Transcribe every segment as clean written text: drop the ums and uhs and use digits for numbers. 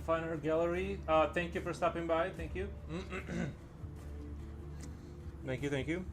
find our gallery. Thank you for stopping by. Thank you. Thank you. Thank you.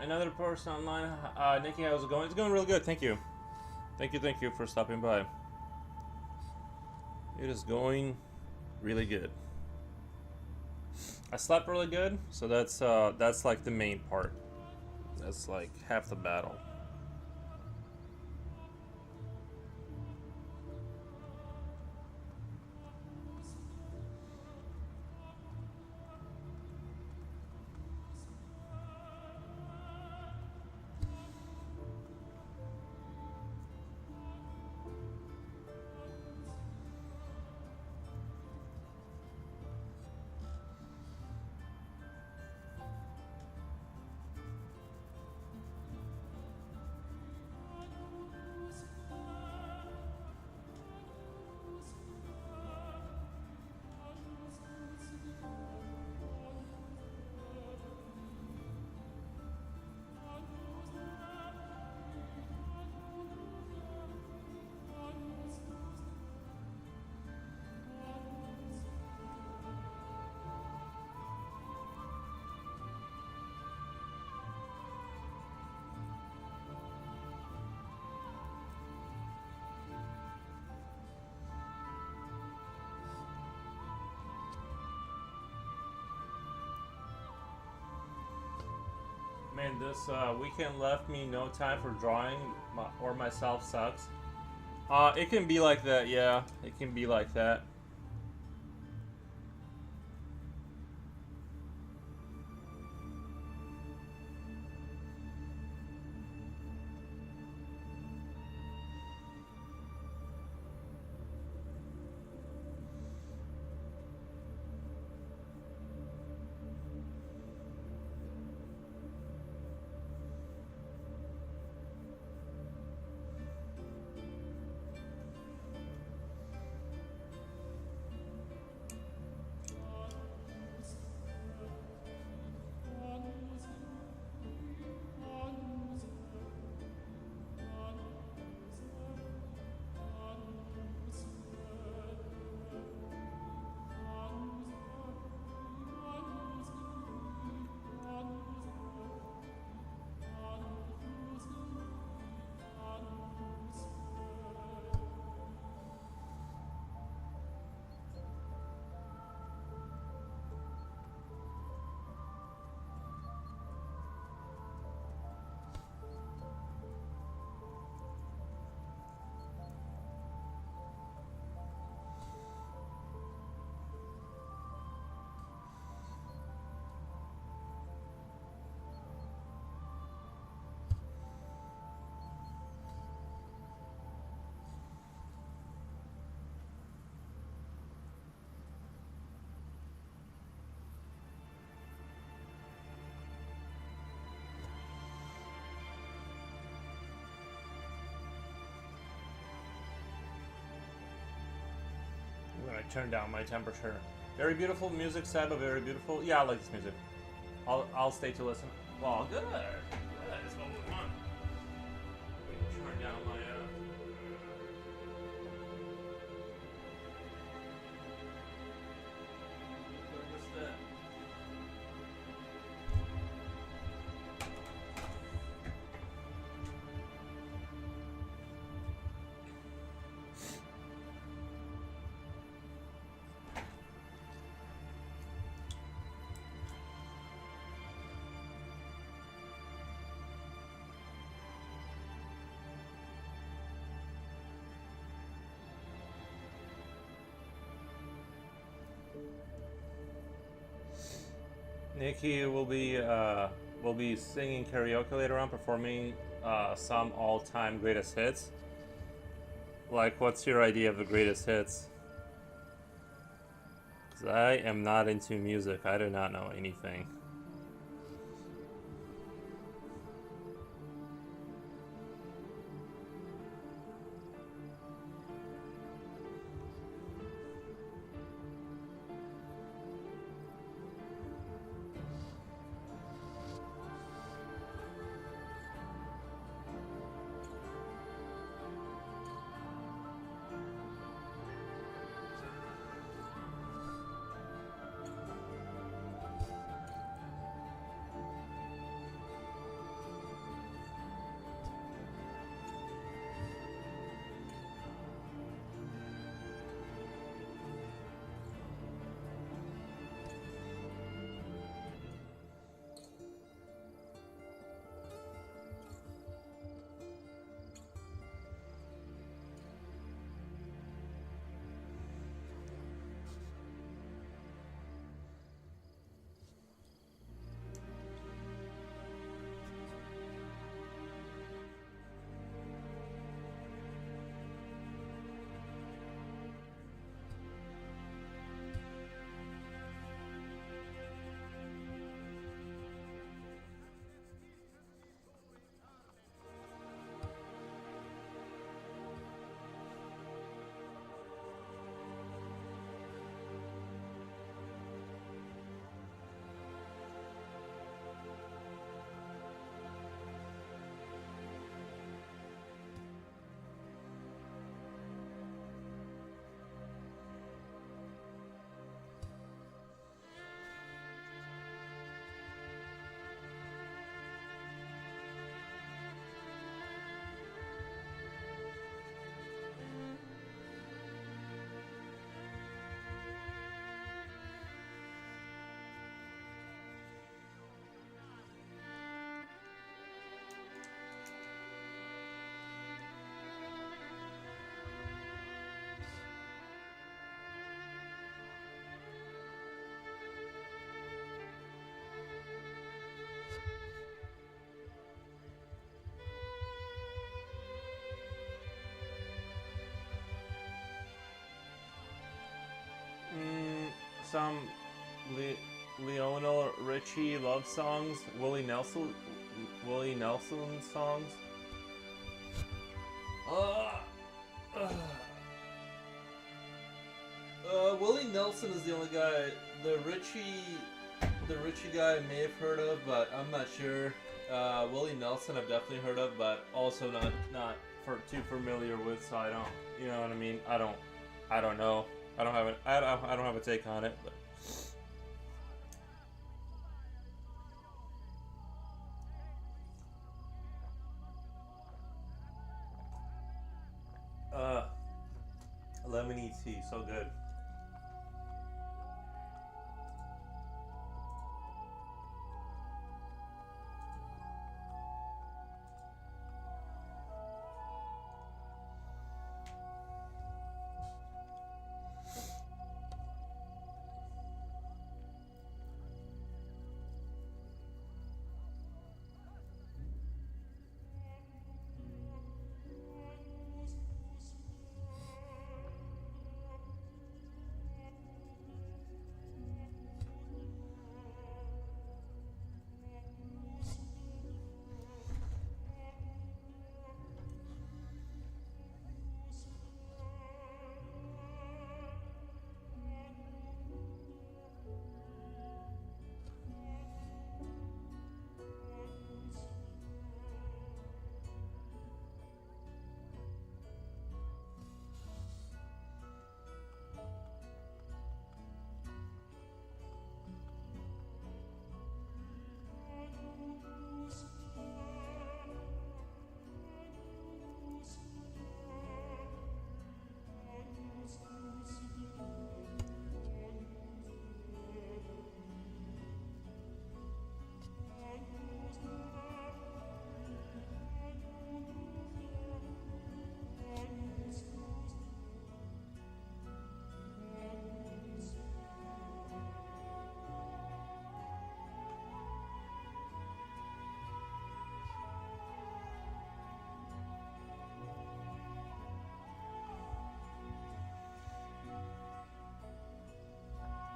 Another person online. Nikki, how's it going? It's going really good. Thank you. Thank you for stopping by. It is going really good. I slept really good, so that's like the main part. That's like half the battle. Man, this weekend left me no time for drawing or myself sucks. It can be like that, yeah. It can be like that. I'm gonna turn down my temperature. Very beautiful music, sad but very beautiful. Yeah, I like this music. I'll stay to listen. Well, good. Good. That's what we want. Let me turn down my what's that? Nikki will be singing karaoke later on, performing some all-time greatest hits. Like, what's your idea of the greatest hits? 'Cause I am not into music. I do not know anything. some Lionel Richie love songs, Willie Nelson songs. Willie Nelson is the only guy. The Richie guy I may have heard of, but I'm not sure. Willie Nelson I've definitely heard of, but also not too familiar with. So I don't, you know what I mean. I don't know. I don't have a take on it. But. Lemony tea, so good.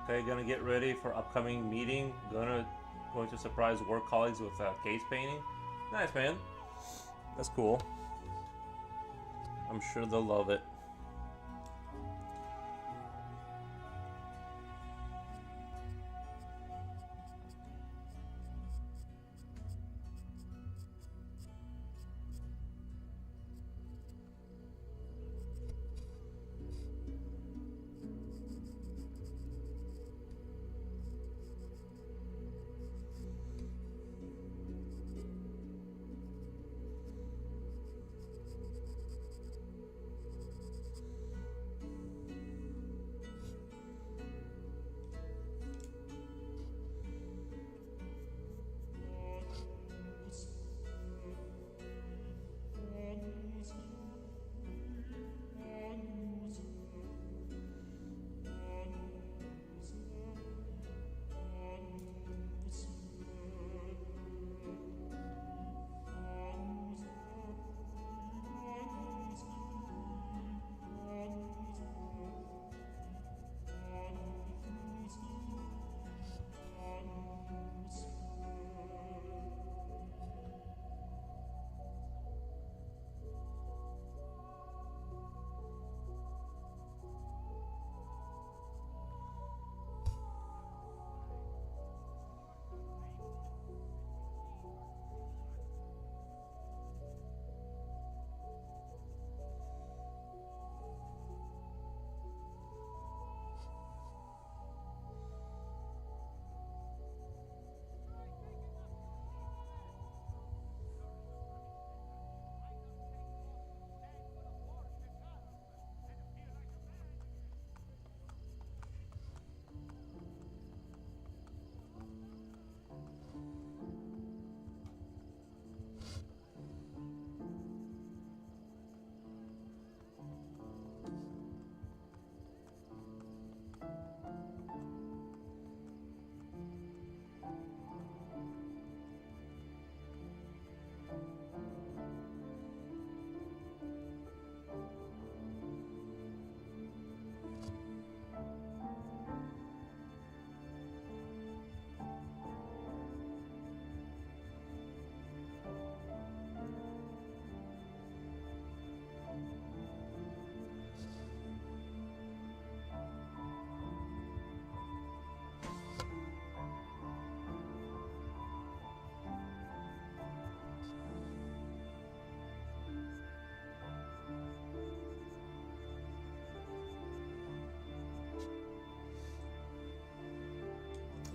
Okay, gonna get ready for upcoming meeting. Going to surprise work colleagues with case painting. Nice, man. That's cool. I'm sure they'll love it.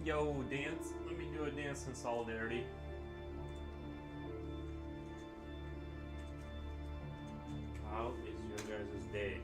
Yo, dance. Let me do a dance in solidarity. How is your guys' day?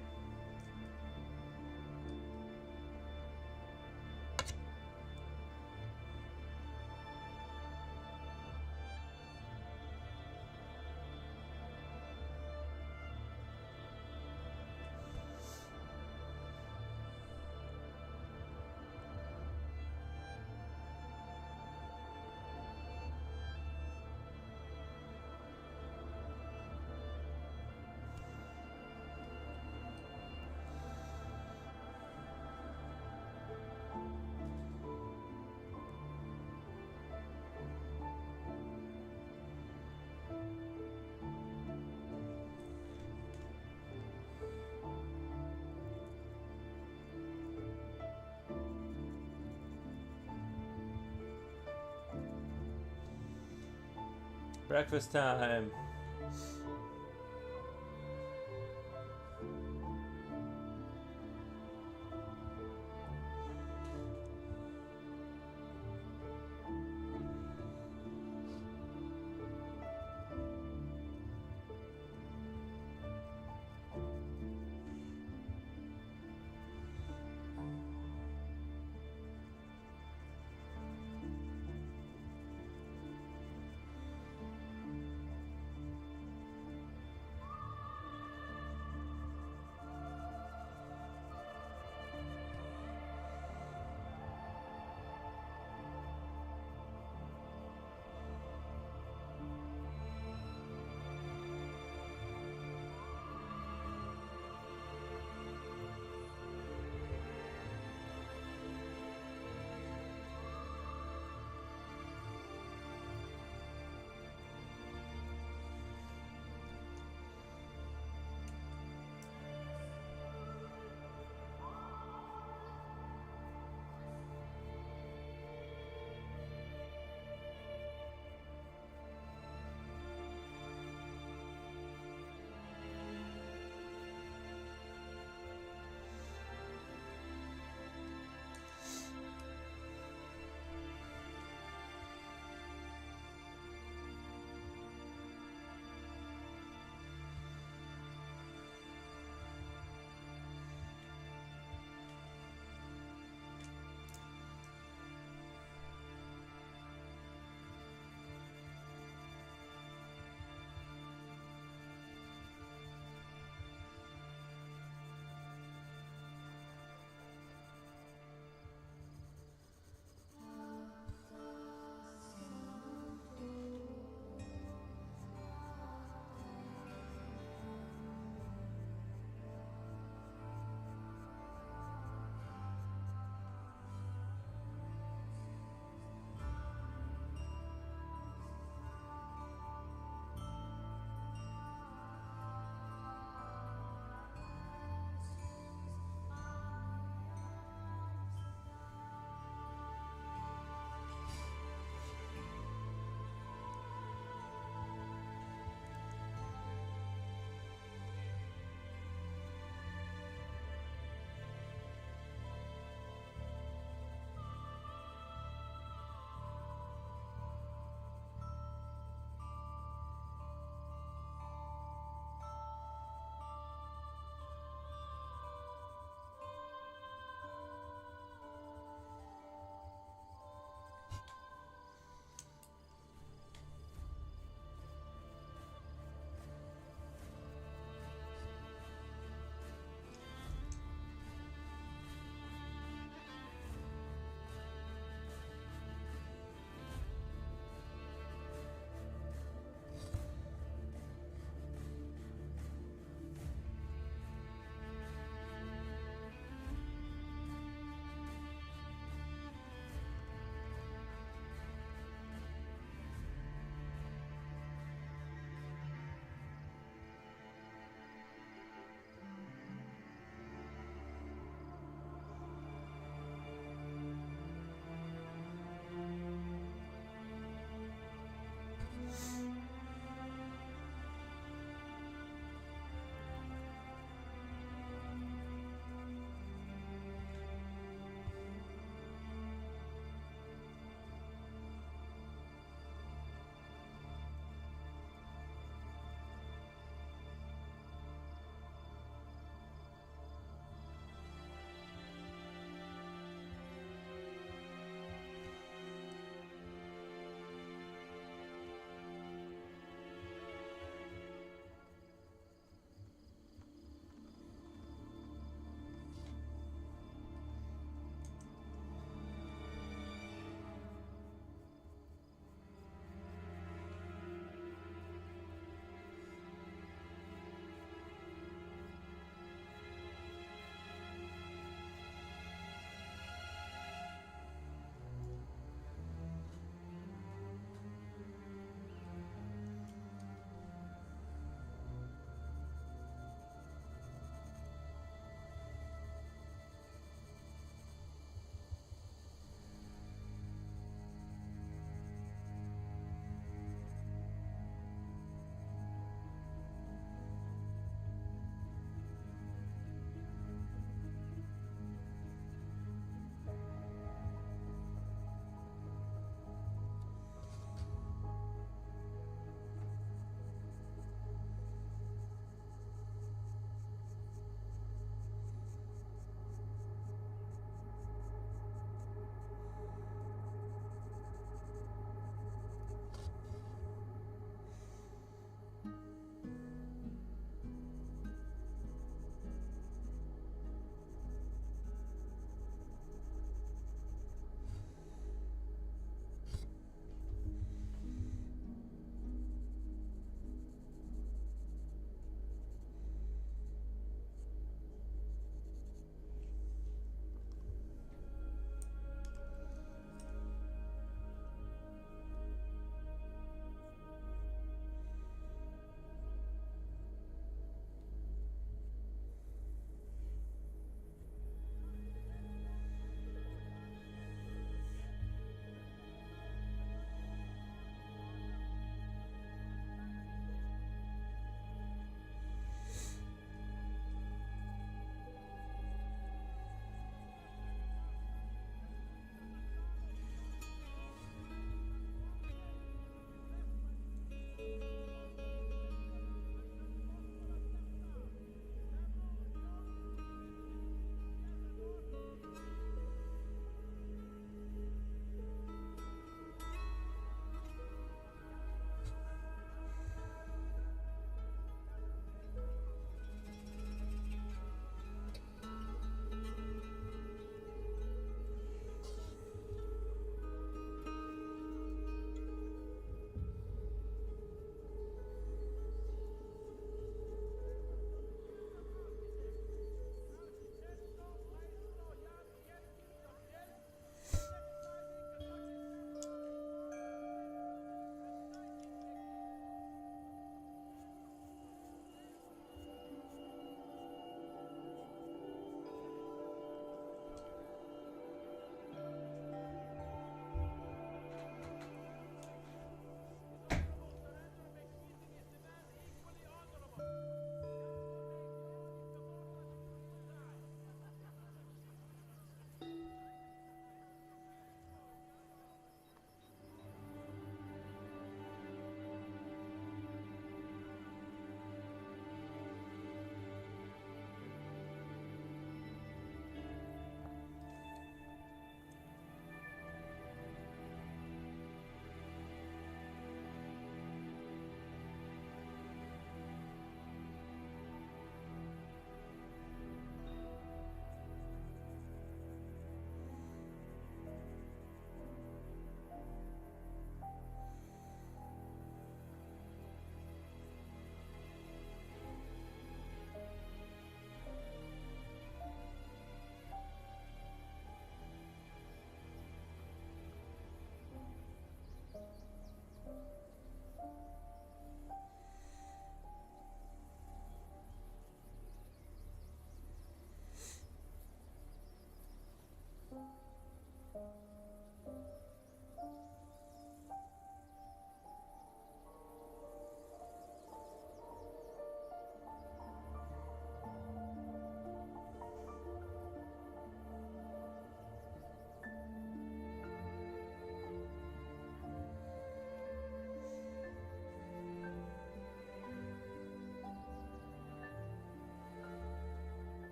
Breakfast time.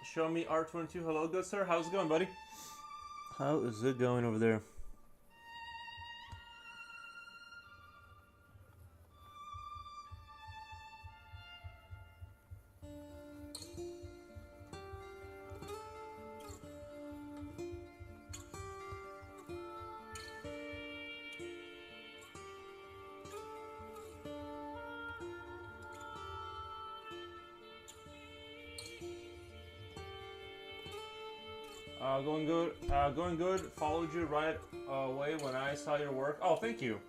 Show me R22. Hello, good sir. How's it going, buddy? How is it going over there? Going good. Going good. Followed you right away when I saw your work. Oh, thank you.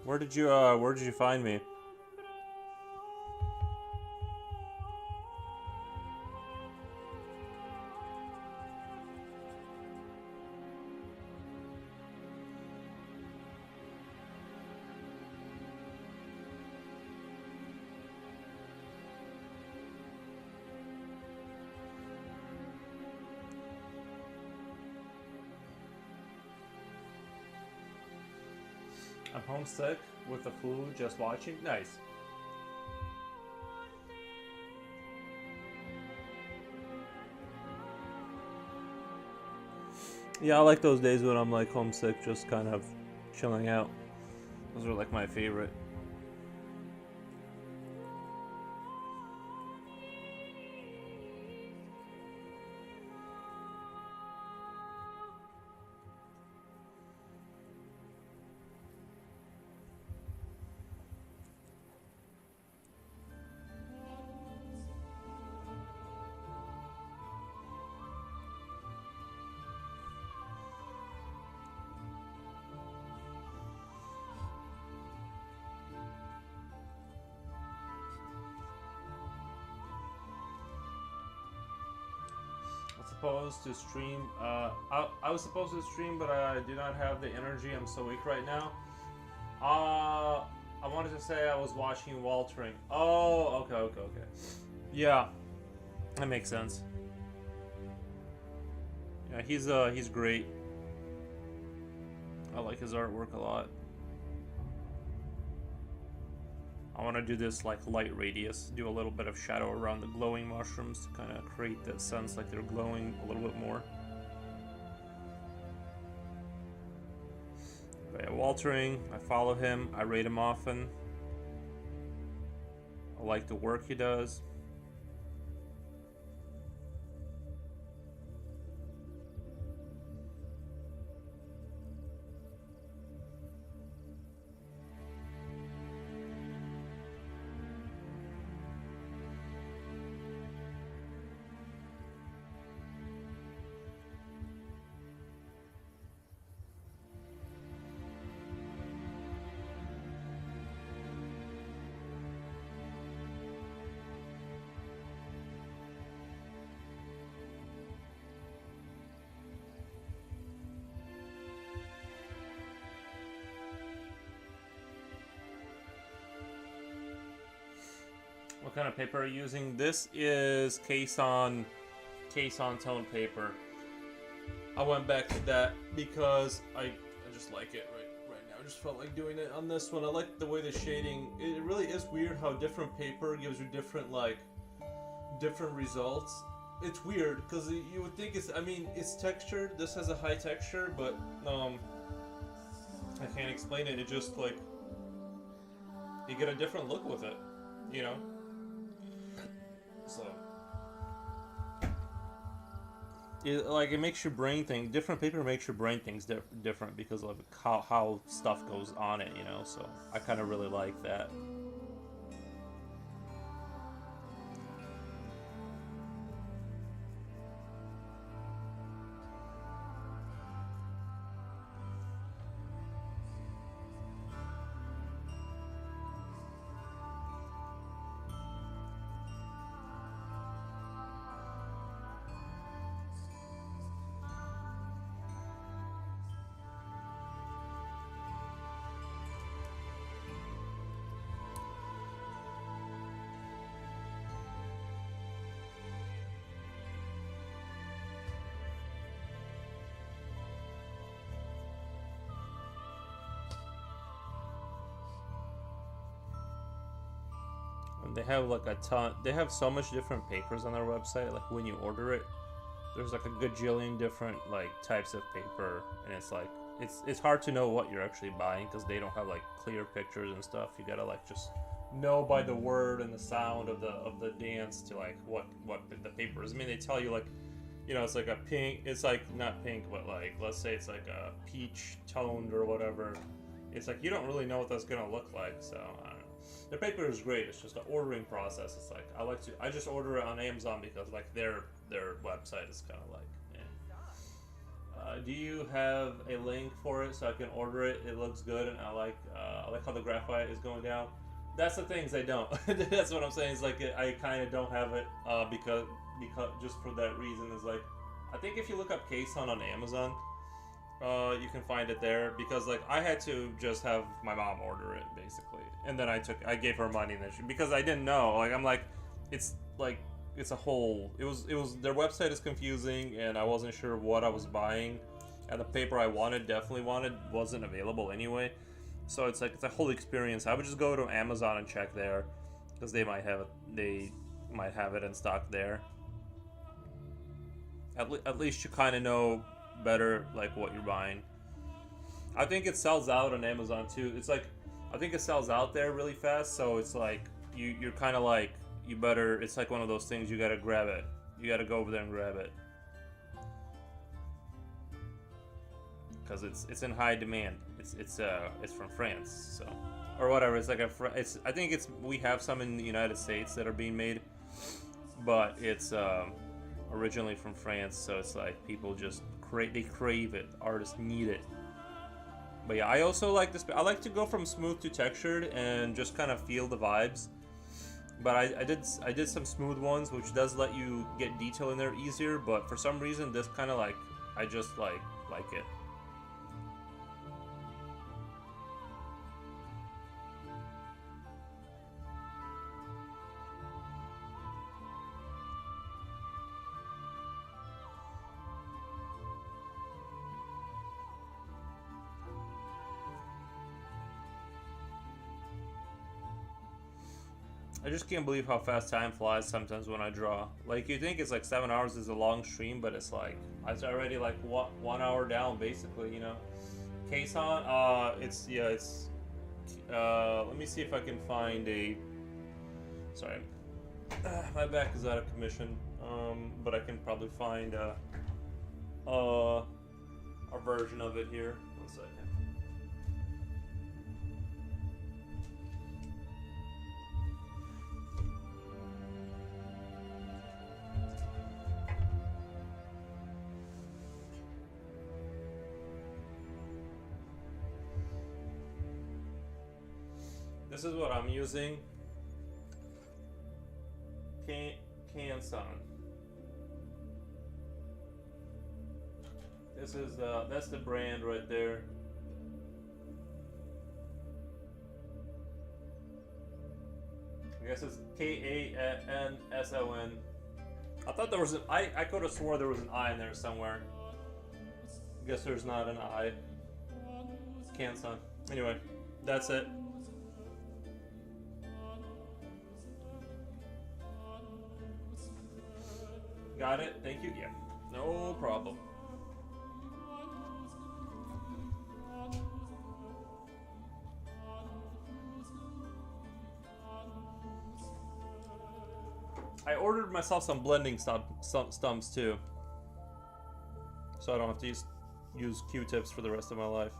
Where did you find me? I'm homesick with the flu, just watching. Nice. Yeah, I like those days when I'm like homesick, just kind of chilling out. Those are like my favorite. Supposed to stream. I was supposed to stream, but I do not have the energy. I'm so weak right now. I wanted to say I was watching Waltering. Oh, okay. Yeah, that makes sense. Yeah, he's great. I like his artwork a lot. I want to do this like light radius, do a little bit of shadow around the glowing mushrooms to kind of create that sense like they're glowing a little bit more. But yeah, Waltering, I follow him, I rate him often. I like the work he does. What kind of paper are you using? This is case-on tone paper. I went back to that because I just like it right now. I just felt like doing it on this one. I like the way the shading. It really is weird how different paper gives you different results. It's weird because you would think it's textured. This has a high texture, but I can't explain it. It just like you get a different look with it, you know. So, it makes your brain think. Different paper makes your brain things different because of how stuff goes on it, you know. So I kind of really like that. They have like a ton. They have so much different papers on their website. Like when you order it, there's like a gajillion different like types of paper, and it's like it's hard to know what you're actually buying because they don't have like clear pictures and stuff. You gotta like just know by the word and the sound of the dance to like what the paper is. I mean, they tell you like, you know, it's like a pink. It's like not pink, but like let's say it's like a peach toned or whatever. It's like you don't really know what that's gonna look like. So I don't know. Their paper is great. It's just the ordering process. It's like I just order it on Amazon because like their website is kind of like. Do you have a link for it so I can order it? It looks good, and I like how the graphite is going down. That's the things I don't. That's what I'm saying. It's like I kind of don't have it because just for that reason is like I think if you look up Cason on Amazon, you can find it there because like I had to just have my mom order it basically, and then I gave her money and then because I didn't know like I'm like it's a whole it was their website is confusing and I wasn't sure what I was buying, and the paper I definitely wanted wasn't available anyway, so it's like it's a whole experience. I would just go to Amazon and check there because they might have it in stock there. At least you kind of know better like what you're buying. I think it sells out on Amazon too. It's like I think it sells out there really fast, so it's like you're kind of like you better. It's like one of those things you gotta grab it. You gotta go over there and grab it because it's in high demand. It's from France, so or whatever. It's like I think we have some in the United States that are being made, but it's originally from France, so it's like people just crave it. Artists need it. But yeah, I also like this. I like to go from smooth to textured and just kind of feel the vibes. But I did some smooth ones, which does let you get detail in there easier. But for some reason, this kind of like I just like it. I just can't believe how fast time flies sometimes when I draw. Like you think it's like 7 hours is a long stream, but it's like it's already like 1 hour down basically. You know, Cason. It's yeah. It's let me see if I can find a. Sorry, my back is out of commission. But I can probably find a version of it here. 1 second. This is what I'm using. Cason. This is that's the brand right there. I guess it's Kanson. I thought there was an I could have swore there was an I in there somewhere. I guess there's not an I. Cason. Anyway, that's it. Got it? Thank you? Yeah. No problem. I ordered myself some blending stumps too, so I don't have to use Q-tips for the rest of my life.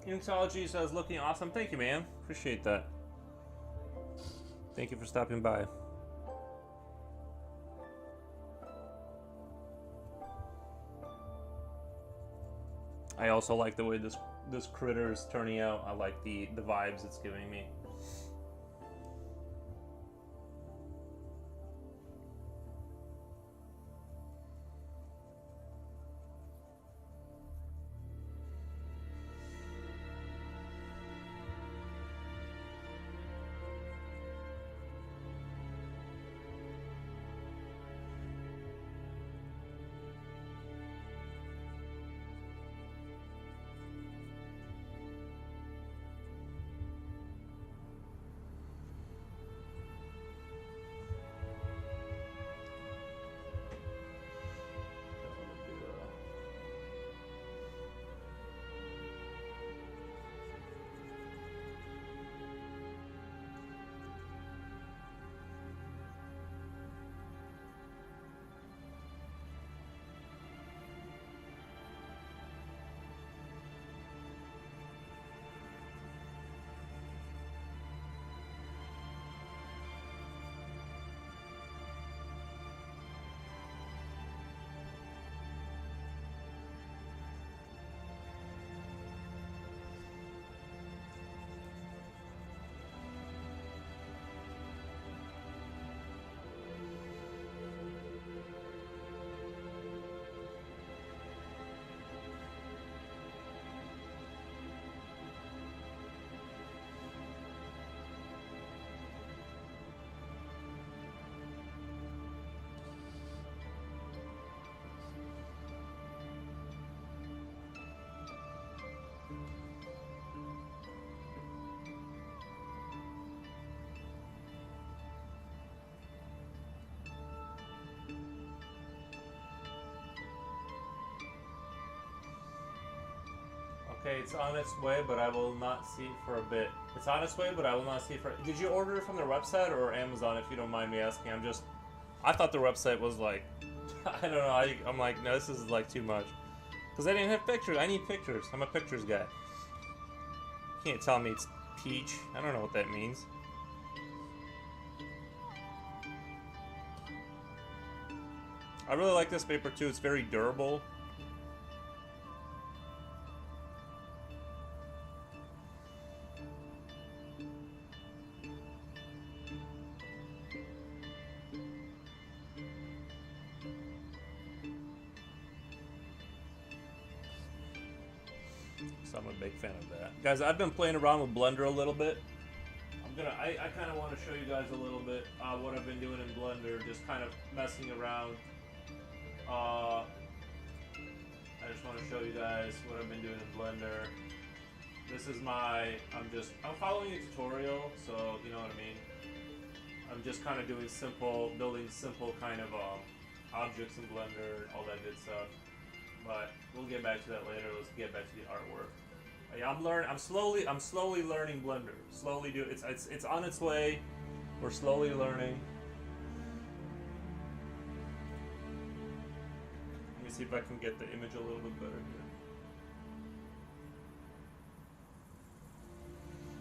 Unixology says, looking awesome. Thank you, man. Appreciate that. Thank you for stopping by. I also like the way this critter is turning out. I like the vibes it's giving me. Okay, it's on its way, but I will not see it for a bit. It's on its way, but I will not see it for... Did you order it from their website or Amazon, if you don't mind me asking? I thought the website was like... I don't know, I'm like, no, this is like too much. Because I didn't have pictures. I need pictures. I'm a pictures guy. You can't tell me it's peach. I don't know what that means. I really like this paper too. It's very durable. So I'm a big fan of that. Guys, I've been playing around with Blender a little bit. I kind of want to show you guys a little bit what I've been doing in Blender, just kind of messing around. I just want to show you guys what I've been doing in Blender. This is I'm following a tutorial, so you know what I mean. I'm just kind of doing building simple kind of objects in Blender and all that good stuff. But we'll get back to that later. Let's get back to the artwork. Yeah, I'm slowly learning Blender. It's on its way. We're slowly learning. Let me see if I can get the image a little bit better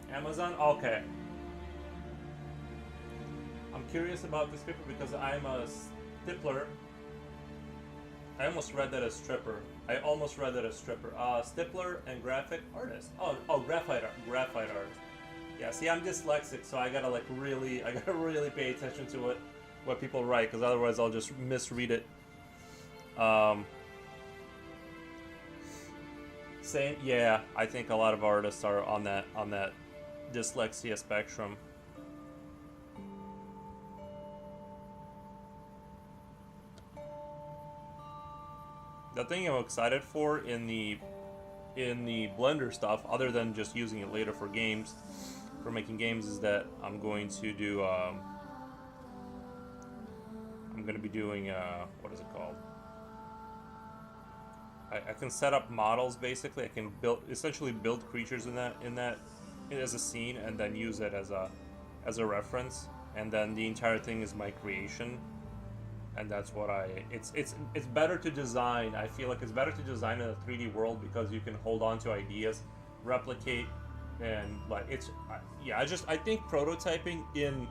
here. Amazon? Okay. I'm curious about this paper because I'm a stippler. I almost read that as stripper. Stippler and graphic artist. Oh, graphite artist. Yeah, see, I'm dyslexic, so I gotta really pay attention to what people write, because otherwise I'll just misread it. Same, yeah. I think a lot of artists are on that dyslexia spectrum. The thing I'm excited for in the Blender stuff, other than just using it later for making games, is that I'm going to do be doing what is it called? I can set up models basically. I can essentially build creatures in that as a scene, and then use it as a reference, and then the entire thing is my creation. And that's what it's better to design. I feel like it's better to design in a 3D world because you can hold on to ideas replicate, and like yeah, I think prototyping in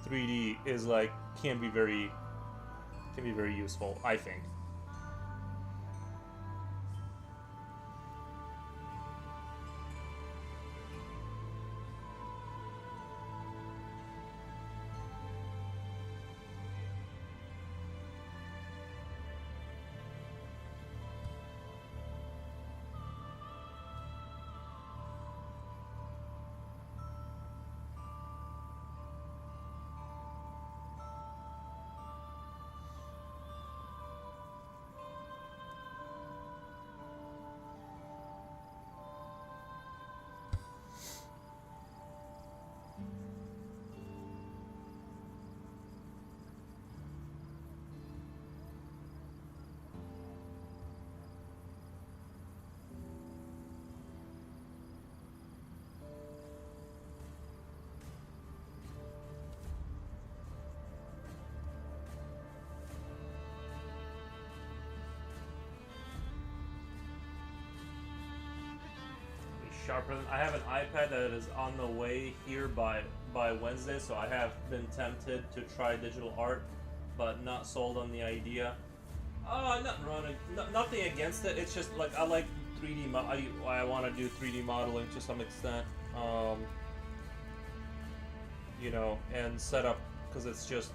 3D is like can be very useful, I think. Sharper than I have an iPad that is on the way here by Wednesday, so I have been tempted to try digital art, but not sold on the idea. Nothing wrong, nothing against it. It's just like I like 3D. I want to do 3D modeling to some extent, you know, and set up because it's just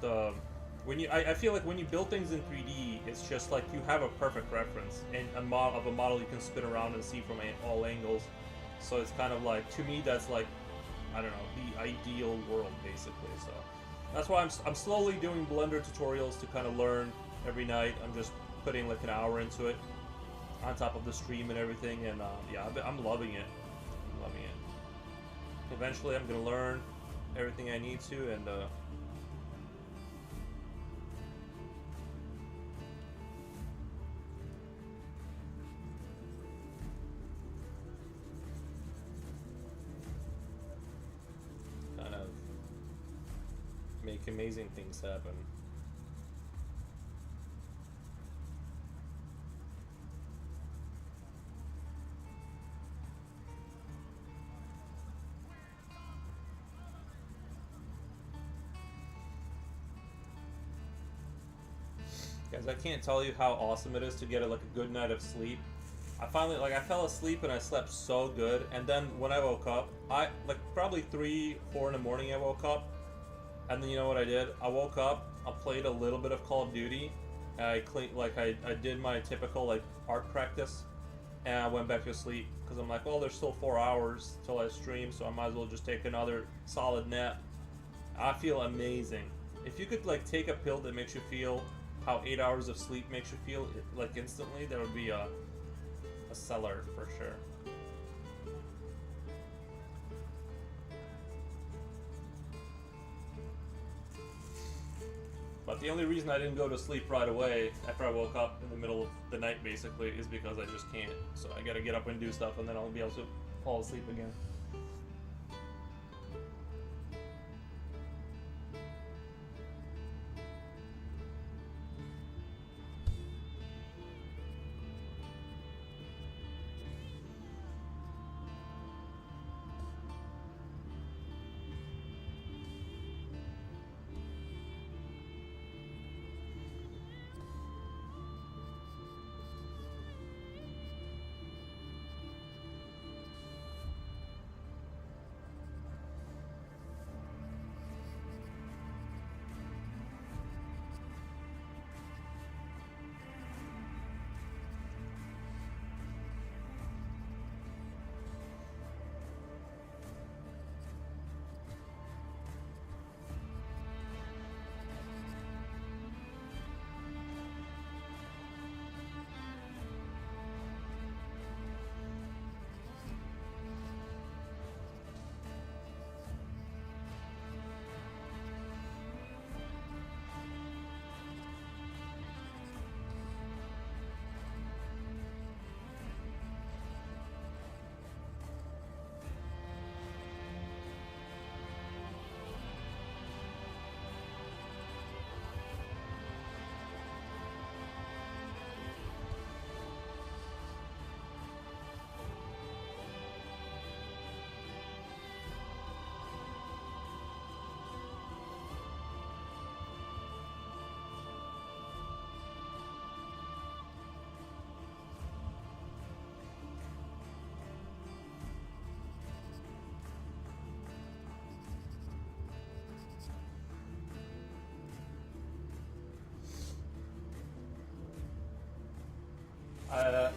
when you. I feel like when you build things in 3D, it's just like you have a perfect reference and a model you can spin around and see from all angles. So it's kind of like, to me, that's like, I don't know, the ideal world, basically. So that's why I'm slowly doing Blender tutorials to kind of learn every night. I'm just putting like an hour into it on top of the stream and everything. And yeah, I'm loving it. I'm loving it. Eventually, I'm going to learn everything I need to, and make amazing things happen. Guys, I can't tell you how awesome it is to get like a good night of sleep. I finally, like, I fell asleep and I slept so good, and then when I woke up, I, like, probably 3, 4 in the morning I woke up. And then you know what I did? I woke up, I played a little bit of Call of Duty, and I did my typical like art practice, and I went back to sleep because I'm like, well, there's still 4 hours till I stream, so I might as well just take another solid nap. I feel amazing. If you could like take a pill that makes you feel how 8 hours of sleep makes you feel like instantly, that would be a seller for sure. But the only reason I didn't go to sleep right away after I woke up in the middle of the night, basically, is because I just can't. So I gotta get up and do stuff, and then I'll be able to fall asleep again.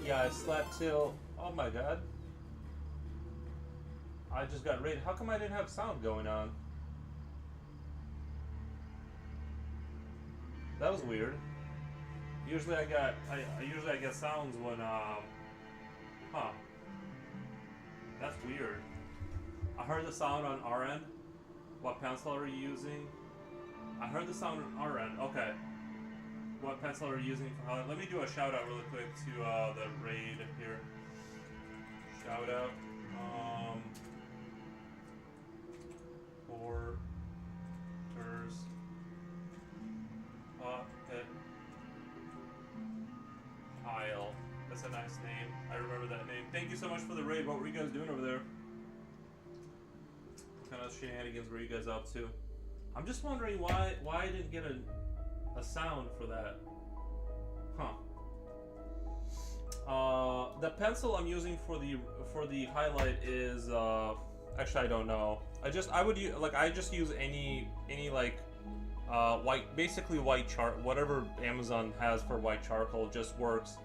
Yeah, I slept till... Oh my god. I just got raided. How come I didn't have sound going on? That was weird. Usually I get sounds when, huh. That's weird. I heard the sound on our end. What pencil are you using? I heard the sound on our end. Okay. What pencil are you using for highlight? Let me do a shout out really quick to the raid here. Shout out. Porters. Puppet. Isle. That's a nice name. I remember that name. Thank you so much for the raid. What were you guys doing over there? What kind of shenanigans were you guys up to? I'm just wondering why I didn't get a sound for that. Huh. The pencil I'm using for the highlight is actually I don't know. I just use any like white, basically white whatever Amazon has for white charcoal just works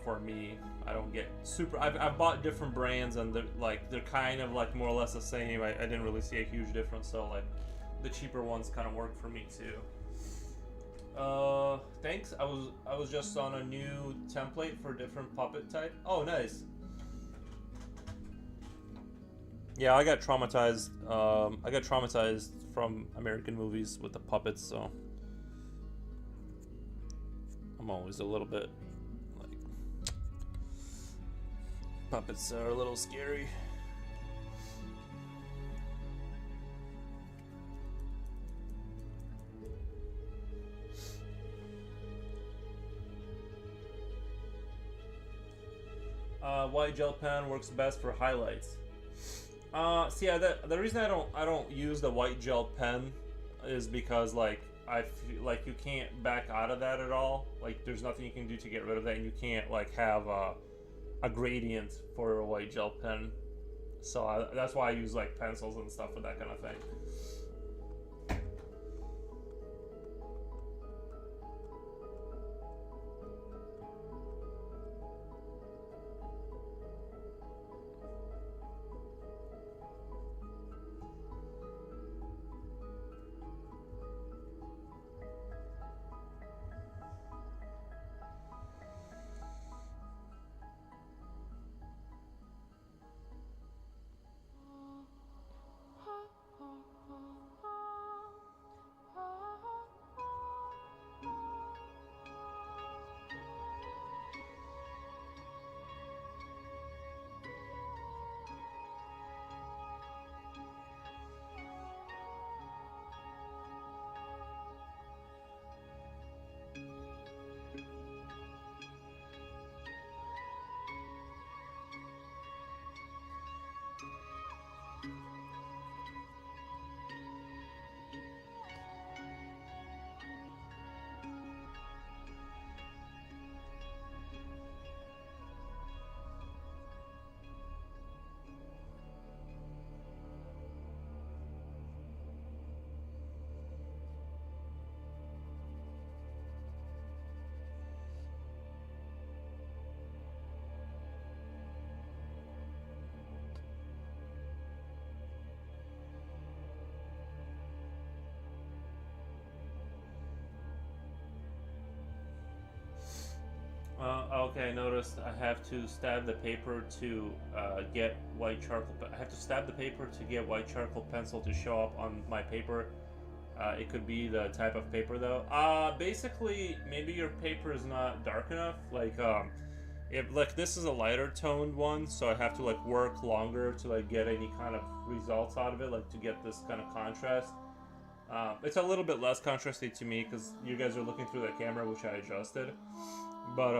for me. I don't get super. I've bought different brands and they're kind of like more or less the same. I didn't really see a huge difference, so like the cheaper ones kind of work for me too. Thanks. I was just on a new template for different puppet type. Oh, nice. Yeah, I got traumatized. I got traumatized from American movies with the puppets, so I'm always a little bit like puppets are a little scary. White gel pen works best for highlights. See, yeah, the reason I don't use the white gel pen is because like I feel like you can't back out of that at all. Like there's nothing you can do to get rid of that, and you can't like have a gradient for a white gel pen. So that's why I use like pencils and stuff for that kind of thing. Okay, I noticed I have to stab the paper to get white charcoal. I have to stab the paper to get white charcoal pencil to show up on my paper. It could be the type of paper though. Basically, maybe your paper is not dark enough. If like this is a lighter toned one, so I have to like work longer to like get any kind of results out of it, like to get this kind of contrast. It's a little bit less contrasty to me because you guys are looking through the camera, which I adjusted. But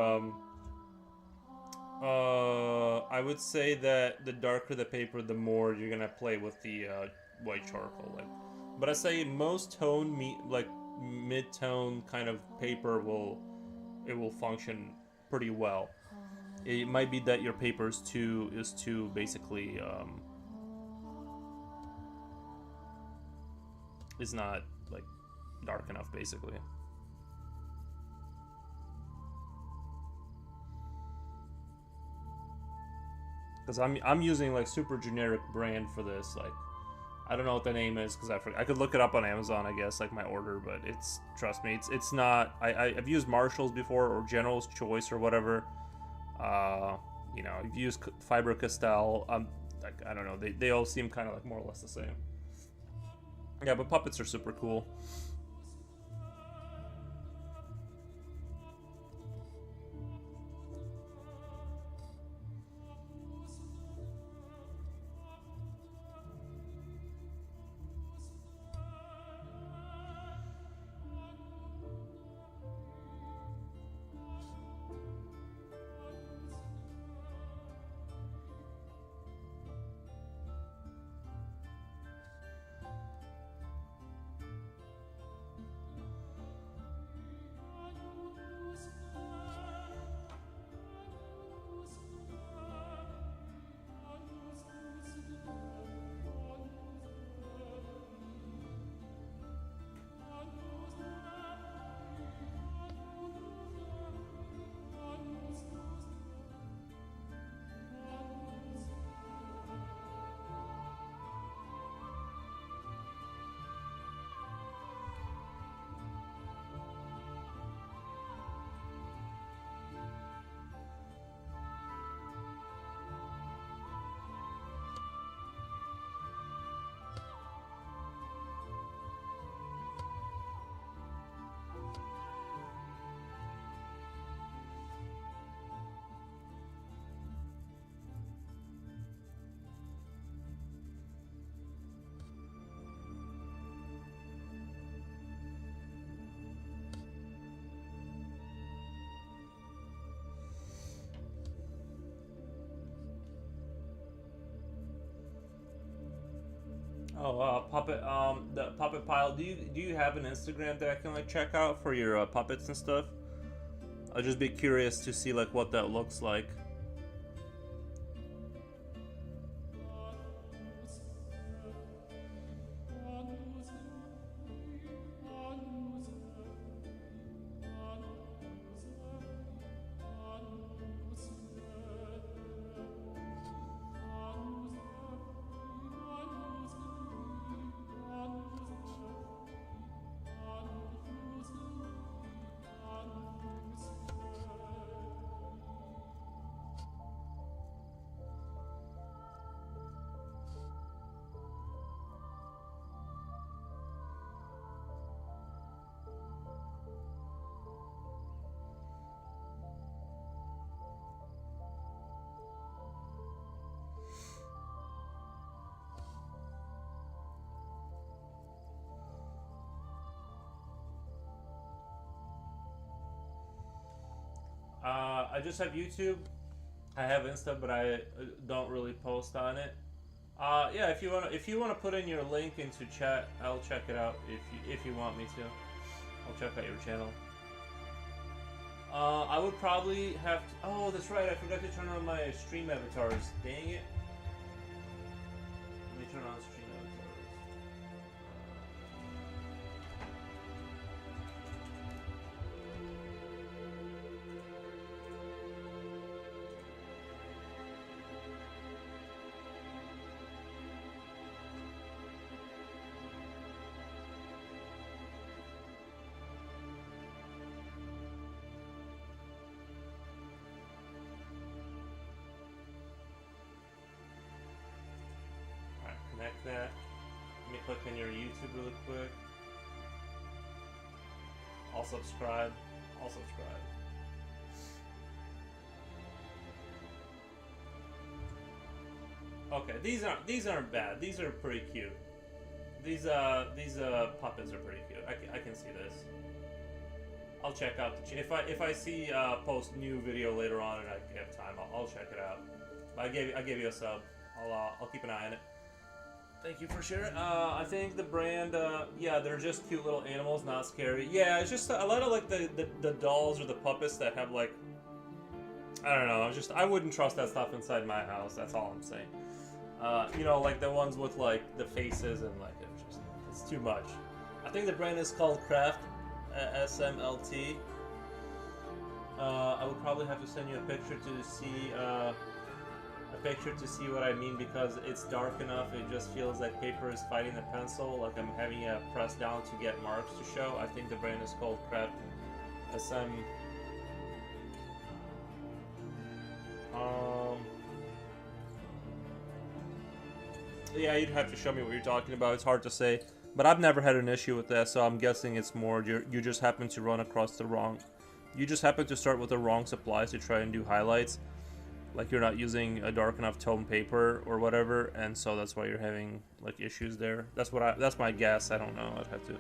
I would say that the darker the paper, the more you're gonna play with the white charcoal. But I say most mid-tone kind of paper will function pretty well. It might be that your paper is too basically is not like dark enough basically. because I'm using like super generic brand for this. Like, I don't know what the name is because I could look it up on Amazon, I guess, like my order, but it's, trust me, it's not. I've used Marshalls before, or General's Choice or whatever. You know, I've used Fiber Castell. Like, I don't know, they all seem kind of like more or less the same. Yeah, but puppets are super cool. Oh, puppet. The puppet pile. Do you have an Instagram that I can like check out for your puppets and stuff? I'll just be curious to see like what that looks like. I just have YouTube. I have Insta, but I don't really post on it. Yeah, if you wanna put in your link into chat, I'll check it out if you want me to. I'll check out your channel. I would probably have to, oh, that's right, I forgot to turn on my stream avatars. Dang it. Let me turn on stream avatars. Connect that. Let me click on your YouTube really quick. I'll subscribe. I'll subscribe. Okay, these aren't bad. These are pretty cute. These puppets are pretty cute. I can see this. I'll check out the if I see post new video later on and I have time, I'll check it out. I gave you a sub. I'll keep an eye on it. Thank you for sharing. I think the brand, yeah, they're just cute little animals, not scary. Yeah, it's just a lot of like the dolls or the puppets that have like, I don't know. I wouldn't trust that stuff inside my house. That's all I'm saying. You know, like the ones with like the faces and like it's too much. I think the brand is called Craft, SMLT. I would probably have to send you a picture to see. a picture to see what I mean, because it's dark enough, it just feels like paper is fighting the pencil, like I'm having it pressed down to get marks to show. I think the brand is called Craft SM. Yeah, you'd have to show me what you're talking about. It's hard to say, but I've never had an issue with that, so I'm guessing it's more you just happen to run across the wrong. You just happen to start with the wrong supplies to try and do highlights, like you're not using a dark enough tone paper or whatever, and so that's why you're having like issues there. That's my guess. I don't know. I'd have to.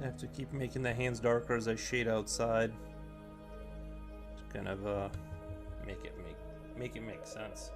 I have to keep making the hands darker as I shade outside to kind of make it make sense.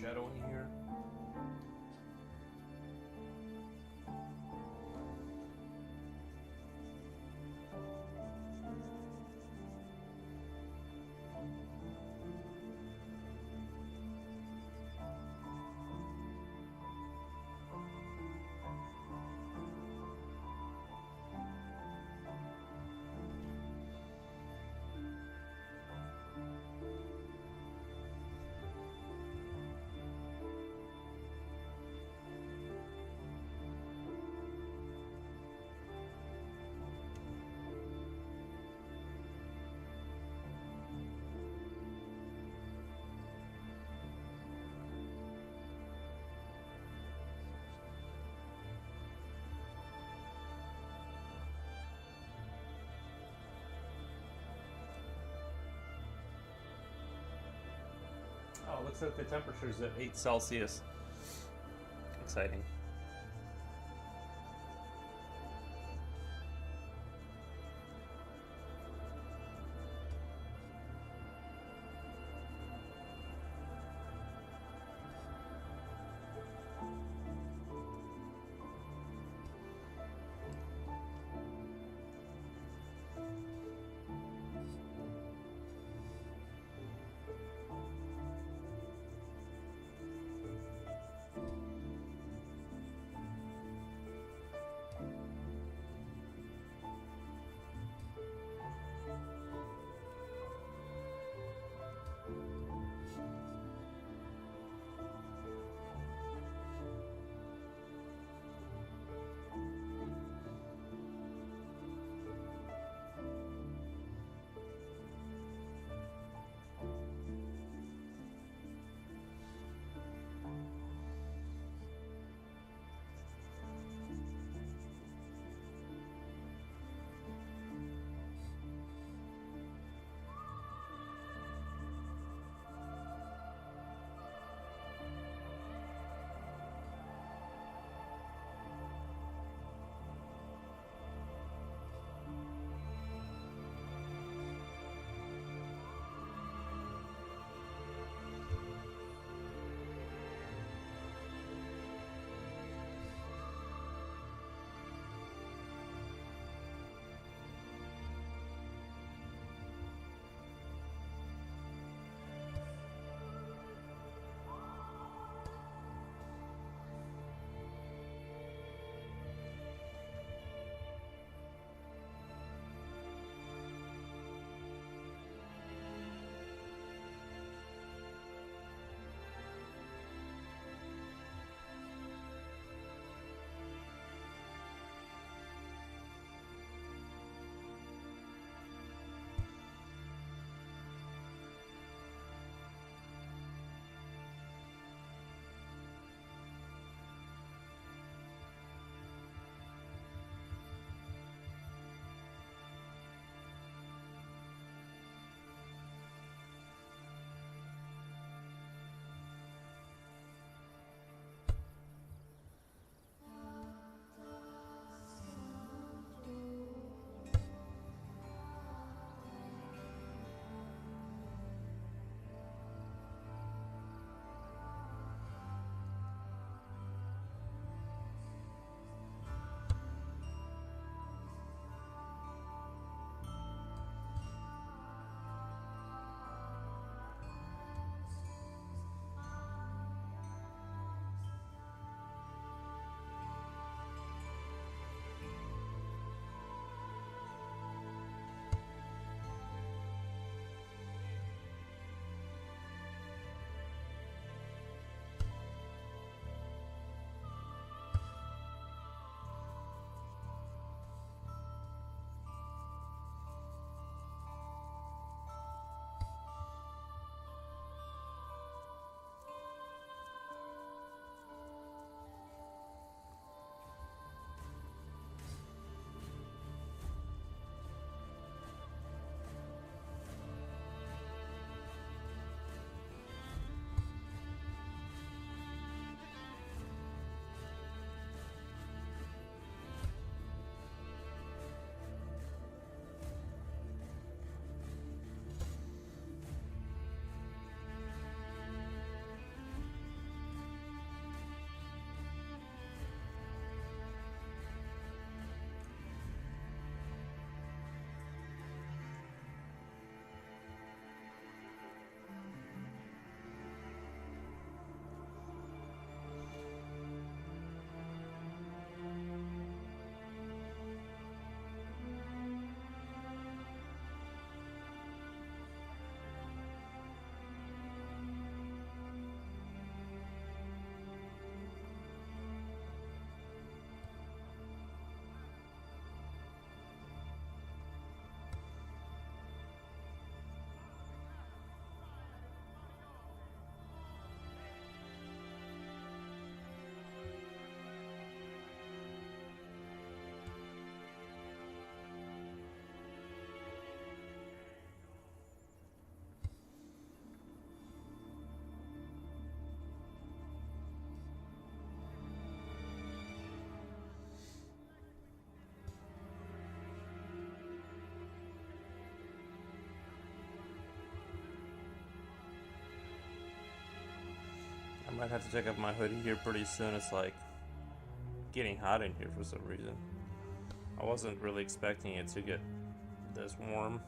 shadow in here. Oh, looks like the temperature's at 8 Celsius. Exciting. might have to check out my hoodie here pretty soon. It's like getting hot in here for some reason. I wasn't really expecting it to get this warm.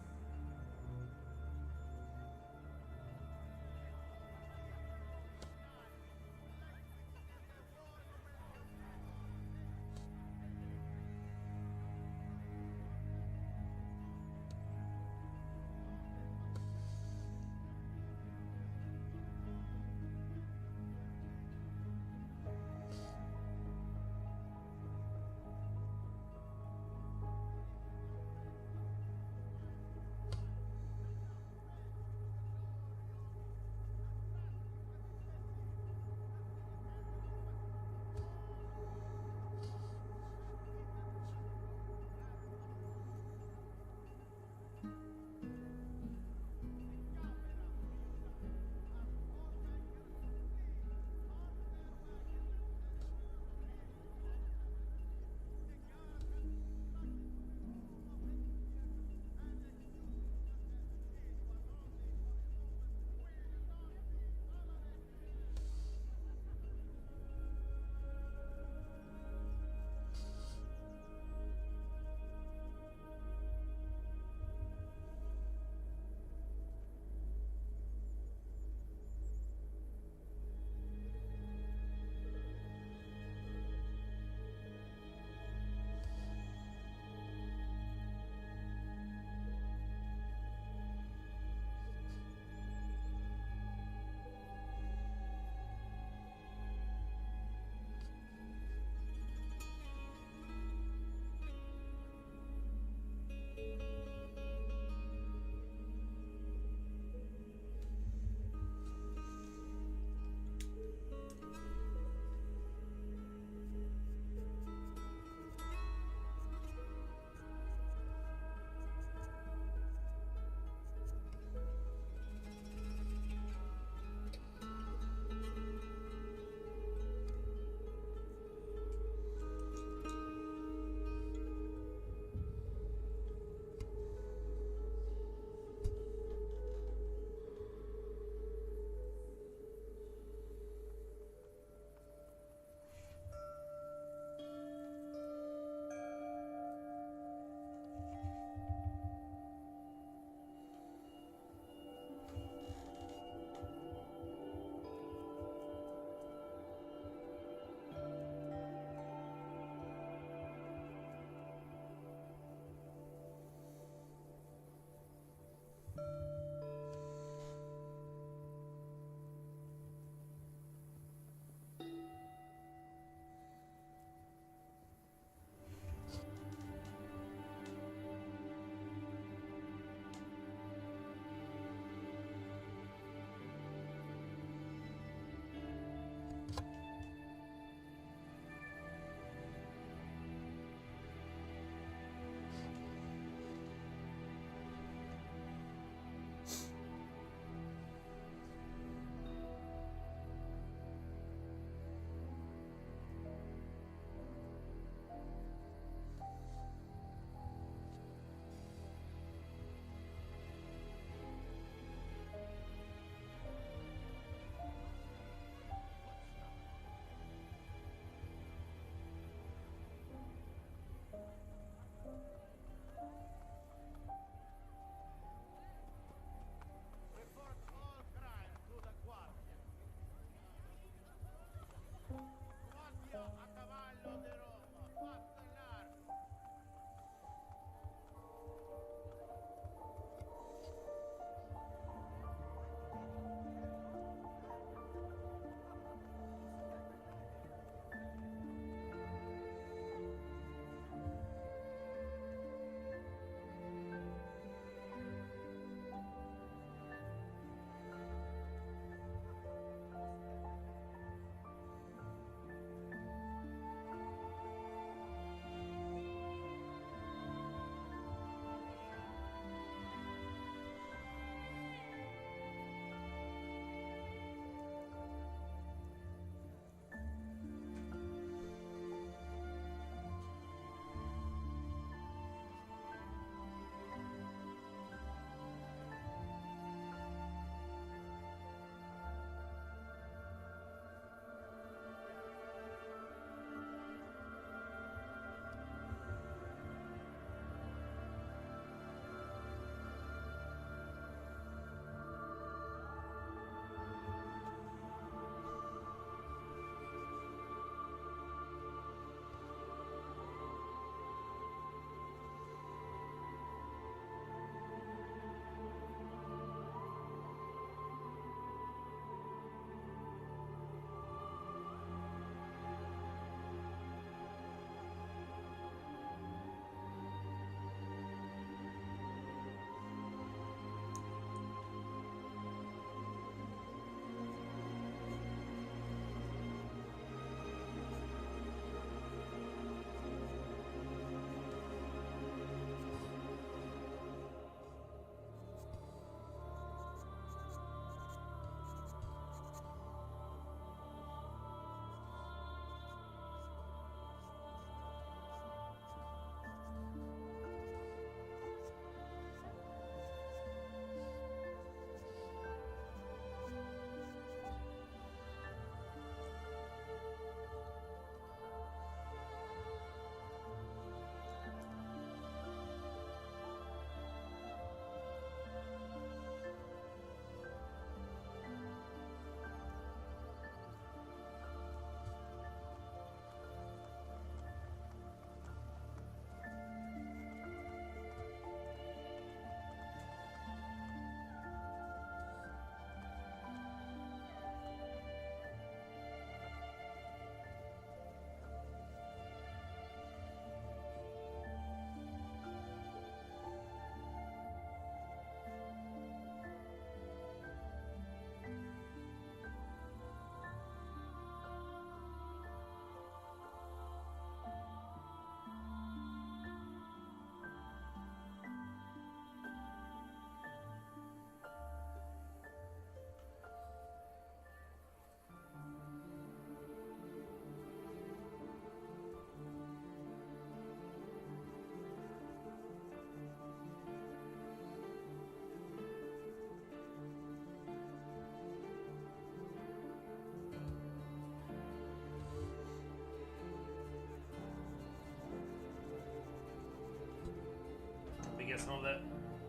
get some of that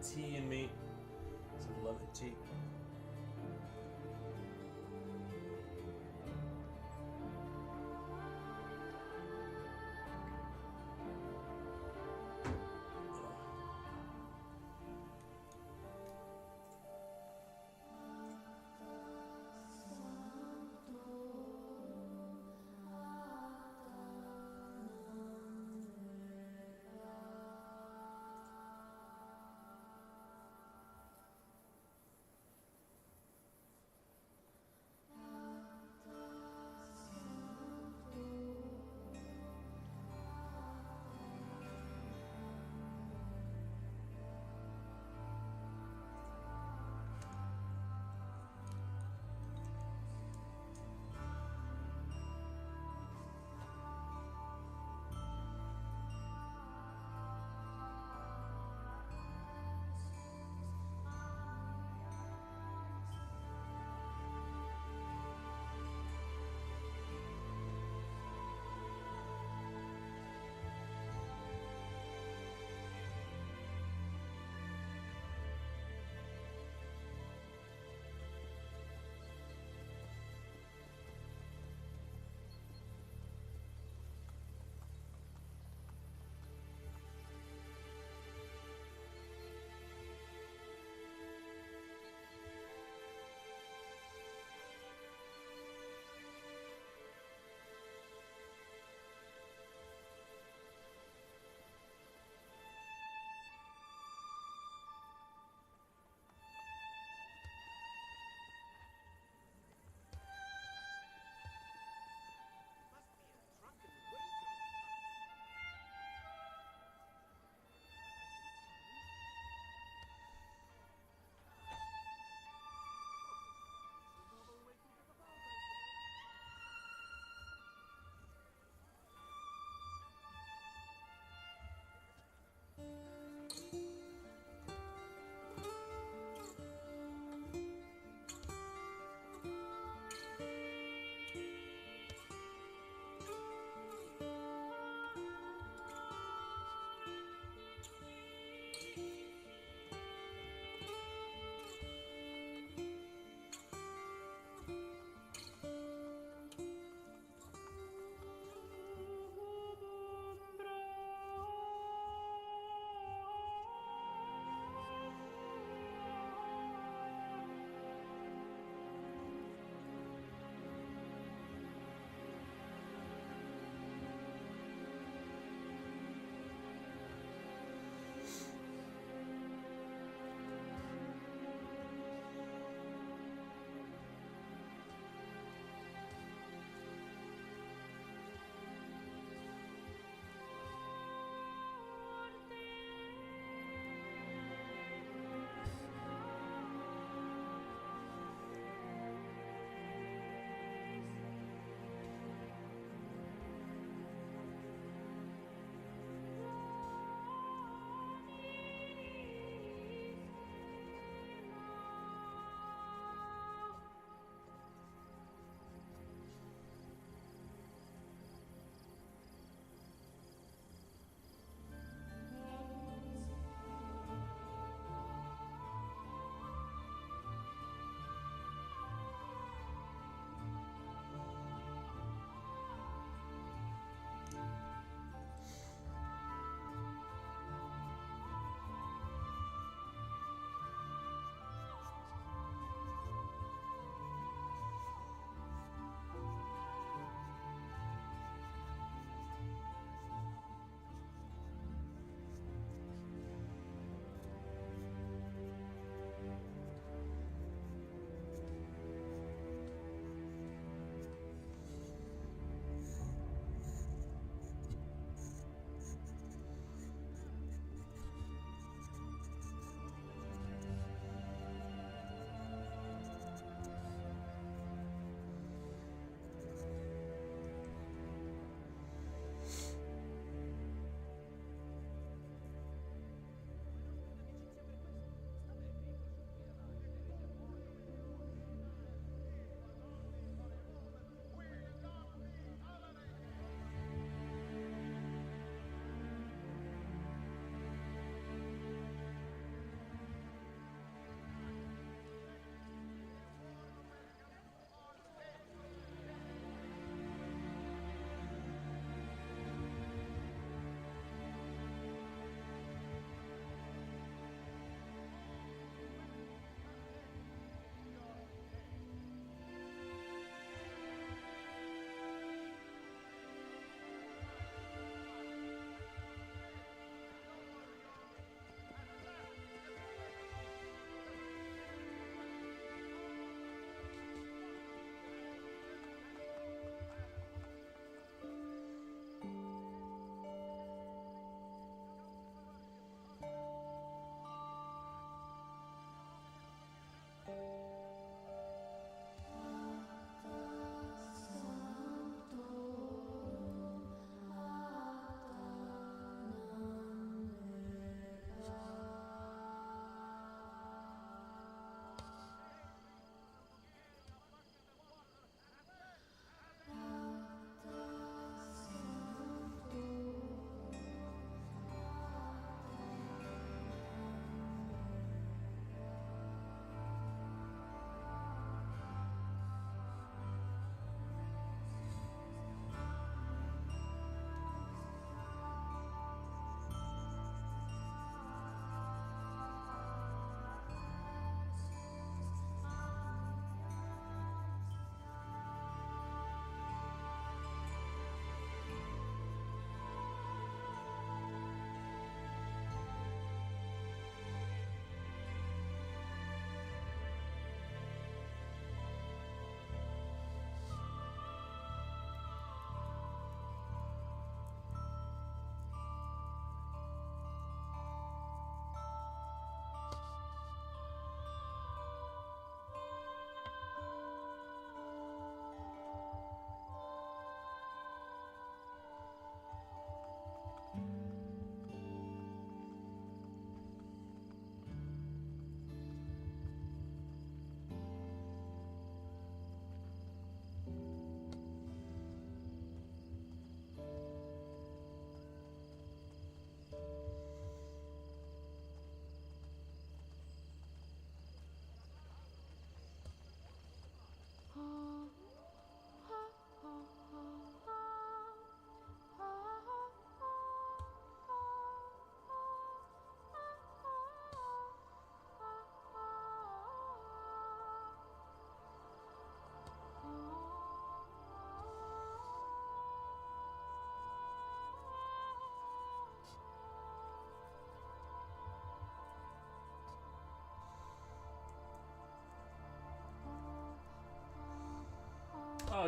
tea in me. Some lemon tea.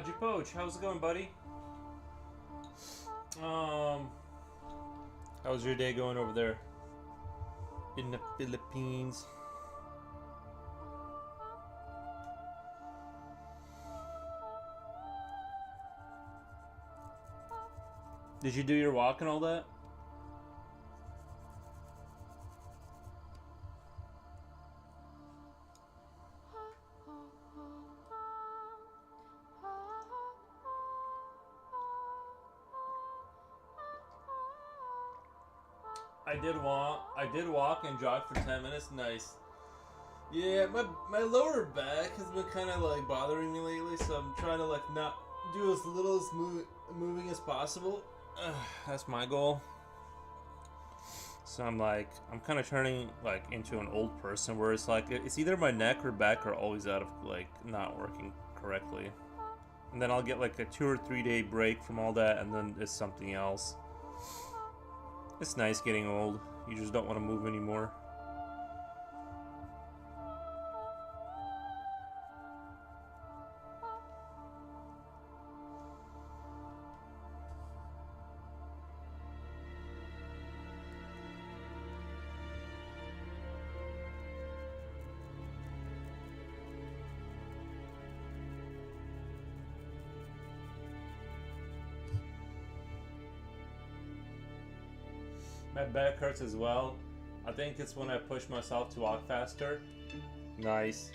Haji Poach, how's it going, buddy? How's your day going over there in the Philippines? Did you do your walk and all that? I did walk and jog for 10 minutes. Nice. Yeah, my lower back has been kind of like bothering me lately, so I'm trying to like not do as little as moving as possible. That's my goal. So I'm kind of turning like into an old person where it's like it's either my neck or back are always out of like not working correctly, and then I'll get like a 2 or 3 day break from all that, and then it's something else. It's nice getting old. You just don't want to move anymore. My back hurts as well. I think it's when I push myself to walk faster. Nice.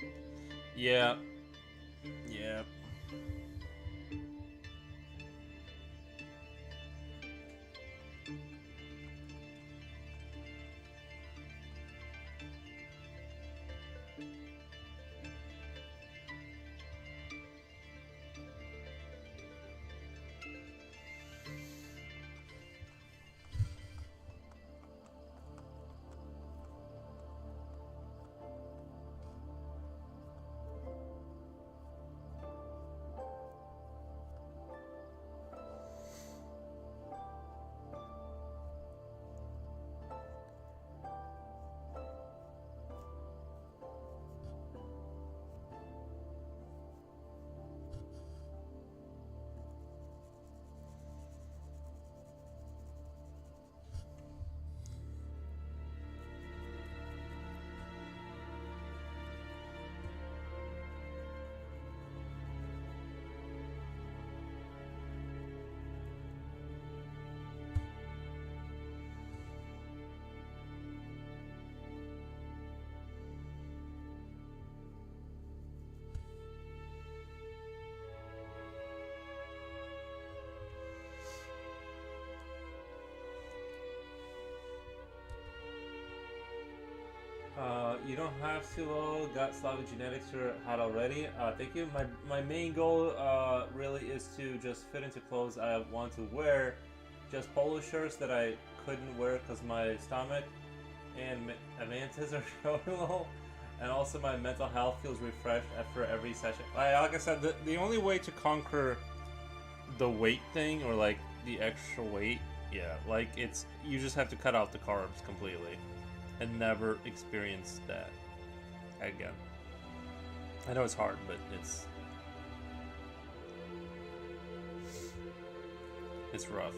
Yeah. Yeah. You don't have to got Slavic genetics or had already. Thank you. My main goal really is to just fit into clothes I want to wear. Just polo shirts that I couldn't wear because my stomach and amantas are showing low. And also my mental health feels refreshed after every session. Like I said, the only way to conquer the weight thing or like the extra weight, yeah, like it's you just have to cut out the carbs completely. And never experienced that again. I know it's hard, but it's rough.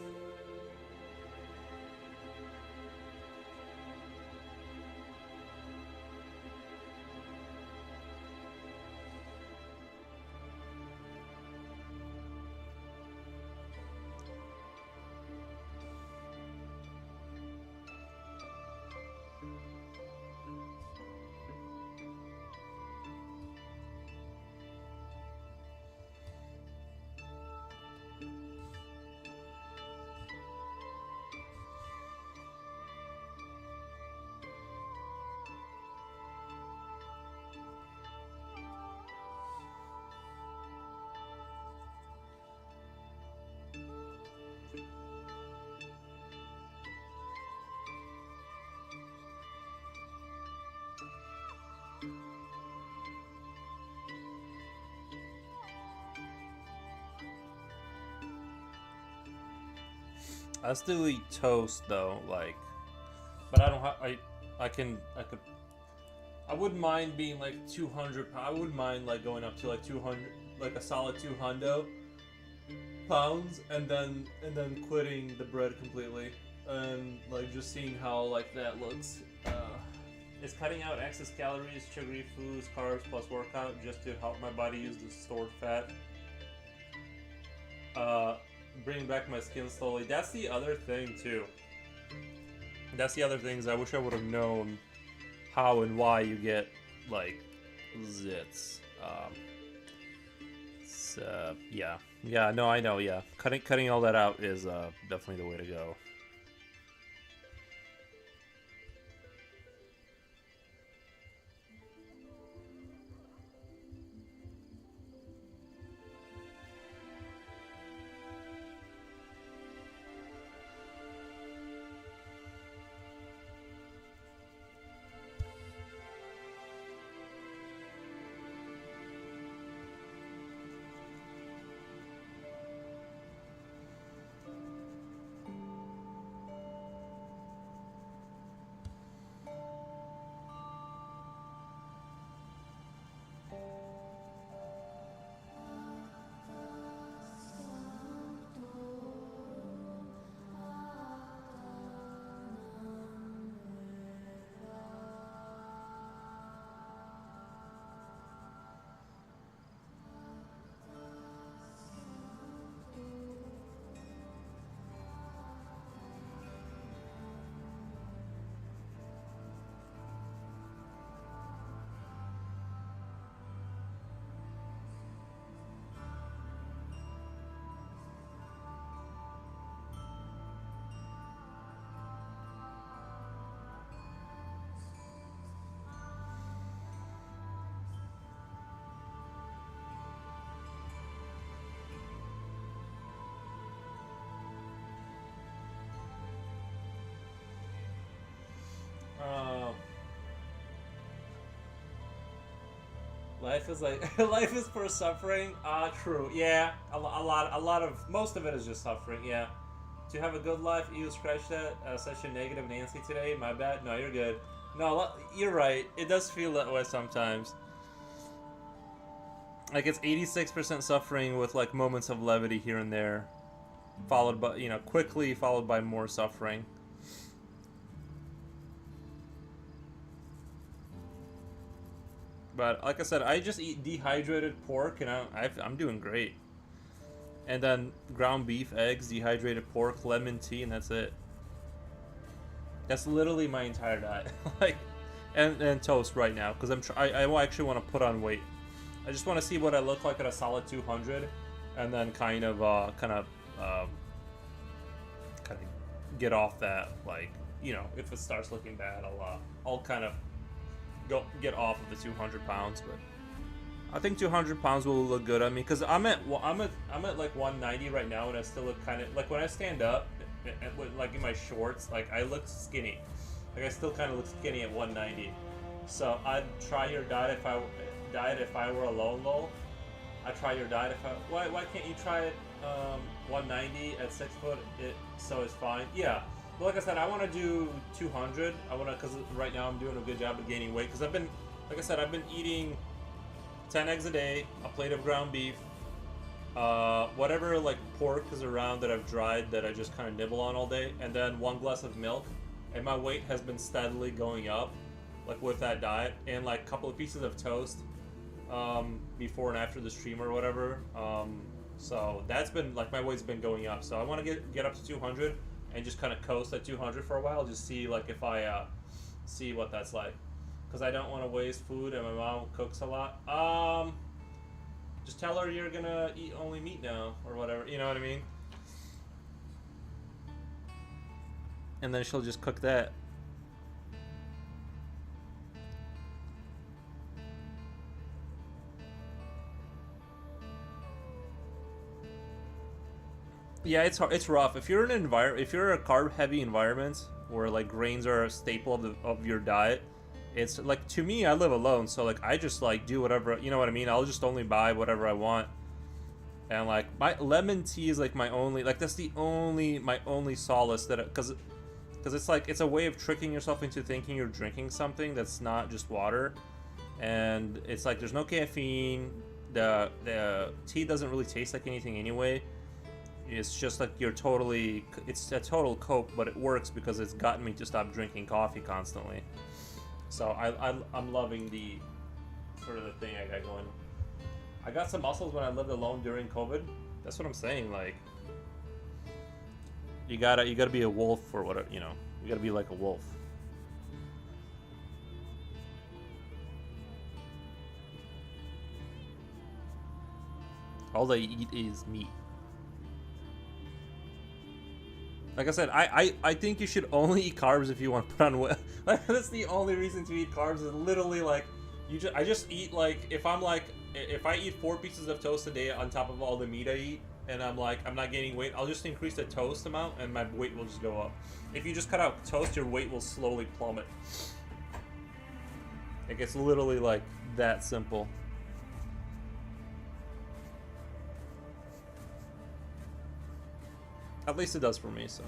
I still eat toast though, like, but I don't have. I could. I wouldn't mind being like 200. I wouldn't mind like going up to like 200 like a solid 200 pounds, and then quitting the bread completely, and like just seeing how like that looks. Is cutting out excess calories, sugary foods, carbs plus workout just to help my body use the stored fat. Bringing back my skin slowly. That's the other thing too. That's the other things I wish I would have known how and why you get like zits. Yeah, no, I know. Yeah, cutting all that out is definitely the way to go. Life is like life is for suffering. True. Yeah, a lot of most of it is just suffering. Yeah. To have a good life, you scratch that. Such a negative Nancy today. My bad. No, you're good. No, you're right. It does feel that way sometimes. Like it's 86% suffering with like moments of levity here and there, followed by quickly followed by more suffering. But like I said, I just eat dehydrated pork, and I'm doing great. And then ground beef, eggs, dehydrated pork, lemon tea, and that's it. That's literally my entire diet. Like, and toast right now, because I actually want to put on weight. I just want to see what I look like at a solid 200, and then kind of get off that. Like, if it starts looking bad, I'll kind of get off of the 200 pounds. But I think 200 pounds will look good on me, because I'm at like 190 right now, and I still look kind of like, when I stand up, like in my shorts, like I look skinny. Like I still kind of look skinny at 190. So I'd try your diet if I were alone, lol. I'd try your diet if I. Why can't you try it 190 at 6 foot? So it's fine. Yeah. But like I said, I want to do 200. Because right now I'm doing a good job of gaining weight. Because I've been eating 10 eggs a day, a plate of ground beef, whatever like pork is around that I've dried that I just kind of nibble on all day, and then 1 glass of milk, and my weight has been steadily going up, like with that diet, and like a couple of pieces of toast, before and after the stream or whatever. So that's been like, my weight's been going up. So I want to get up to 200 and just kind of coast at 200 for a while, just see like if I see what that's like. Because I don't want to waste food, and my mom cooks a lot. Just tell her you're gonna eat only meat now, or whatever. You know what I mean? And then she'll just cook that. Yeah, it's rough. If you're in if you're a carb-heavy environment where like grains are a staple of your diet. It's like, to me, I live alone, so like I just like do whatever, you know what I mean? I'll just only buy whatever I want. And like my lemon tea is like my only, like that's my only solace, that because it's like, it's a way of tricking yourself into thinking you're drinking something that's not just water. And it's like there's no caffeine, the tea doesn't really taste like anything anyway. It's just like it's a total cope, but it works because it's gotten me to stop drinking coffee constantly. So I'm loving the sort of the thing I got going. I got some muscles when I lived alone during COVID. That's what I'm saying. Like, you gotta be a wolf or whatever, you know. You gotta be like a wolf. All they eat is meat. Like I said, I think you should only eat carbs if you want to put on weight. Like, that's the only reason to eat carbs is literally like I just eat like if I eat 4 pieces of toast a day on top of all the meat I eat, and I'm not gaining weight, I'll just increase the toast amount and my weight will just go up. If you just cut out toast, your weight will slowly plummet. It gets literally like that simple. At least it does for me, so.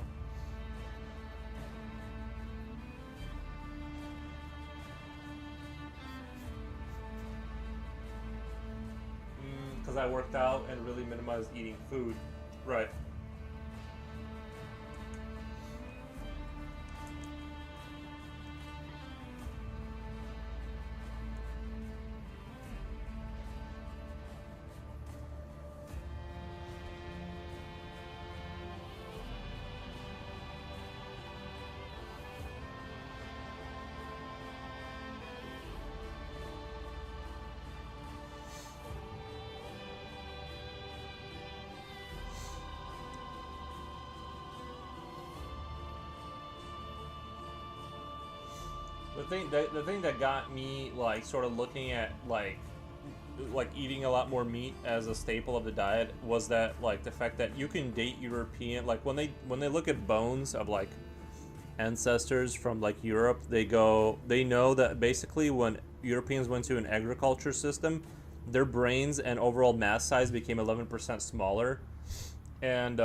Because I worked out and really minimized eating food. Right. The thing that got me like sort of looking at like eating a lot more meat as a staple of the diet was that like the fact that you can date European, like when they look at bones of like ancestors from like Europe, they know that basically when Europeans went to an agriculture system, their brains and overall mass size became 11% smaller. And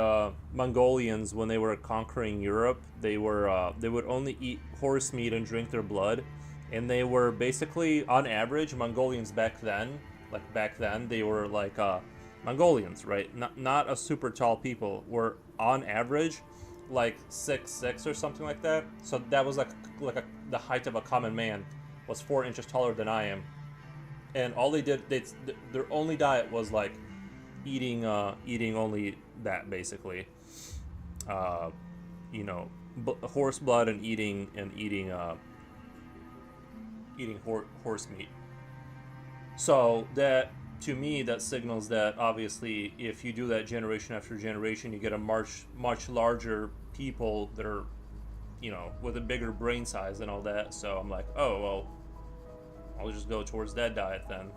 Mongolians, when they were conquering Europe, they would only eat horse meat and drink their blood, and they were basically, on average, Mongolians back then, they were like Mongolians, right? Not a super tall people, were on average like 6'6" or something like that. So that was the height of a common man, was 4 inches taller than I am, and all they did, their only diet was like eating only that, basically, horse blood and eating horse meat. So that, to me, that signals that obviously if you do that generation after generation, you get a much larger people that are, with a bigger brain size and all that. So I'm like, oh well, I'll just go towards that diet then.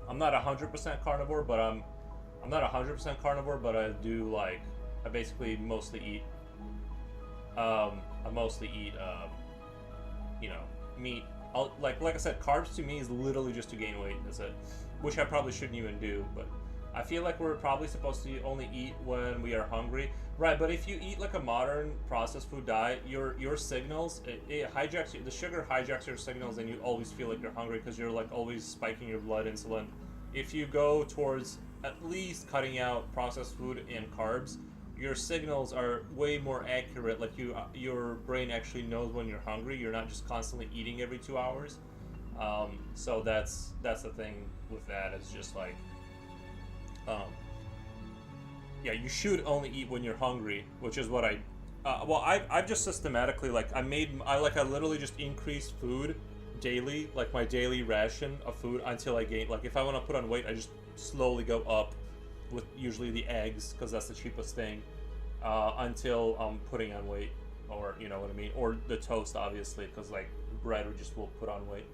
I'm not 100% carnivore, but I'm not 100% carnivore, but I do I basically mostly eat meat. Like I said, carbs to me is literally just to gain weight. That's it, which I probably shouldn't even do. But I feel like we're probably supposed to only eat when we are hungry, right? But if you eat like a modern processed food diet, your signals, it hijacks the sugar hijacks your signals, and you always feel like you're hungry because you're like always spiking your blood insulin. If you go towards at least cutting out processed food and carbs, your signals are way more accurate. Like your brain actually knows when you're hungry. You're not just constantly eating every 2 hours. So that's the thing with that. It's just like, yeah, you should only eat when you're hungry, which is what I've just systematically I literally just increase food daily, like my daily ration of food until I gain. Like if I want to put on weight, I just slowly go up with usually the eggs because that's the cheapest thing, until I'm putting on weight, or you know what I mean, or the toast obviously, because like bread will put on weight.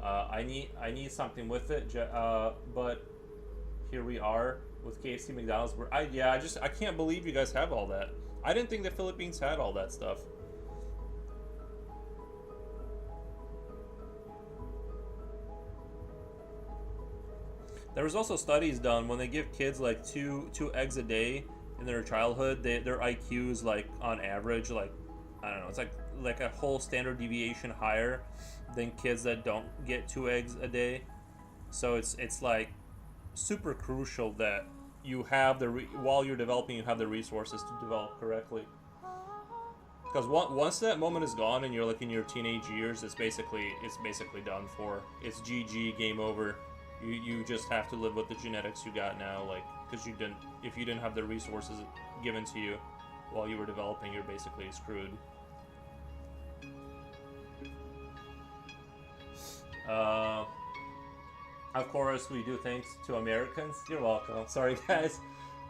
I need something with it, but here we are with KFC, McDonald's. I can't believe you guys have all that. I didn't think the Philippines had all that stuff. There was also studies done when they give kids like two eggs a day in their childhood. Their IQ is like on average, like, I don't know, it's like a whole standard deviation higher than kids that don't get 2 eggs a day. So it's like super crucial that you have while you're developing, you have the resources to develop correctly. Because once that moment is gone and you're like in your teenage years, it's basically done for. It's GG, game over. You just have to live with the genetics you got now, like because if you didn't have the resources given to you while you were developing, you're basically screwed. Uh, of course, we do thanks to Americans. You're welcome. Sorry, guys.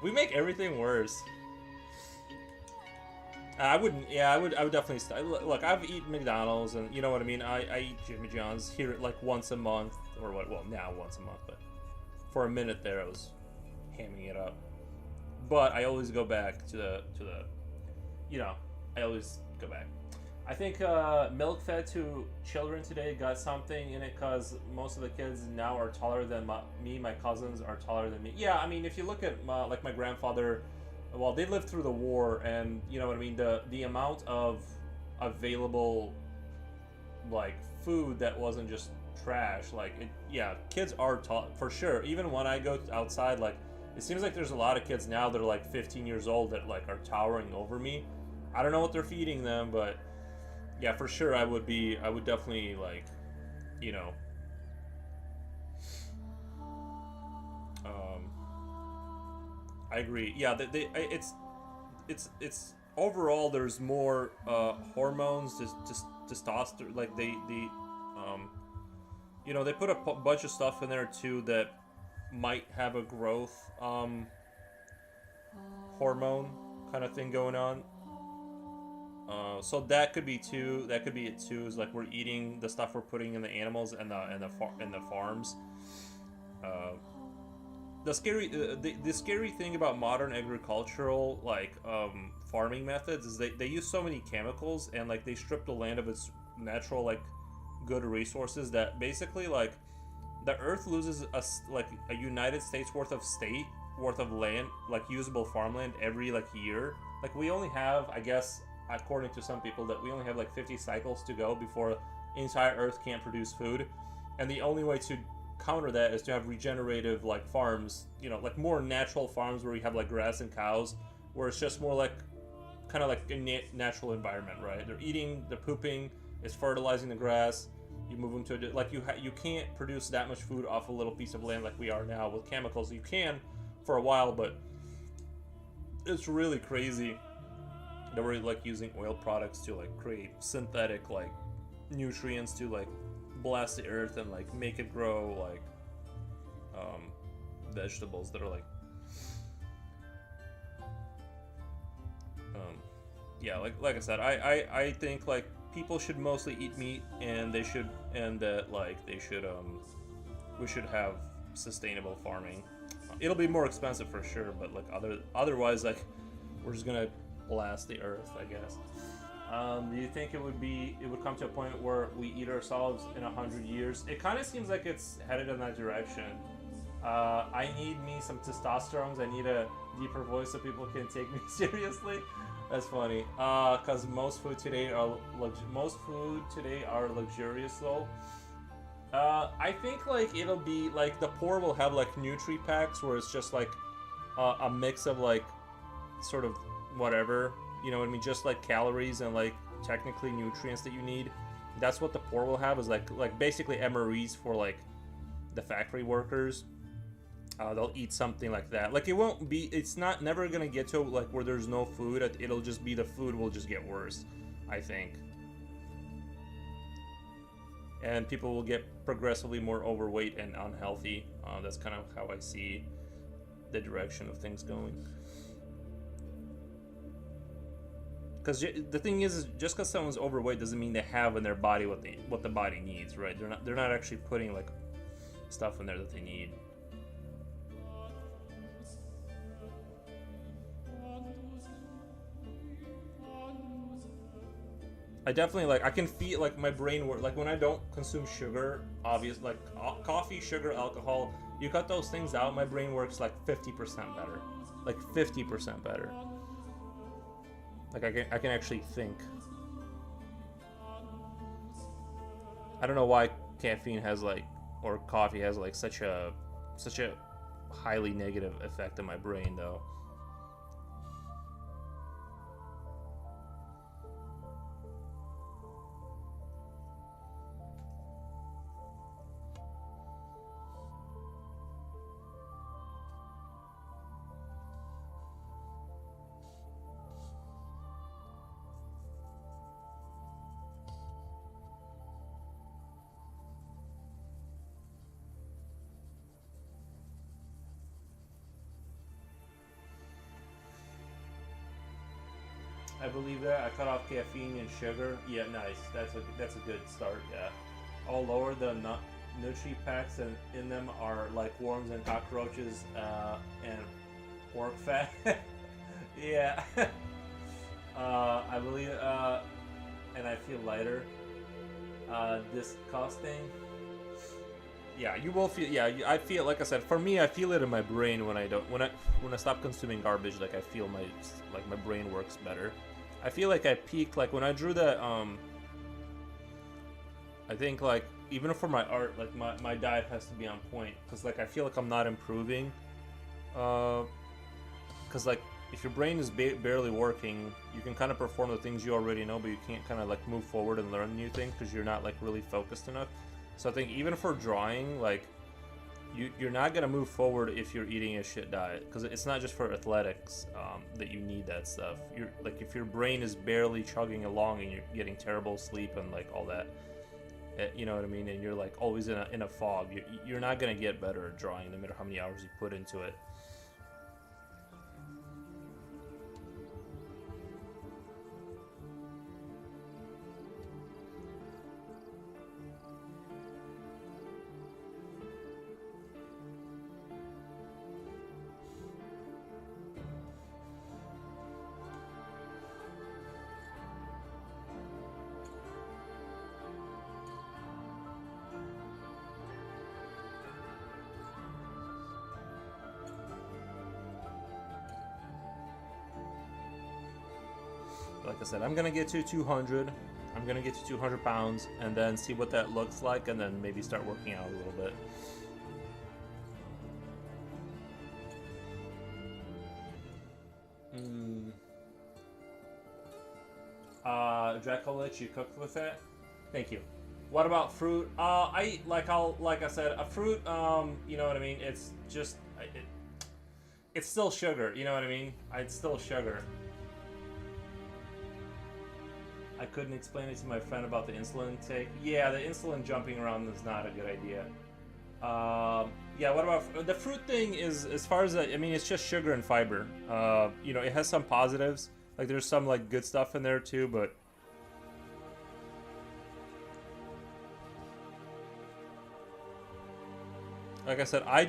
We make everything worse. I wouldn't. Yeah, I would. I would definitely. Look, I've eaten McDonald's, and you know what I mean. I eat Jimmy John's here like once a month, or what? Well, now once a month, but for a minute there, I was hamming it up. But I always go back to the. You know, I always go back. I think milk fed to children today got something in it because most of the kids now are taller than me. My cousins are taller than me. Yeah, I mean, if you look at my grandfather, well, they lived through the war, and you know what I mean. The amount of available like food that wasn't just trash. Like, yeah, kids are tall for sure. Even when I go outside, like, it seems like there's a lot of kids now that are like 15 years old that like are towering over me. I don't know what they're feeding them, but yeah, for sure, I would definitely like, you know, um, I agree. Yeah, it's overall there's more hormones, just testosterone. Like um, you know, they put a bunch of stuff in there too that might have a growth hormone kind of thing going on. So that could be too. That could be it too. Is like we're eating the stuff we're putting in the animals and the farms. Uh, the scary thing about modern agricultural like farming methods is they use so many chemicals and like they strip the land of its natural like good resources that basically like the earth loses a United States worth of land, like usable farmland every like year. Like we only have, I guess, according to some people, that we only have like 50 cycles to go before the entire earth can't produce food. And the only way to counter that is to have regenerative like farms, you know, like more natural farms where we have like grass and cows, where it's just more like kind of like a natural environment, right? They're eating, they're pooping, it's fertilizing the grass. You move them to like you can't produce that much food off a little piece of land like we are now with chemicals. You can for a while, but it's really crazy that we're like using oil products to like create synthetic like nutrients to like blast the earth and like make it grow like vegetables that are like yeah, like I said, I think like people should mostly eat meat, and they should, and that like they should we should have sustainable farming. It'll be more expensive for sure, but like otherwise like we're just gonna blast the earth, I guess. Do you think it would come to a point where we eat ourselves in 100 years? It kind of seems like it's headed in that direction. I need me some testosterone. I need a deeper voice so people can take me seriously. That's funny. Cause most food today are luxurious though. I think like it'll be like the poor will have like nutri packs where it's just like a mix of like sort of whatever, you know what I mean, just like calories and like technically nutrients that you need. That's what the poor will have, is like basically MREs for like the factory workers. They'll eat something like that. Like it's not never gonna get to like where there's no food. It'll just be the food will just get worse, I think. And people will get progressively more overweight and unhealthy. That's kind of how I see the direction of things going. Because the thing is just because someone's overweight doesn't mean they have in their body what the body needs, right? They're not actually putting like stuff in there that they need. I definitely like, I can feel like my brain work like when I don't consume sugar, obvious like coffee, sugar, alcohol. You cut those things out, my brain works like 50% better, like 50% better. Like I can actually think. I don't know why caffeine has like or coffee has like such a highly negative effect on my brain though. I believe that. I cut off caffeine and sugar. Yeah, nice. That's a good start. Yeah. All lower the nutri packs and in them are like worms and cockroaches and pork fat. Yeah. I believe. And I feel lighter. Disgusting. Yeah, you will feel. Yeah, I feel like I said. For me, I feel it in my brain when I don't. When I stop consuming garbage, like I feel my brain works better. I feel like I peaked like when I drew that. I think like even for my art, like my diet has to be on point because like I feel like I'm not improving. Because like if your brain is barely working, you can kind of perform the things you already know, but you can't kind of like move forward and learn new things because you're not like really focused enough. So I think even for drawing, like you're not gonna move forward if you're eating a shit diet because it's not just for athletics that you need that stuff. You're like if your brain is barely chugging along and you're getting terrible sleep and like all that, you know what I mean, and you're like always in a fog, you're not gonna get better at drawing no matter how many hours you put into it. Like I said, I'm gonna get to 200. I'm gonna get to 200 pounds and then see what that looks like, and then maybe start working out a little bit. Dracolich, you cooked with it? Thank you. What about fruit? Like I said, a fruit. You know what I mean? It's just it's still sugar. You know what I mean? It's still sugar. I couldn't explain it to my friend about the insulin intake. Yeah, the insulin jumping around is not a good idea. Yeah, what about the fruit thing? Is as far as I mean, it's just sugar and fiber. You know, it has some positives. Like there's some like good stuff in there too, but like I said, I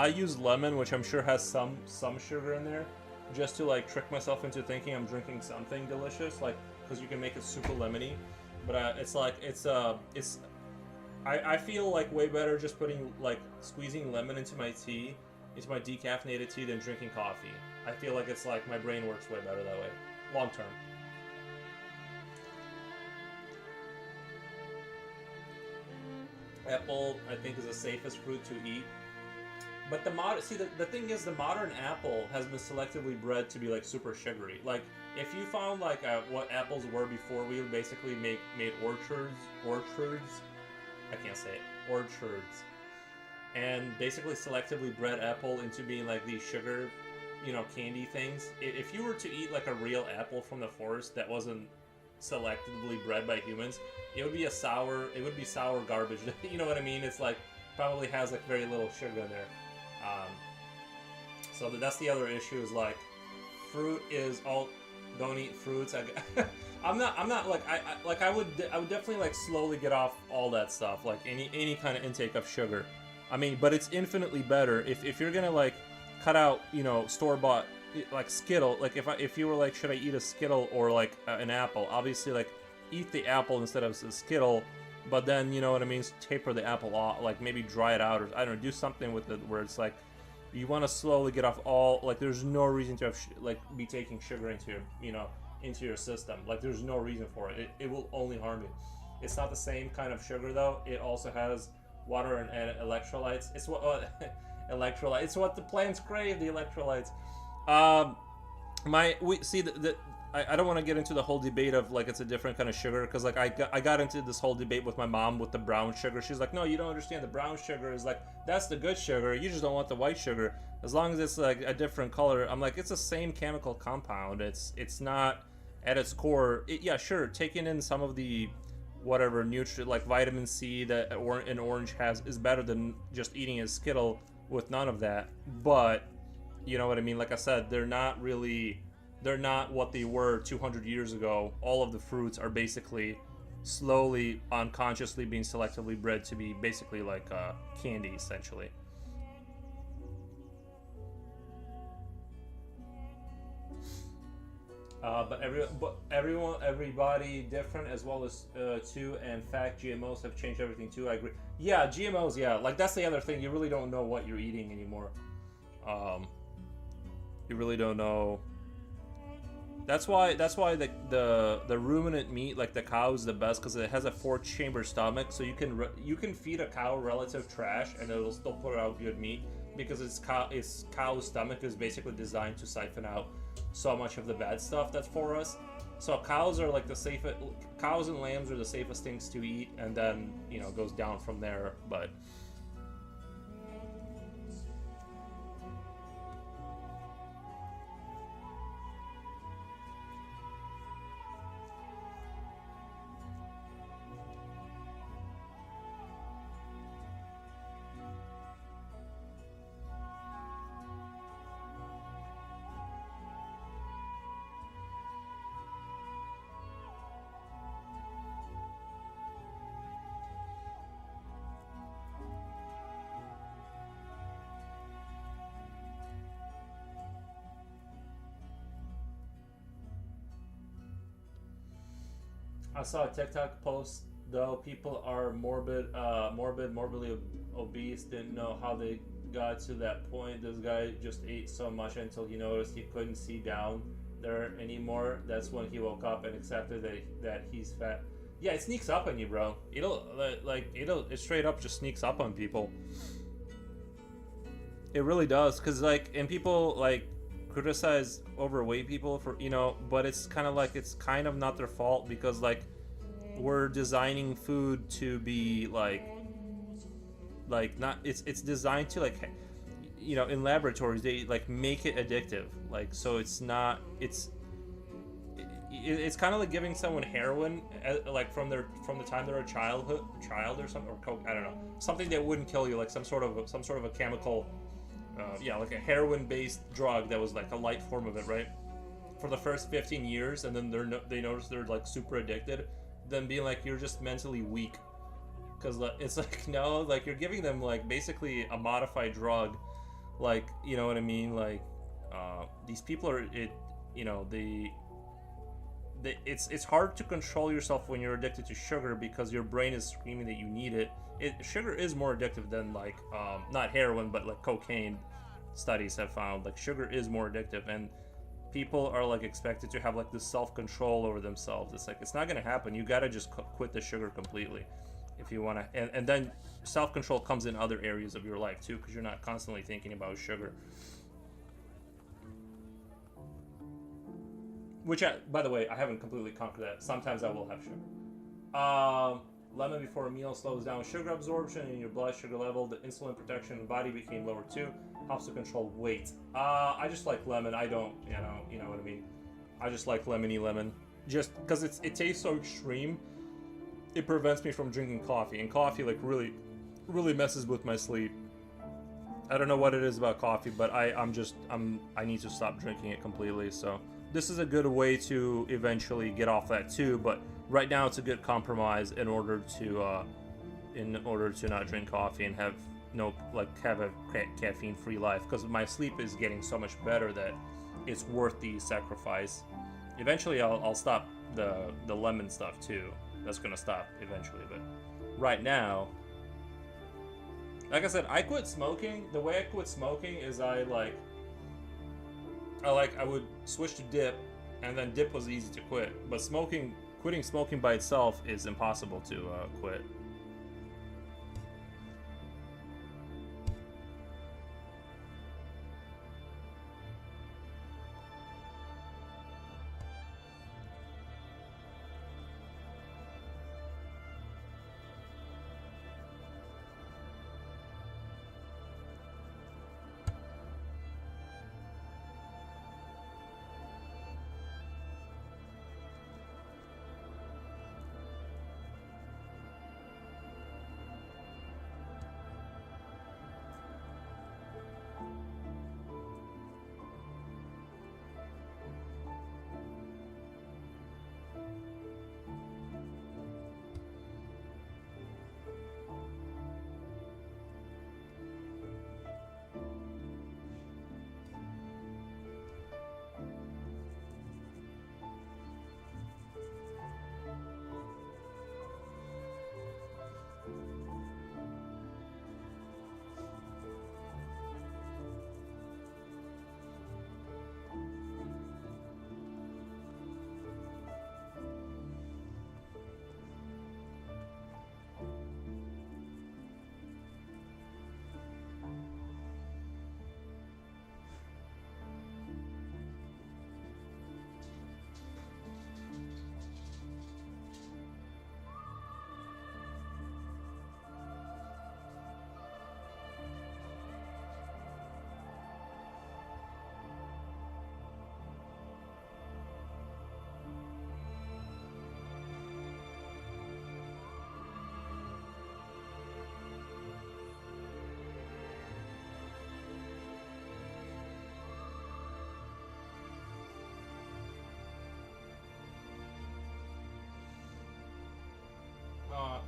use lemon, which I'm sure has some sugar in there, just to like trick myself into thinking I'm drinking something delicious, like because you can make it super lemony. But it's like I feel like way better just putting like squeezing lemon into my tea, into my decaffeinated tea than drinking coffee. I feel like it's like my brain works way better that way, long term. Apple, I think, is the safest fruit to eat. But the thing is, the modern apple has been selectively bred to be like super sugary. Like if you found like what apples were before we would basically made orchards, I can't say it, orchards, and basically selectively bred apple into being like these sugar, you know, candy things. If you were to eat like a real apple from the forest that wasn't selectively bred by humans, it would be sour garbage. You know what I mean? It's like probably has like very little sugar in there. So that's the other issue is like fruit is all don't eat fruits. I'm not like I would definitely like slowly get off all that stuff, like any kind of intake of sugar. I mean, but it's infinitely better if you're gonna like cut out, you know, store-bought like Skittle. Like if you were like, should I eat a Skittle or like an apple? Obviously, like eat the apple instead of the Skittle. But then, you know what I mean, taper the apple off, like maybe dry it out, or I don't know, do something with it where it's like you want to slowly get off all, like there's no reason to have like be taking sugar into your, you know, into your system. Like there's no reason for it. It will only harm you. It's not the same kind of sugar though. It also has water and electrolytes. It's what electrolytes. It's what the plants crave. The electrolytes. Um, we see the I don't want to get into the whole debate of like it's a different kind of sugar because like I got into this whole debate with my mom with the brown sugar. She's like, no, you don't understand. The brown sugar is like that's the good sugar. You just don't want the white sugar. As long as it's like a different color, I'm like it's the same chemical compound. It's not at its core. Yeah, sure, taking in some of the whatever nutrient like vitamin C that an orange has is better than just eating a Skittle with none of that. But you know what I mean? Like I said, they're not what they were 200 years ago. All of the fruits are basically slowly, unconsciously being selectively bred to be basically like candy, essentially. But everybody different as well as too. And in fact, GMOs have changed everything too. I agree. Yeah, GMOs. Yeah, like that's the other thing. You really don't know what you're eating anymore. You really don't know. That's why the ruminant meat, like the cow, is the best because it has a 4-chamber stomach, so you can feed a cow relative trash and it'll still put out good meat because its cow's stomach is basically designed to siphon out so much of the bad stuff that's for us. So cows are like the safest. Cows and lambs are the safest things to eat, and then it goes down from there. But I saw a TikTok post though. People are morbidly obese. Didn't know how they got to that point. This guy just ate so much until he noticed he couldn't see down there anymore. That's when he woke up and accepted that he's fat. Yeah, it sneaks up on you, bro. It straight up just sneaks up on people. It really does, cause and people criticize overweight people for but it's kind of not their fault because we're designing food to be not it's designed to in laboratories they make it addictive so it's not it's kind of like giving someone heroin from the time they're a child or something, or coke, I don't know, something that wouldn't kill you, like some sort of a chemical like a heroin-based drug that was like a light form of it, right? For the first 15 years, and then they notice they're super addicted, then being you're just mentally weak, because it's no, you're giving them basically a modified drug, you know what I mean? These people are it's hard to control yourself when you're addicted to sugar because your brain is screaming that you need it. Sugar is more addictive than not heroin, but cocaine. Studies have found sugar is more addictive, and people are expected to have this self-control over themselves. It's not gonna happen. You gotta just quit the sugar completely if you want to, and then self-control comes in other areas of your life too, because you're not constantly thinking about sugar. Which, by the way, I haven't completely conquered that. Sometimes I will have sugar. Lemon before a meal slows down sugar absorption in your blood sugar level. The insulin protection in the body became lower too. Helps to control weight. I just like lemon. I don't, you know what I mean. I just like lemony lemon. Just because it tastes so extreme, it prevents me from drinking coffee. And coffee really messes with my sleep. I don't know what it is about coffee, but I need to stop drinking it completely. So this is a good way to eventually get off that too. But right now it's a good compromise in order to not drink coffee and have a caffeine-free life, because my sleep is getting so much better that it's worth the sacrifice. Eventually I'll stop the lemon stuff too. That's gonna stop eventually, but right now, like I said, I quit smoking. The way I quit smoking is I would switch to dip, and then dip was easy to quit. But quitting smoking by itself is impossible to quit.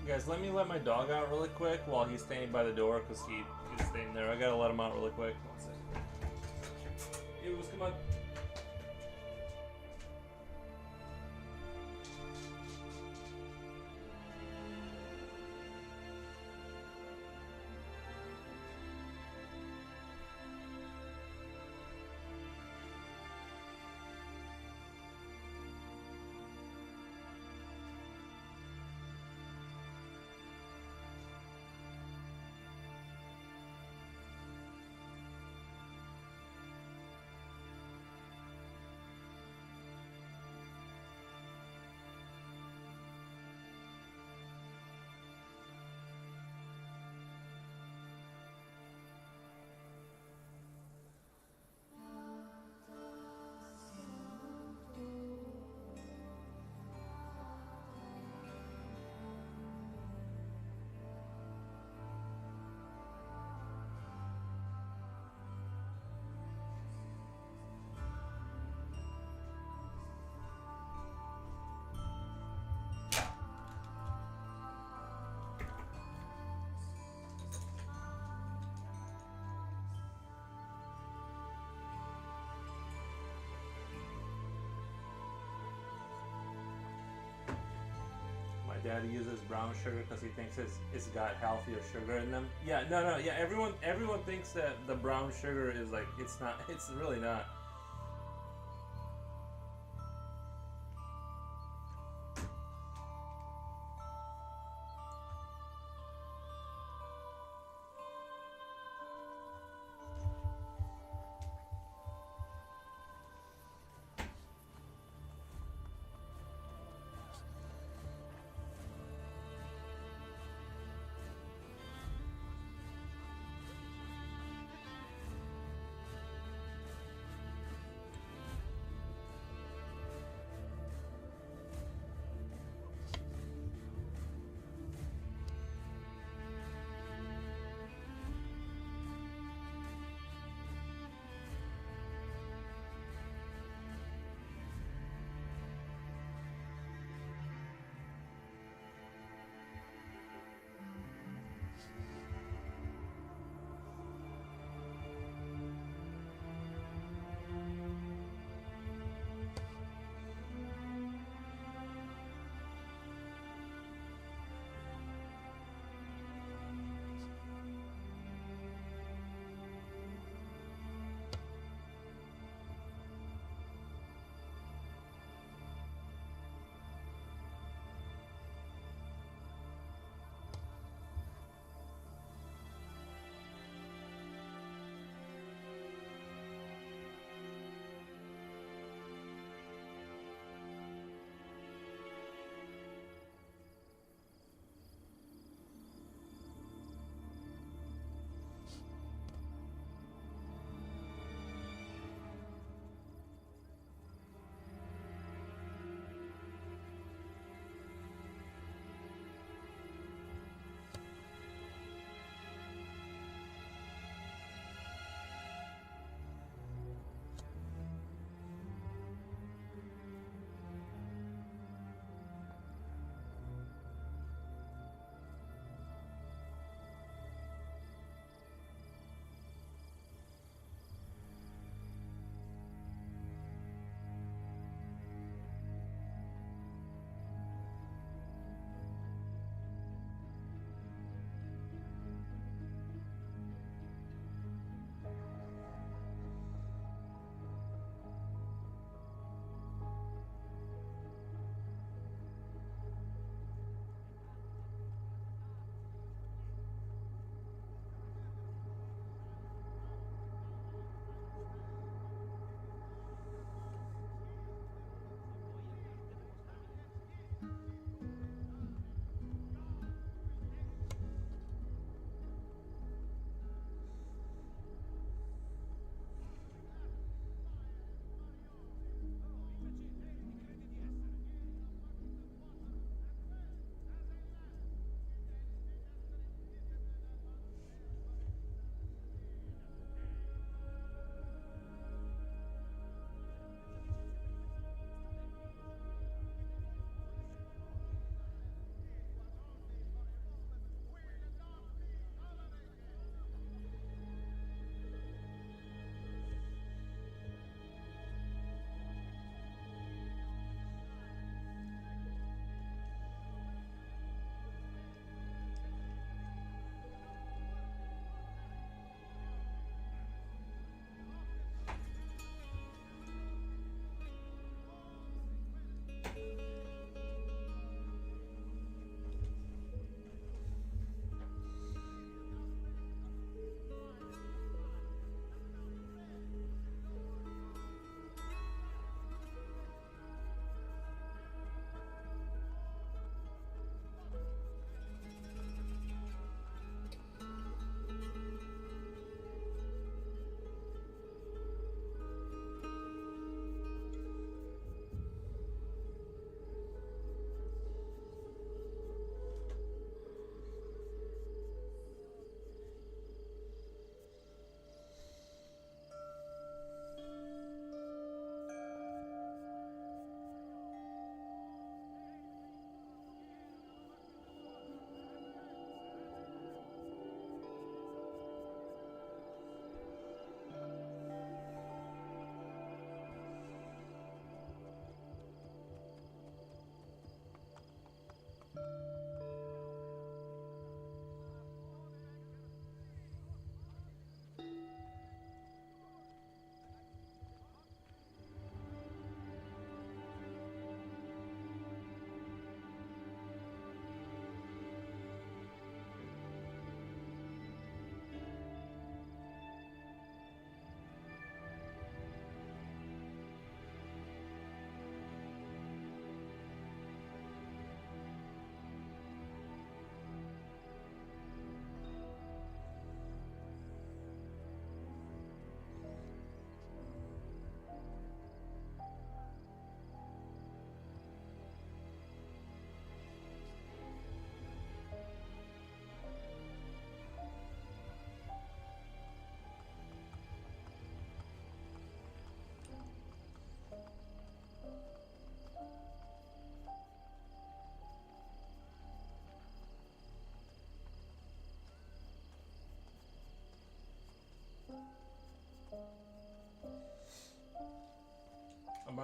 Guys, let me let my dog out really quick while he's standing by the door because he's staying there. I gotta let him out really quick. One second. Ews, come on. Daddy uses brown sugar because he thinks it's got healthier sugar in them. Yeah, no, yeah. Everyone thinks that the brown sugar is like it's not. It's really not.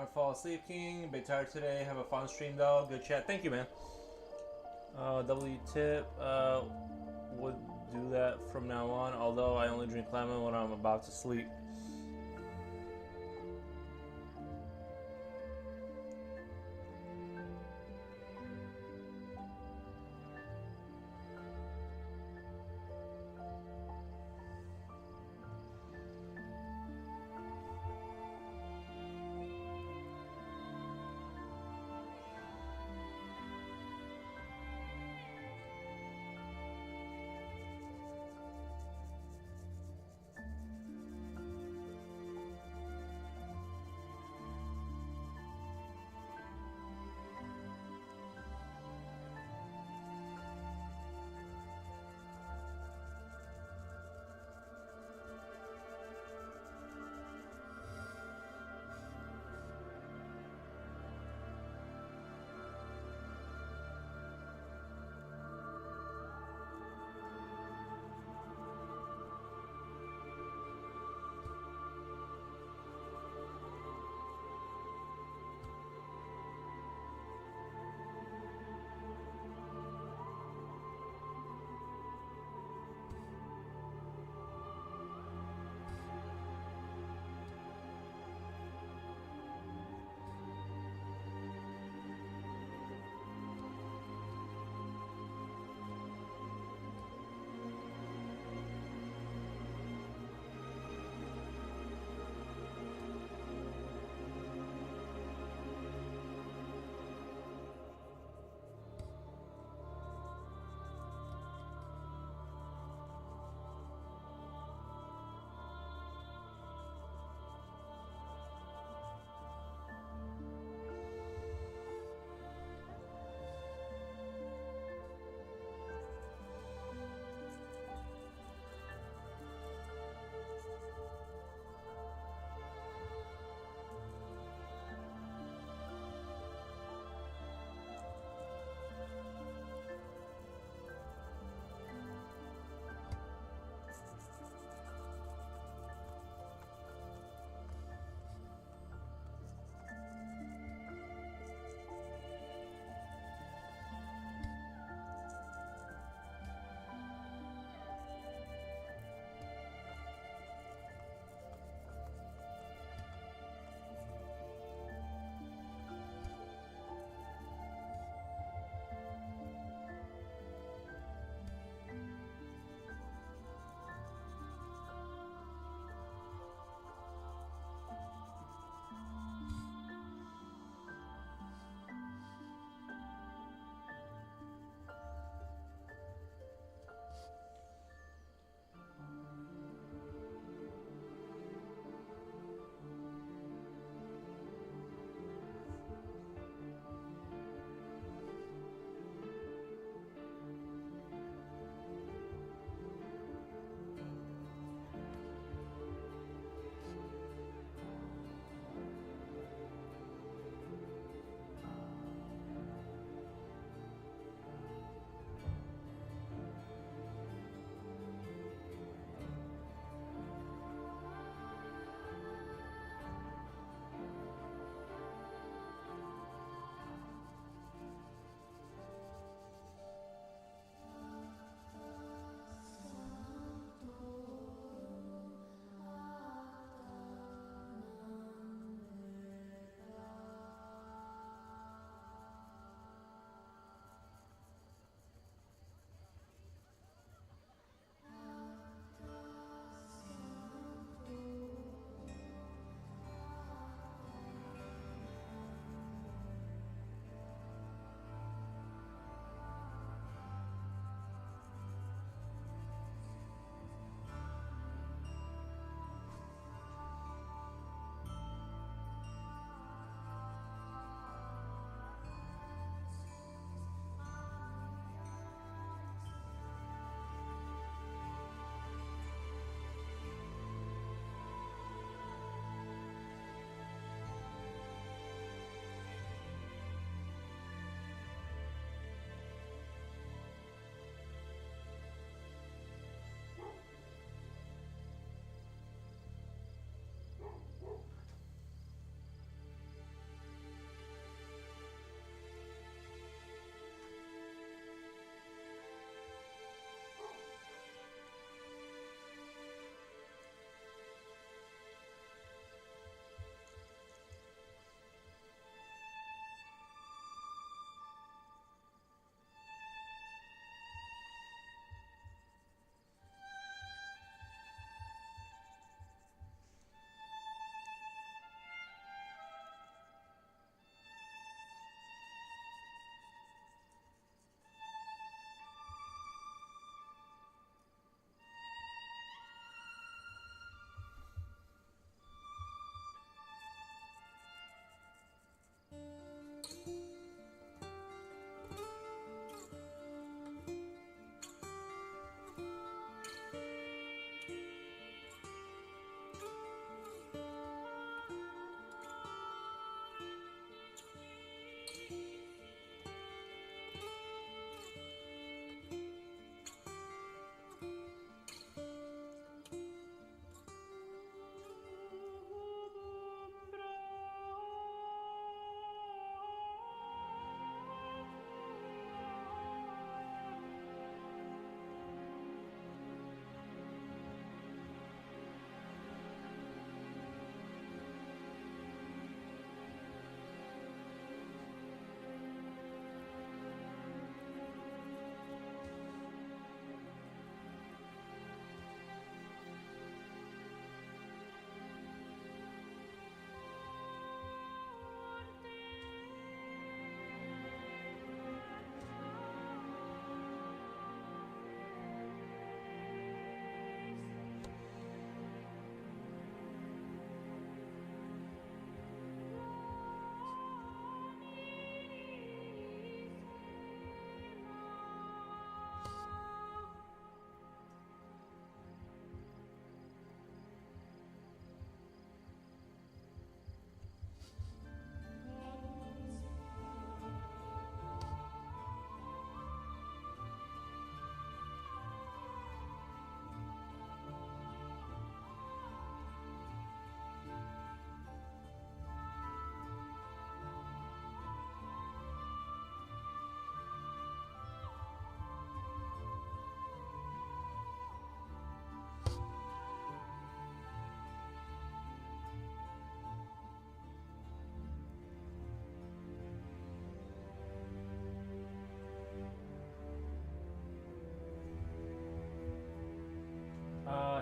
Never fall asleep, King. Bit tired today. Have a fun stream though. Good chat. Thank you, man. W tip. Would do that from now on. Although I only drink lemon when I'm about to sleep.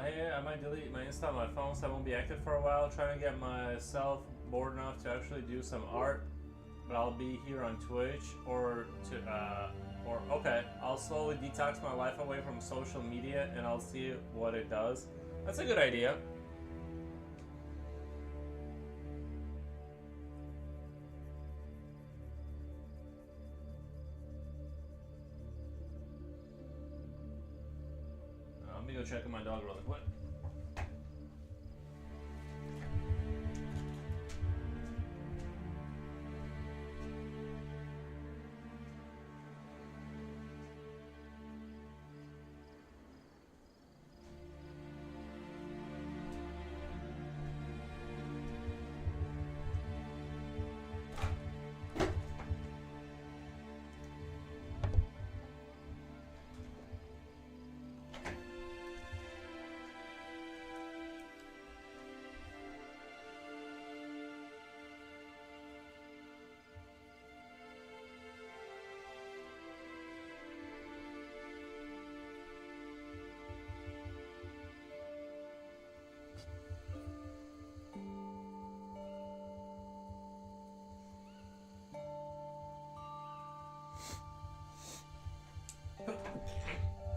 Hey, I might delete my Insta on my phone so I won't be active for a while. Trying to get myself bored enough to actually do some art. But I'll be here on Twitch okay. I'll slowly detox my life away from social media and I'll see what it does. That's a good idea. Let me go check on my dog really quick.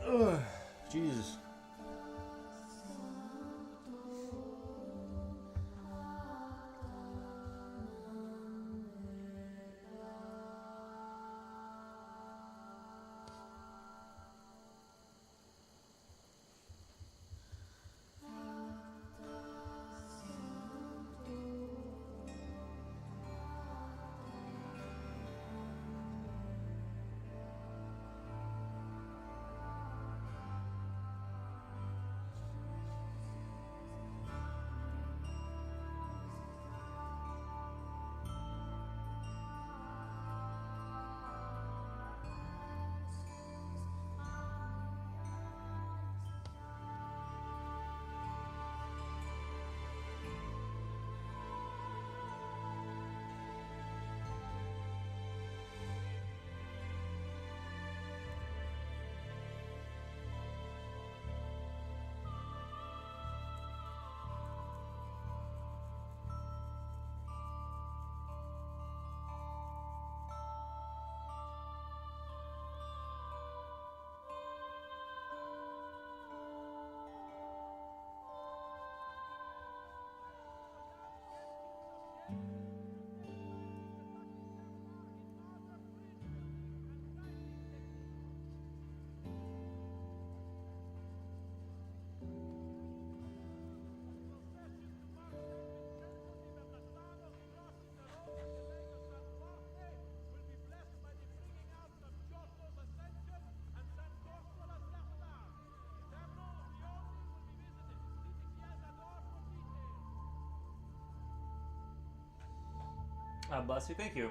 Ugh, Jesus. Bless you, thank you.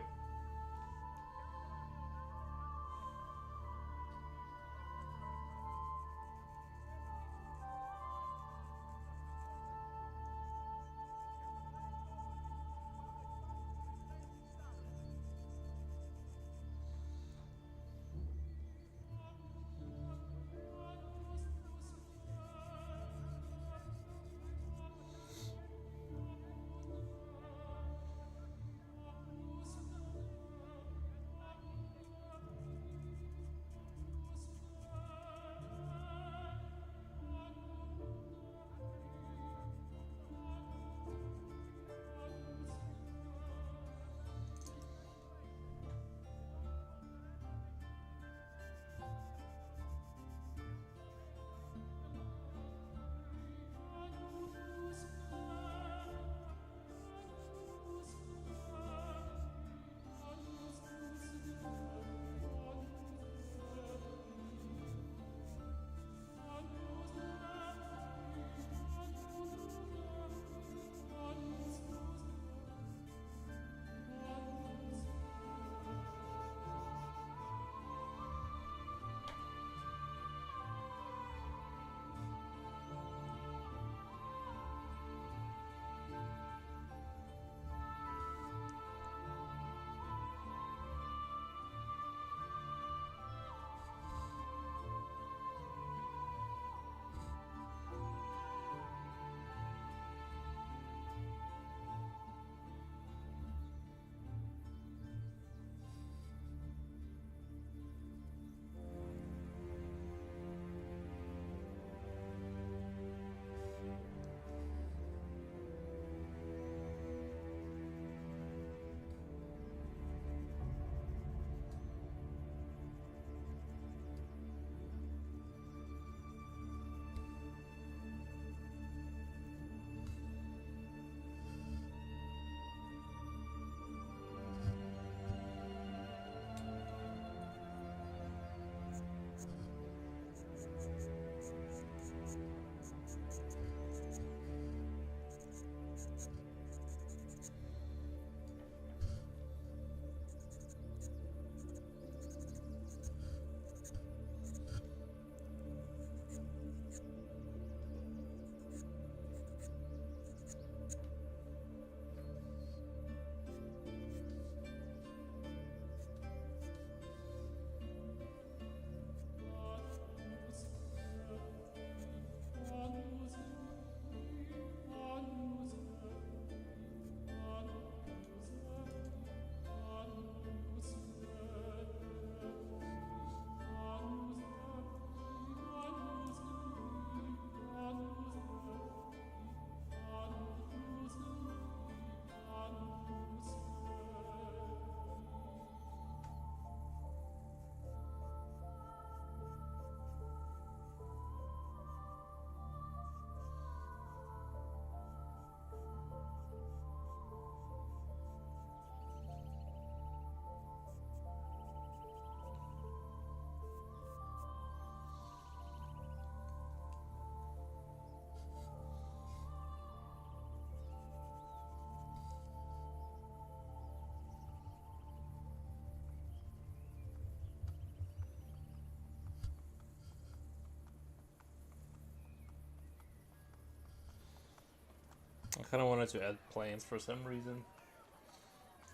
kind of wanted to add planes for some reason.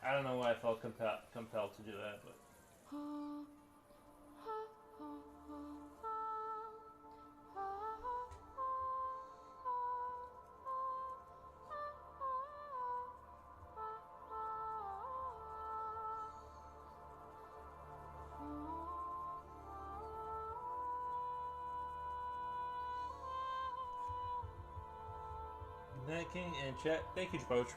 I don't know why I felt compelled to do that, but. Night King and chat. Thank you, Poach.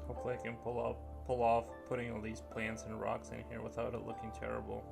Hopefully I can pull off putting all these plants and rocks in here without it looking terrible.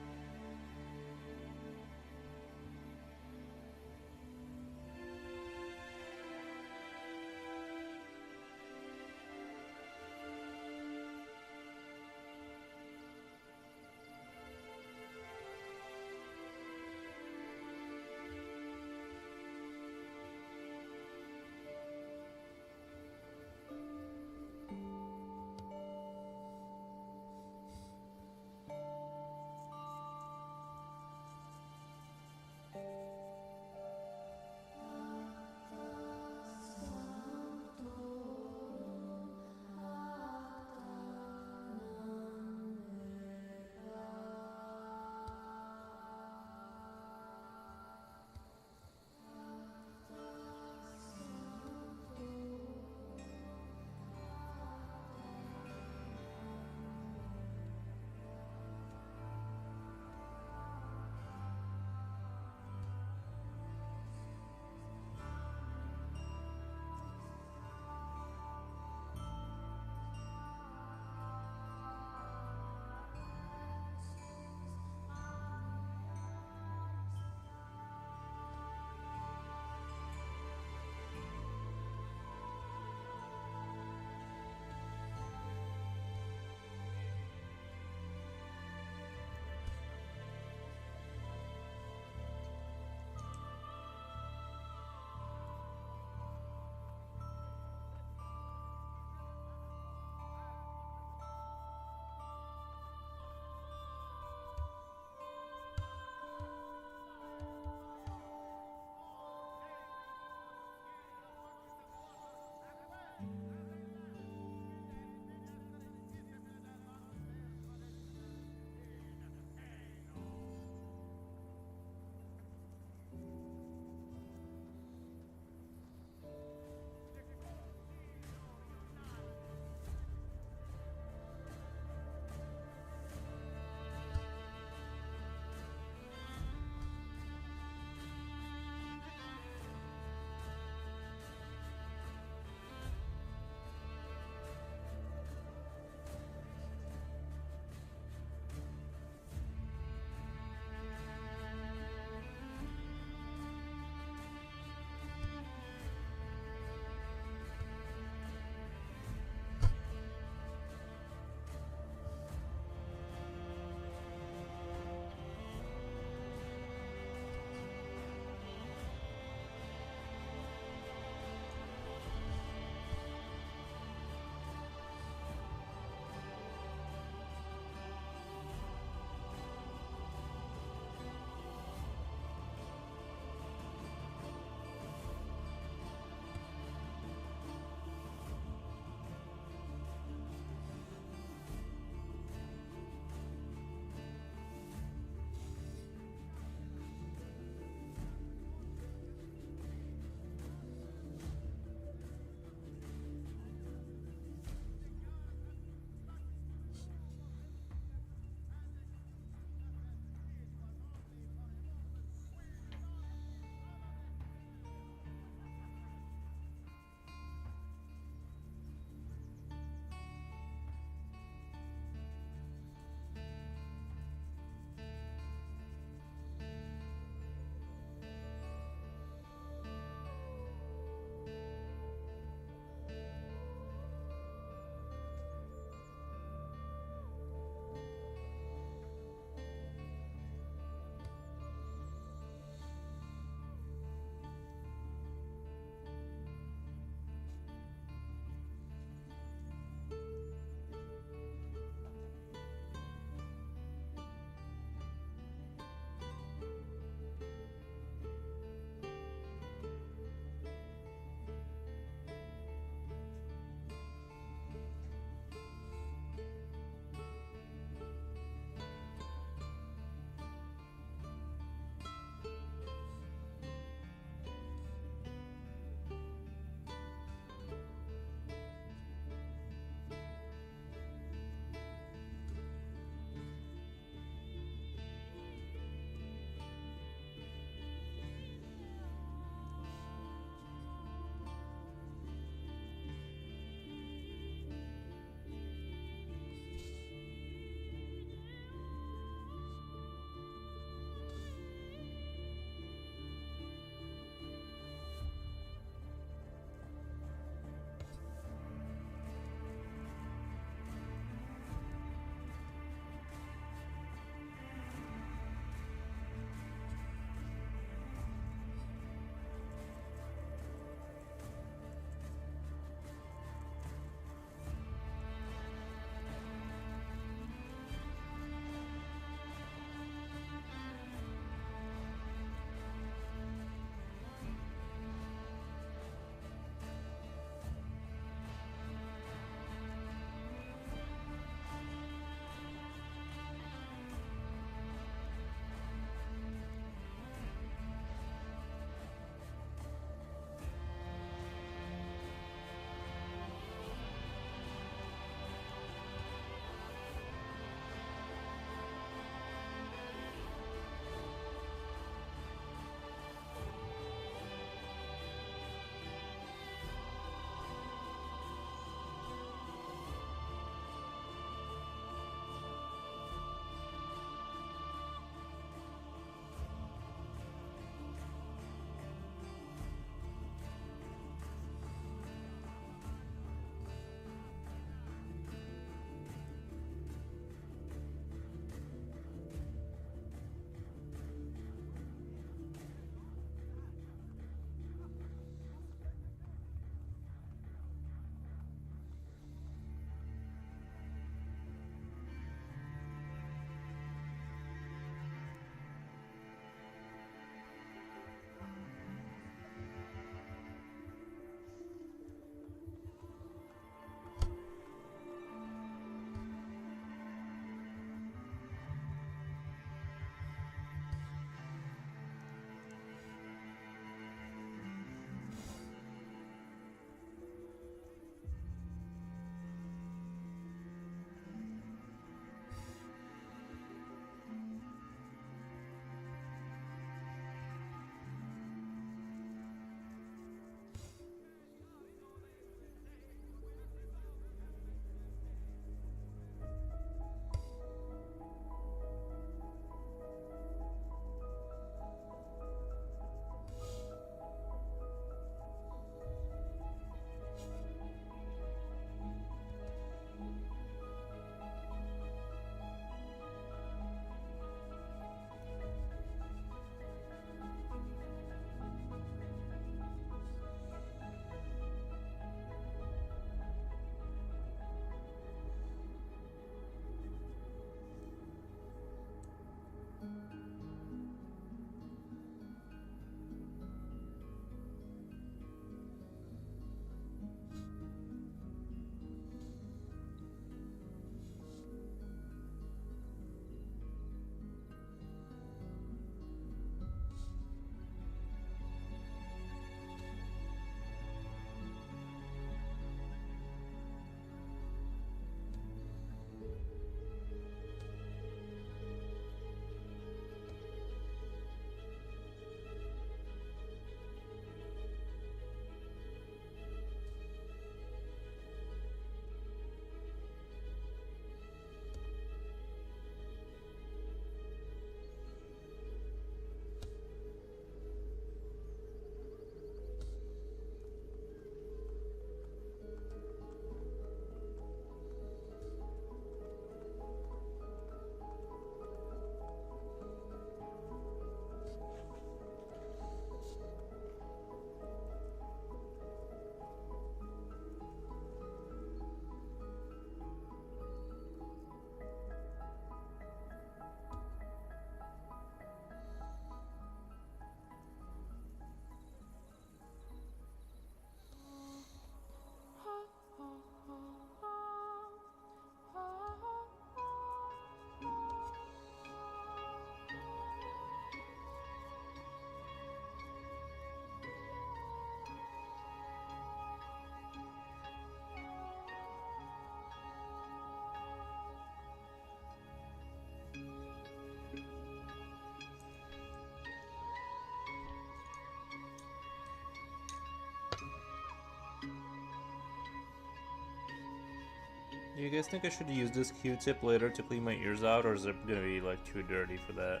You guys think I should use this Q-tip later to clean my ears out, or is it gonna be like too dirty for that?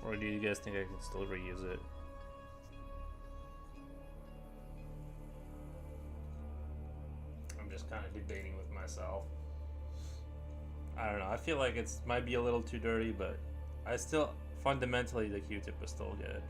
Or do you guys think I can still reuse it? I'm just kind of debating with myself. I don't know. I feel like it's might be a little too dirty, but I still fundamentally the Q-tip is still good.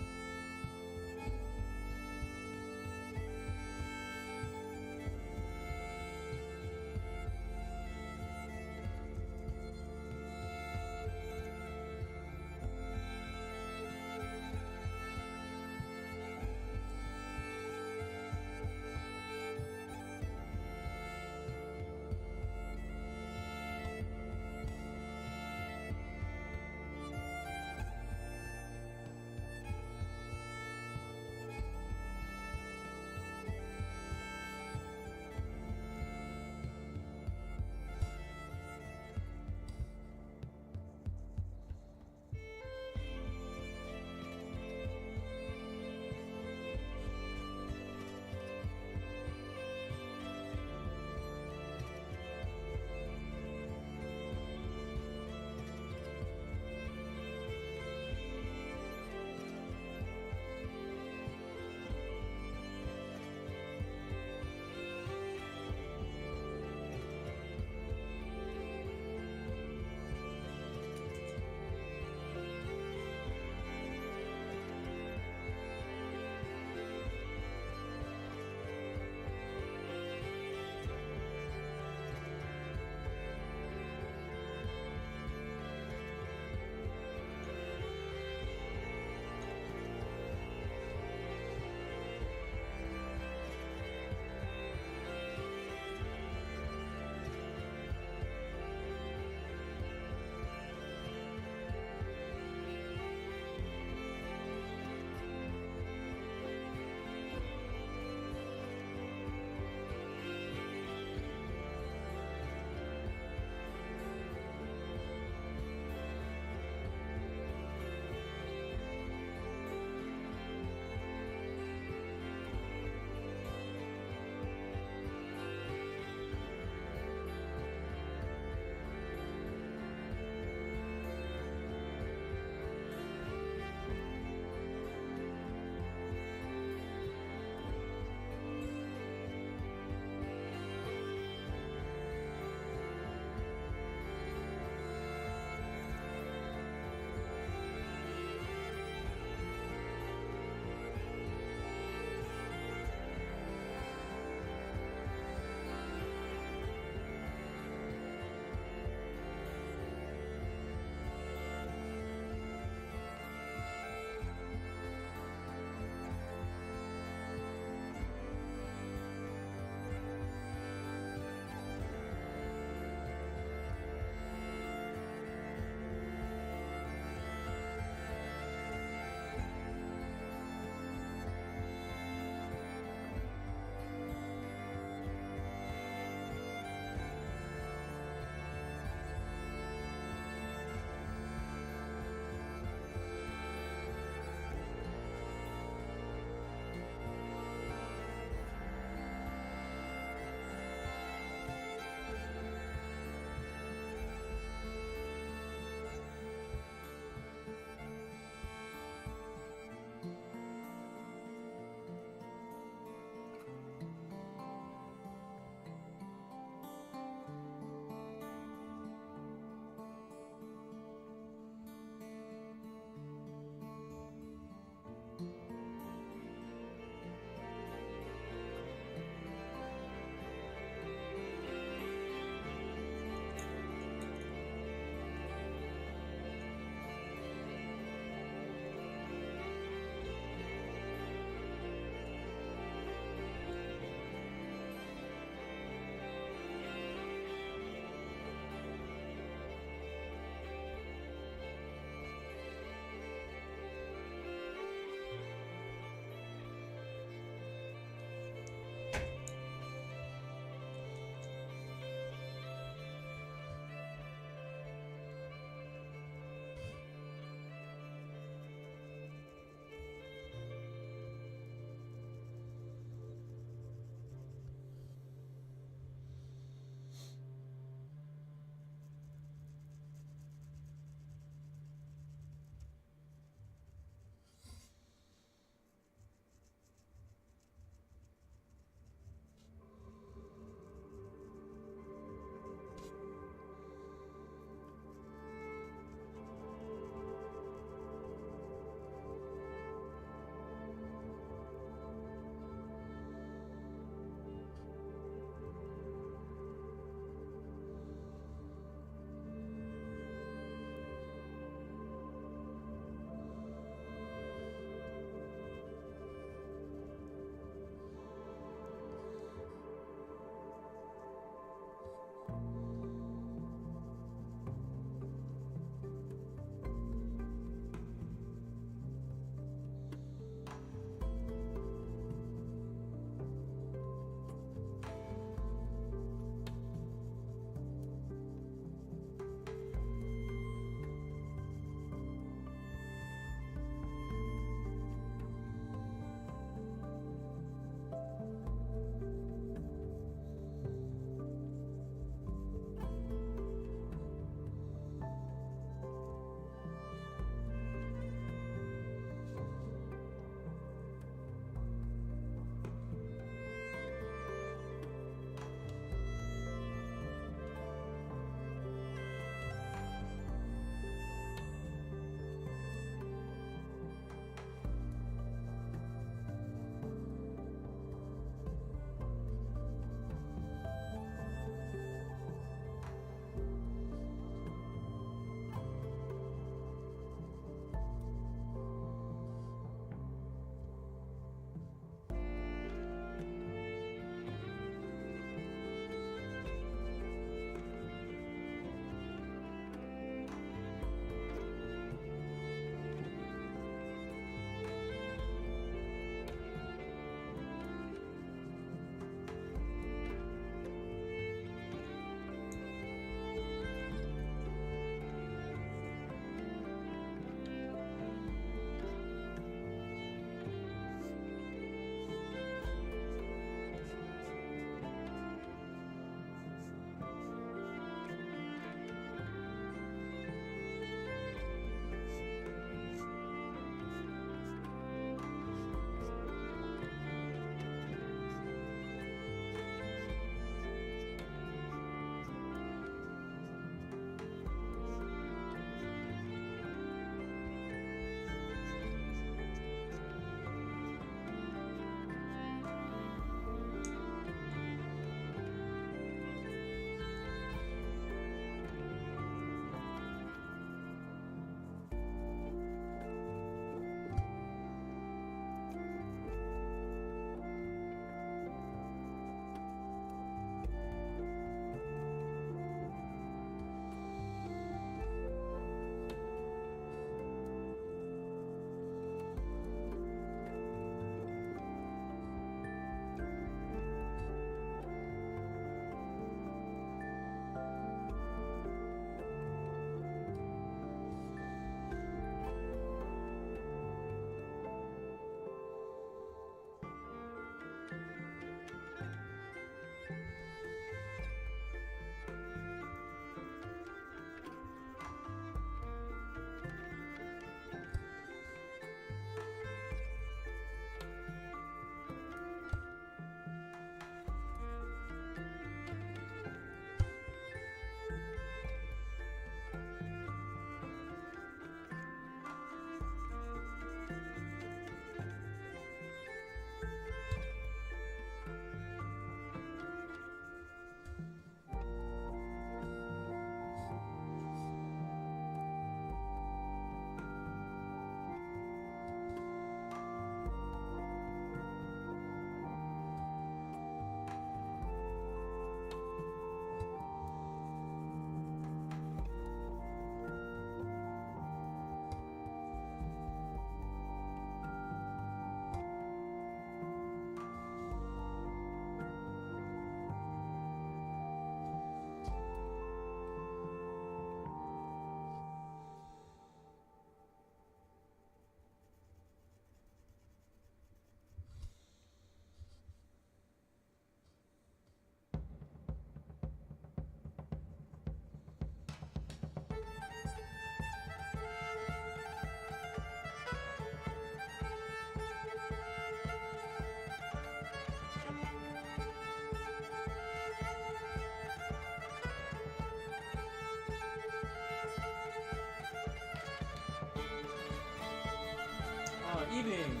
evening,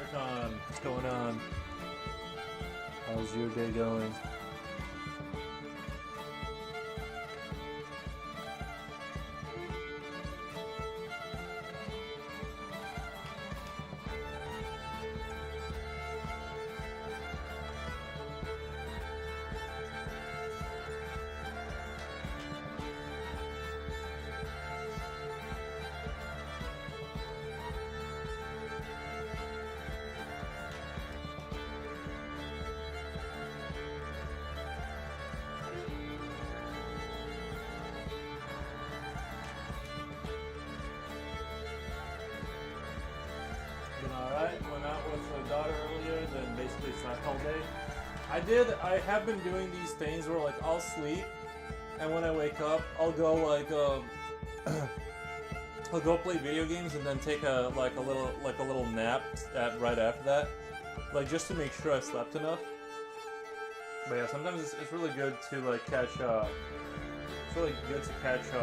Erkan. What's going on? How's your day going? I have been doing these things where like I'll sleep, and when I wake up, I'll go like I'll go play video games and then take a little nap right after that, like just to make sure I slept enough. But yeah, sometimes it's really good to like catch it's really good to catch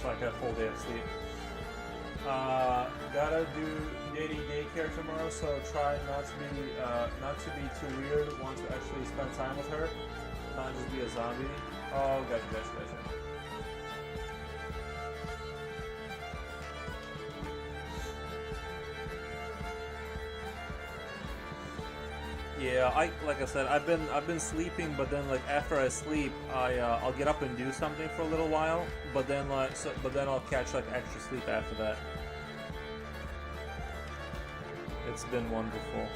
like a full day of sleep. Gotta do Daddy daycare tomorrow, so try not to be too weird. Want to actually spend time with her, not just be a zombie. Oh, gotcha. Yeah, like I said, I've been sleeping, but then like after I sleep, I'll get up and do something for a little while, but then I'll catch like extra sleep after that. It's been wonderful.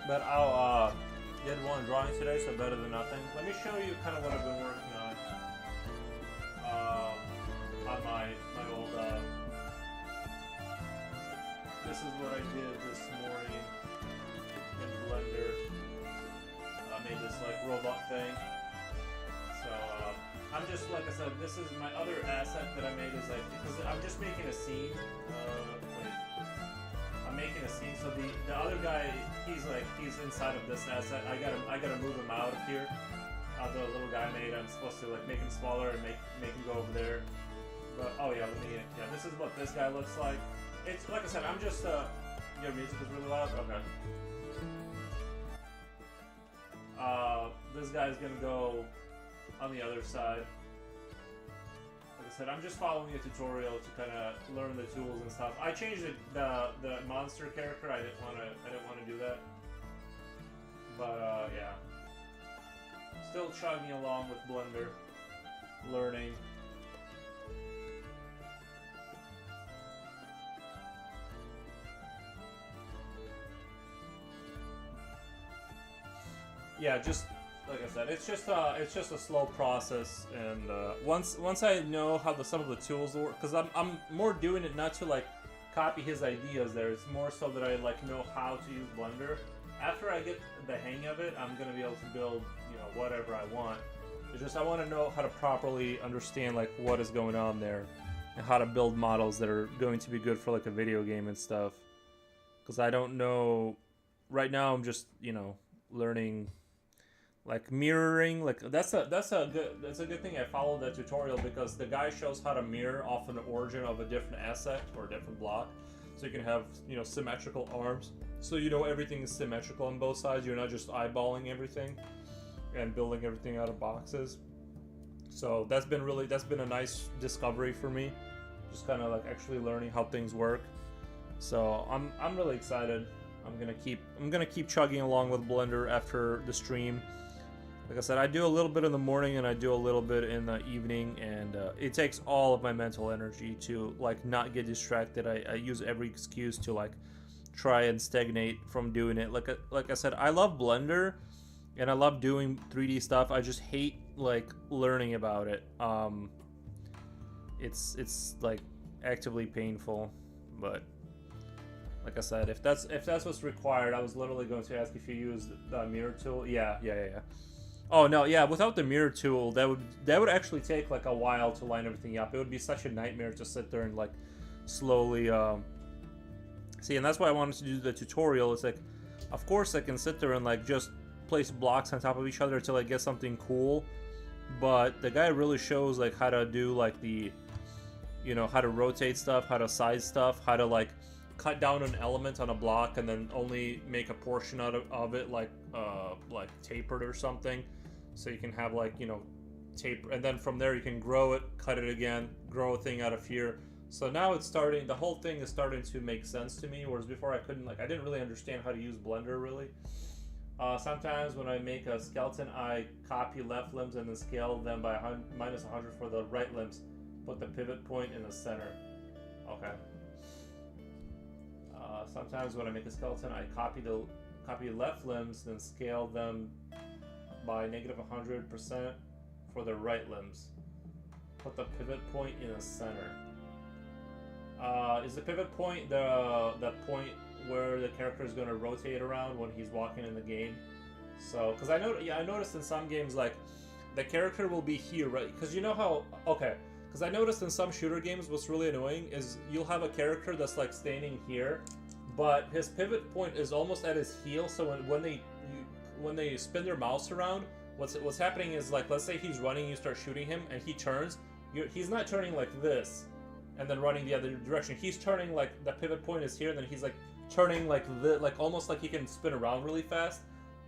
But I'll did one drawing today, so better than nothing. Let me show you kind of what I've been working on my old. This is what I did this morning in Blender. I made this like robot thing. So I'm just like I said, this is my other asset that I made is like because I'm just making a scene. Making a scene, so the other guy, he's inside of this asset. I gotta move him out of here. The little guy made. I'm supposed to like make him smaller and make him go over there. But oh yeah, this is what this guy looks like. It's like I said, I'm just your music is really loud. Okay. This guy's gonna go on the other side. I'm just following a tutorial to kind of learn the tools and stuff. I changed the monster character. I didn't want to do that. But yeah, still chugging along with Blender, learning. Yeah, just. Like I said, it's just a slow process, and once I know how some of the tools work, because I'm more doing it not to like copy his ideas. There, it's more so that I like know how to use Blender. After I get the hang of it, I'm gonna be able to build whatever I want. It's just I want to know how to properly understand like what is going on there, and how to build models that are going to be good for like a video game and stuff. Because I don't know. Right now, I'm just learning. Like mirroring, like that's a good thing. I followed that tutorial because the guy shows how to mirror off an origin of a different asset or a different block, so you can have symmetrical arms. So everything is symmetrical on both sides. You're not just eyeballing everything and building everything out of boxes. So that's been a nice discovery for me. Just kind of like actually learning how things work. So I'm really excited. I'm gonna keep chugging along with Blender after the stream. Like I said, I do a little bit in the morning and I do a little bit in the evening, and it takes all of my mental energy to like not get distracted. I use every excuse to like try and stagnate from doing it. Like I said, I love Blender and I love doing 3D stuff. I just hate like learning about it. It's like actively painful, but like I said, if that's what's required, I was literally going to ask if you use the mirror tool. Yeah. Oh no, yeah. Without the mirror tool, that would actually take like a while to line everything up. It would be such a nightmare to sit there and like slowly see. And that's why I wanted to do the tutorial. It's like, of course I can sit there and like just place blocks on top of each other until I get something cool. But the guy really shows like how to do like the, you know, how to rotate stuff, how to size stuff, how to like cut down an element on a block and then only make a portion out of it like tapered or something, so you can have like, you know, taper, and then from there you can grow it, cut it again, grow a thing out of here. So now it's starting, the whole thing is starting to make sense to me, whereas before I couldn't, like I didn't really understand how to use Blender really. Sometimes when I make a skeleton, I copy left limbs and then scale them by -100 for the right limbs. Put the pivot point in the center. Okay. Sometimes when I make a skeleton, I copy left limbs, then scale them by -100% for the right limbs. Put the pivot point in the center. Is the pivot point the point where the character is going to rotate around when he's walking in the game? So, because I noticed in some games like the character will be here, right? Because you know how, okay. Because I noticed in some shooter games, what's really annoying is you'll have a character that's like standing here, but his pivot point is almost at his heel. So when they spin their mouse around, what's happening is like, let's say he's running, you start shooting him, and he turns. He's not turning like this, and then running the other direction. He's turning like the pivot point is here, and then he's like turning like this, like almost like he can spin around really fast,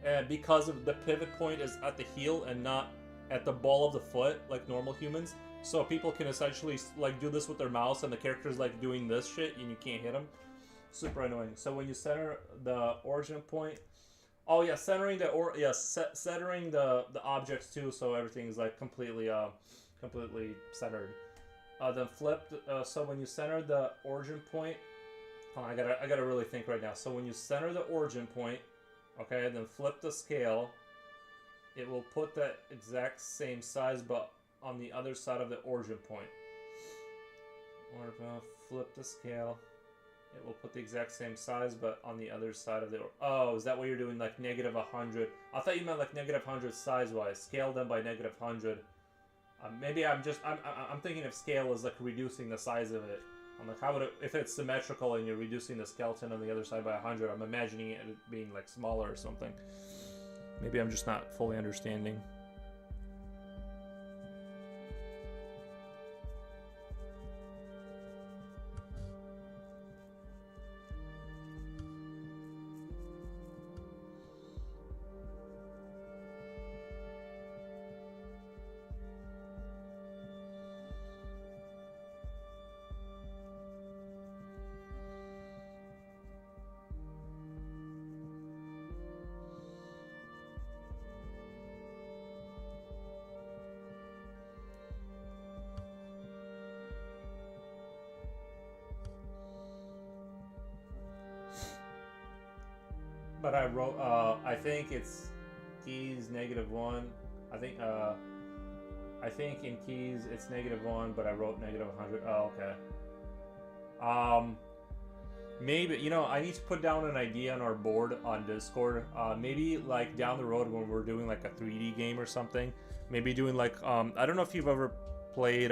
and because of the pivot point is at the heel and not at the ball of the foot like normal humans. So people can essentially like do this with their mouse, and the character's like doing this shit, and you can't hit them. Super annoying. So when you center the origin point, oh yeah, centering centering the objects too, so everything's like completely centered. Then flip. So when you center the origin point, hold on, I gotta really think right now. So when you center the origin point, okay, then flip the scale. It will put that exact same size, but on the other side of the origin point. Or flip the scale. It will put the exact same size, but on the other side of the... Oh, is that what you're doing, like -100? I thought you meant like -100 size-wise. Scale them by -100. Maybe I'm thinking if scale is like reducing the size of it. I'm like, how would it... If it's symmetrical and you're reducing the skeleton on the other side by 100, I'm imagining it being like smaller or something. Maybe I'm just not fully understanding. But I wrote, I think it's keys -1. I think in keys it's -1, but I wrote -100. Oh, okay. Maybe, you know, I need to put down an idea on our board on Discord. Maybe like down the road when we're doing like a 3D game or something. Maybe doing like, I don't know if you've ever played,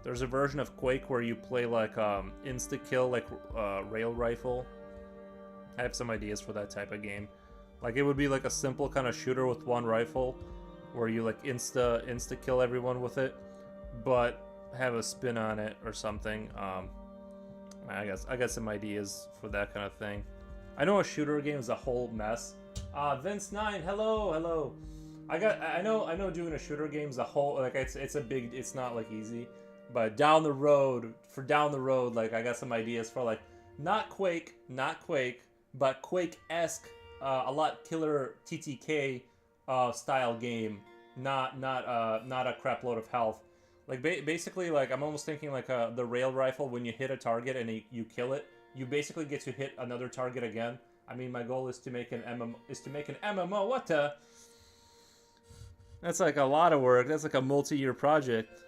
there's a version of Quake where you play like insta-kill, like rail rifle. I have some ideas for that type of game. Like it would be like a simple kind of shooter with one rifle where you like insta kill everyone with it, but have a spin on it or something. I got some ideas for that kind of thing. I know a shooter game is a whole mess. Vince9, hello. I know doing a shooter game is a whole, like it's not like easy, but down the road, like I got some ideas for like not Quake, but Quake-esque, a lot killer TTK style game, not a crap load of health. Like basically, like I'm almost thinking like the rail rifle. When you hit a target and you kill it, you basically get to hit another target again. I mean, my goal is to make an MMO. What the? That's like a lot of work. That's like a multi-year project.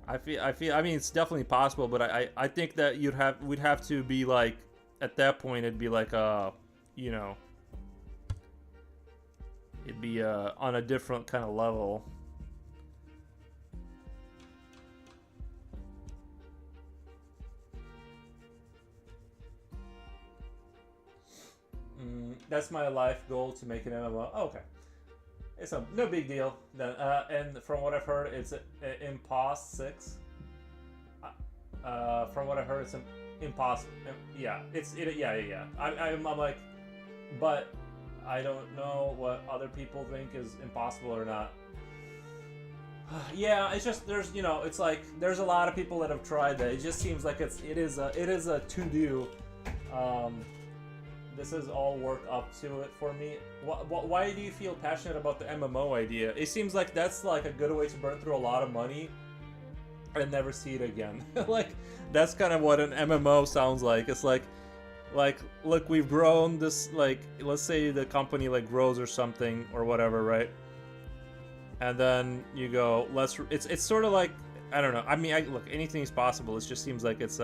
I feel. I mean, it's definitely possible, but I think that we'd have to be like, at that point, it'd be like you know, it'd be on a different kind of level. That's my life goal, to make an MMO. Oh, okay. It's no big deal then. And from what I've heard, it's Impost 6. From what I heard, it's impossible. Yeah, yeah. I'm like, but I don't know what other people think is impossible or not. Yeah, it's just it's like there's a lot of people that have tried that. It just seems like it is a to do. This is all work up to it for me. Why do you feel passionate about the MMO idea? It seems like that's like a good way to burn through a lot of money and never see it again. Like, that's kind of what an MMO sounds like. It's like, look, we've grown this, like, let's say the company like grows or something or whatever, right? And then you go, it's sort of like, I don't know. I mean, look, anything is possible. It just seems like it's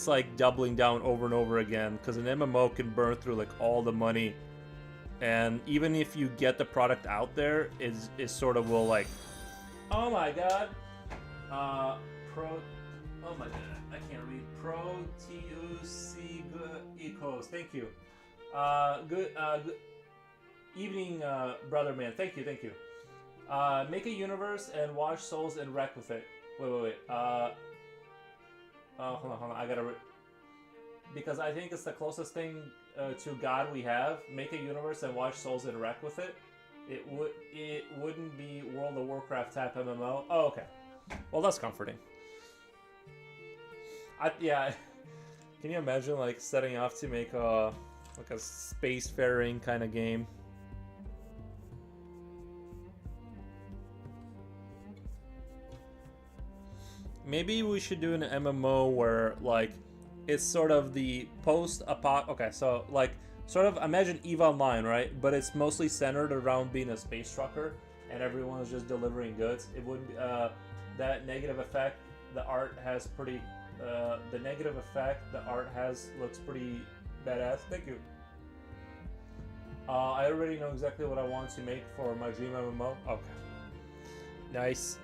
like doubling down over and over again, because an MMO can burn through like all the money, and even if you get the product out there, is sort of will like, oh my god, oh my god, I can't read. Ecos, thank you. Good evening, brother man. Thank you. Make a universe and watch souls and wreck with it. Wait. Hold on. I gotta because I think it's the closest thing to God we have. Make a universe and watch souls interact with it. It wouldn't be World of Warcraft type MMO. Oh, okay. Well, that's comforting. Yeah. Can you imagine like setting off to make a spacefaring kind of game? Maybe we should do an MMO where, like, it's sort of the okay, so, like, sort of imagine EVE Online, right? But it's mostly centered around being a space trucker, and everyone is just delivering goods. It wouldn't be, that negative effect, the art has pretty, looks pretty badass. Thank you. I already know exactly what I want to make for my dream MMO. Okay. Nice.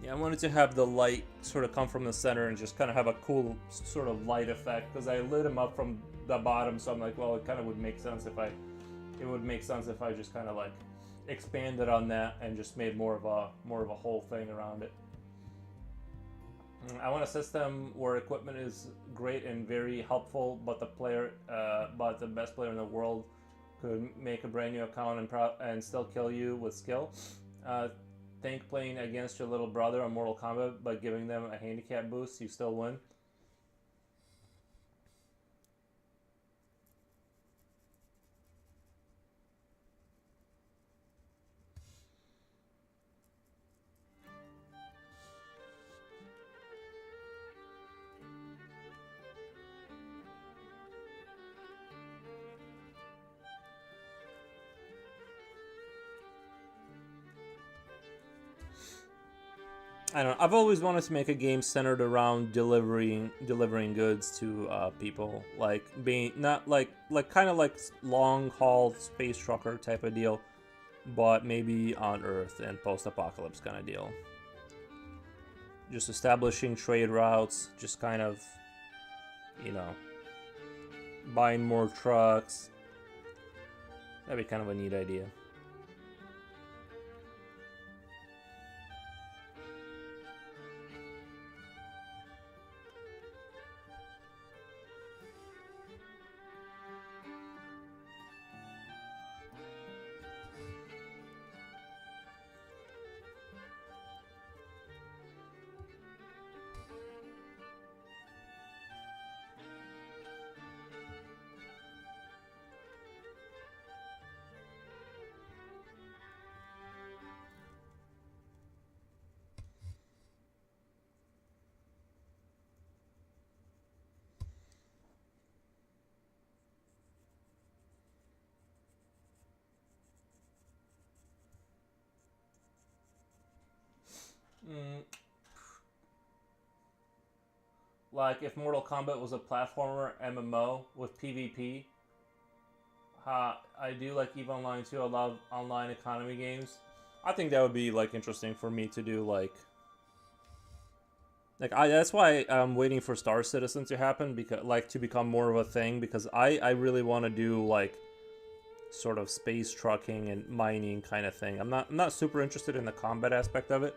Yeah, I wanted to have the light sort of come from the center and just kind of have a cool sort of light effect, because I lit him up from the bottom, so I'm like, well, it kind of would make sense if I just kind of like expanded on that and just made more of a whole thing around it. I want a system where equipment is great and very helpful, but the best player in the world could make a brand new account and still kill you with skill. Think playing against your little brother on Mortal Kombat, but giving them a handicap boost, you still win. I don't know. I've always wanted to make a game centered around delivering goods to people, like being not like kind of like long haul space trucker type of deal, but maybe on Earth and post apocalypse kind of deal. just establishing trade routes, just kind of, you know, buying more trucks. That'd be kind of a neat idea. Like if Mortal Kombat was a platformer MMO with PvP. I do like EVE Online too. I love online economy games. I think that would be like interesting for me to do that's why I'm waiting for Star Citizen to happen, because like to become more of a thing, because I really want to do like sort of space trucking and mining kind of thing. I'm not super interested in the combat aspect of it.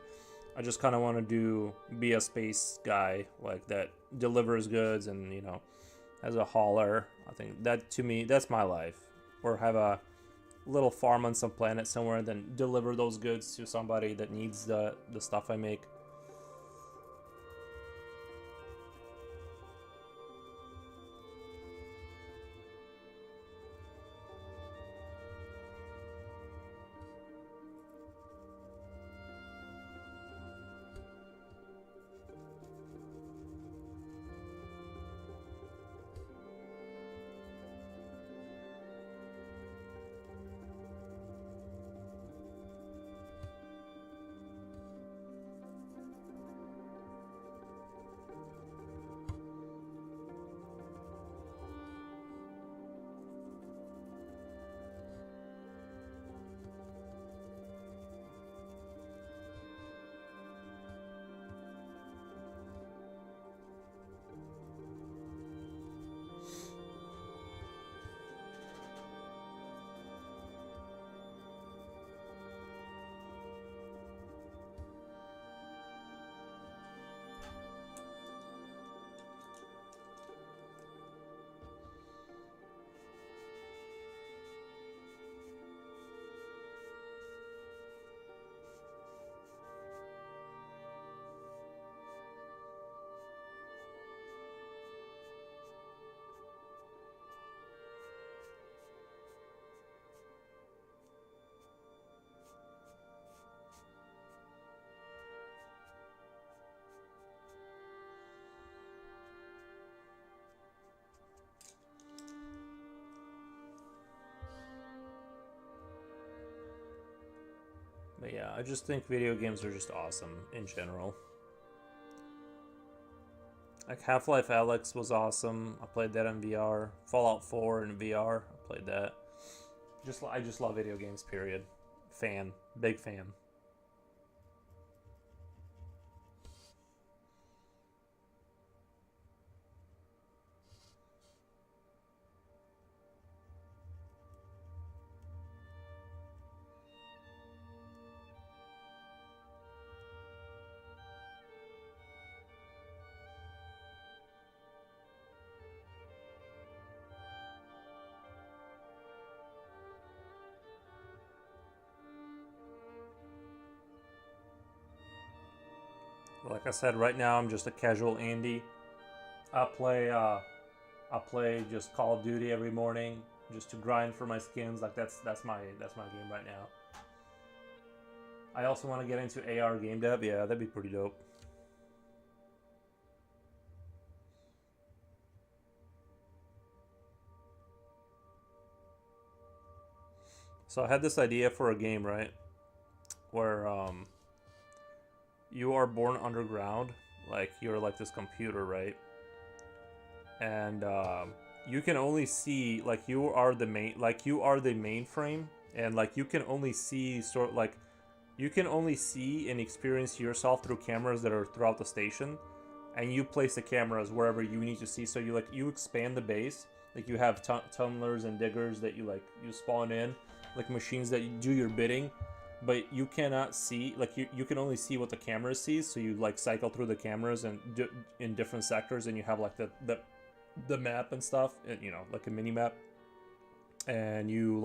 I just kind of want to be a space guy like that delivers goods and, you know, as a hauler. I think that, to me, that's my life. Or have a little farm on some planet somewhere and then deliver those goods to somebody that needs the stuff I make. But yeah, I just think video games are just awesome in general. Like Half-Life Alyx was awesome. I played that in VR. Fallout 4 in VR. I played that. I just love video games, period. Fan. Big fan. Like I said, right now I'm just a casual indie. I play just Call of Duty every morning just to grind for my skins. Like that's my game right now. I also want to get into AR game dev. Yeah, that'd be pretty dope. So I had this idea for a game, right? Where you are born underground, like you're like this computer, right? And you can only see like you are the mainframe, and like you can only see sort of like you can only see and experience yourself through cameras that are throughout the station, and you place the cameras wherever you need to see. So you expand the base, like you have tunnelers and diggers that you spawn in, like machines that do your bidding, but you cannot see, like you can only see what the camera sees. So you like cycle through the cameras and in different sectors, and you have like the map and stuff, and, you know, like a mini map, and you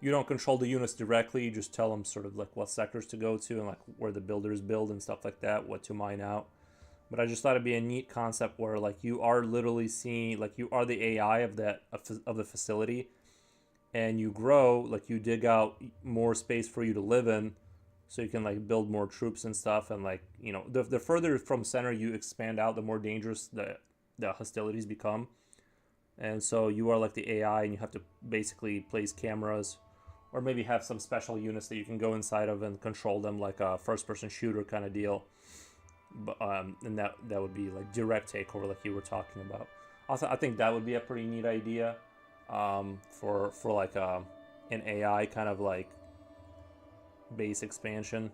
don't control the units directly. You just tell them sort of like what sectors to go to and like where the builders build and stuff like that, what to mine out. But I just thought it'd be a neat concept where like you are literally seeing, like you are the AI of the facility, and you grow, like you dig out more space for you to live in, so you can like build more troops and stuff. And like, you know, the further from center you expand out, the more dangerous the hostilities become. And so you are like the AI, and you have to basically place cameras, or maybe have some special units that you can go inside of and control them, like a first-person shooter kind of deal. But and that would be like direct takeover, like you were talking about. Also, I think that would be a pretty neat idea, for like an AI kind of like base expansion.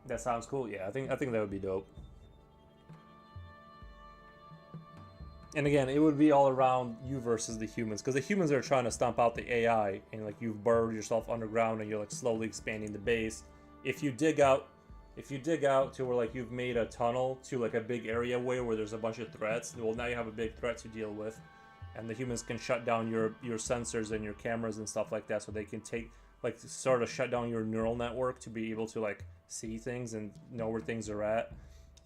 That sounds cool. Yeah, I think that would be dope. And again, it would be all around you versus the humans, because the humans are trying to stomp out the AI, and like you've burrowed yourself underground, and you're like slowly expanding the base. If you dig out, to where like you've made a tunnel to like a big area where there's a bunch of threats, well, now you have a big threat to deal with, and the humans can shut down your sensors and your cameras and stuff like that, so they can take like sort of shut down your neural network to be able to like see things and know where things are at.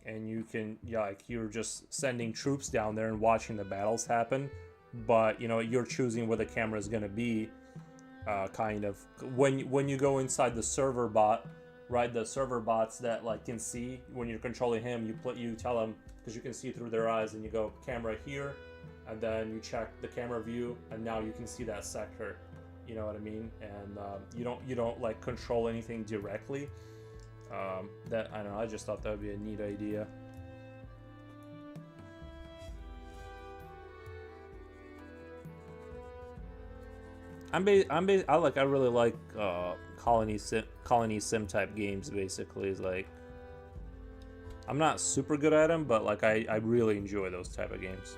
And you can, yeah, like you're just sending troops down there and watching the battles happen, but you know, you're choosing where the camera is going to be, kind of when you go inside the server bot, right? The server bots that like can see when you're controlling him, you tell them, because you can see through their eyes, and you go camera here, and then you check the camera view, and now you can see that sector. You know what I mean? And you don't like control anything directly. That, I don't know, I just thought that would be a neat idea. I really like colony sim type games. Basically, is like, I'm not super good at them, but like I really enjoy those type of games.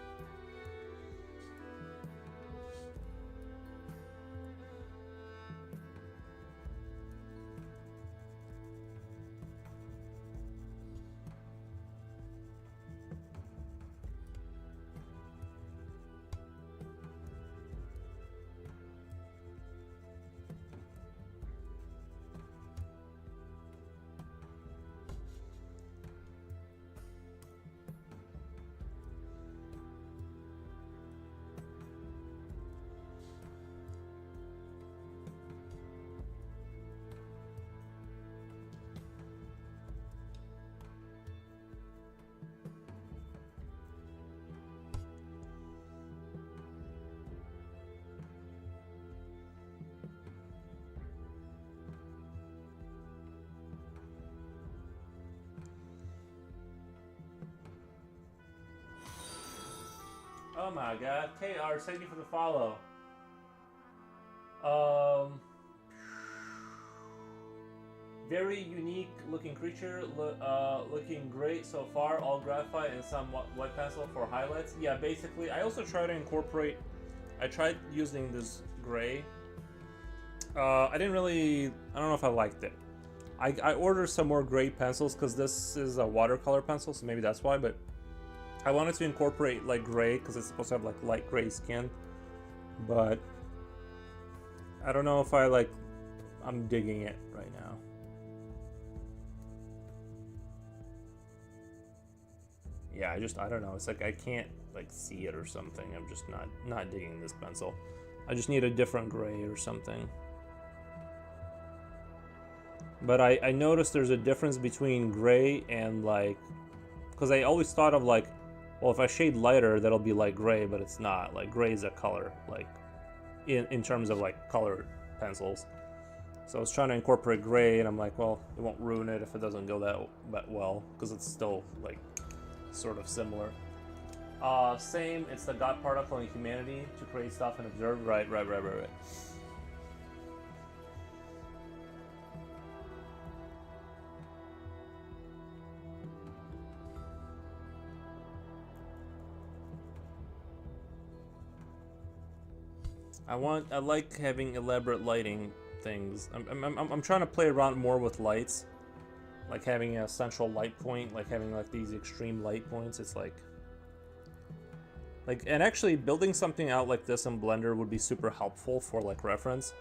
Oh my god. KR, thank you for the follow. Um, Very unique looking creature, looking great so far, all graphite and some white pencil for highlights. Yeah, basically, I also try to incorporate, I tried using this gray. I don't know if I liked it. I ordered some more gray pencils because this is a watercolor pencil, so maybe that's why, but I wanted to incorporate like gray because it's supposed to have like light gray skin, but I don't know if I'm digging it right now. Yeah, I don't know. It's like I can't like see it or something. I'm just not digging this pencil. I just need a different gray or something. But I noticed there's a difference between gray and like, because I always thought of like, well, if I shade lighter, that'll be like gray, but it's not. Like gray is a color, like in terms of like colored pencils. So I was trying to incorporate gray, and I'm like, well, it won't ruin it if it doesn't go that well, because it's still like sort of similar. Same. It's the God particle in humanity to create stuff and observe. Right. I like having elaborate lighting things. I'm trying to play around more with lights, like having a central light point, like having like these extreme light points. It's like, and actually building something out like this in Blender would be super helpful for like reference.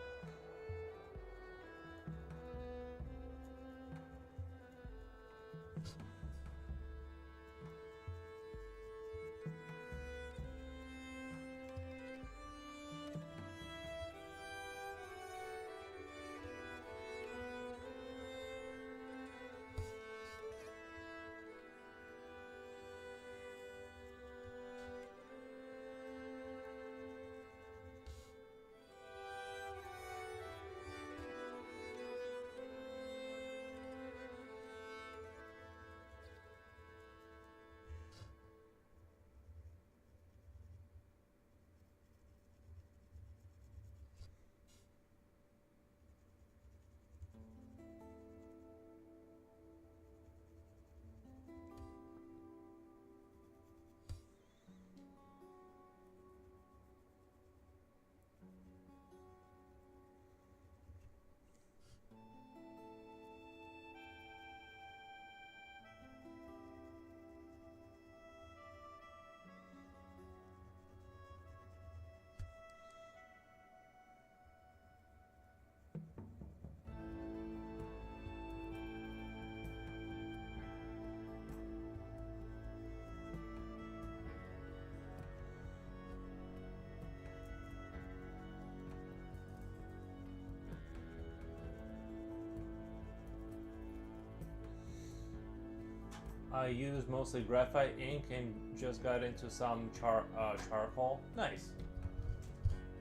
I use mostly graphite ink and just got into some charcoal. Nice.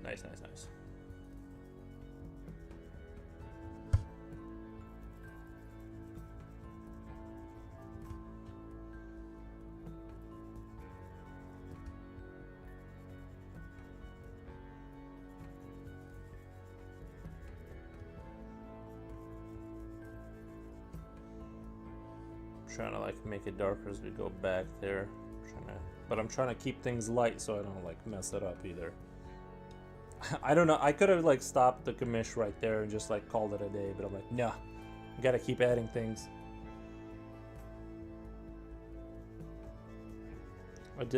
Nice. Trying to like make it darker as we go back there. But I'm trying to keep things light so I don't like mess it up either. I don't know. I could have like stopped the commish right there and just like called it a day, but I'm like, nah, you gotta keep adding things.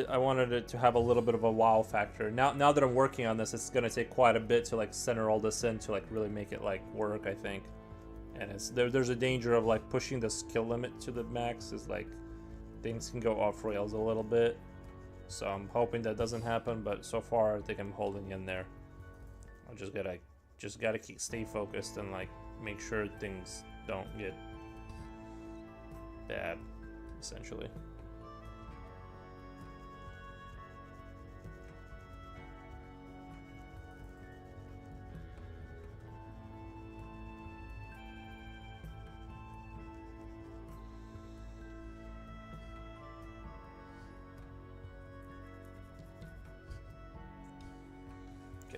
I wanted it to have a little bit of a wow factor. Now that I'm working on this, it's gonna take quite a bit to like center all this in to like really make it like work, I think. And there's a danger of like pushing the skill limit to the max, is like things can go off rails a little bit. So I'm hoping that doesn't happen, but so far I think I'm holding in there. I just gotta stay focused and like make sure things don't get bad, essentially.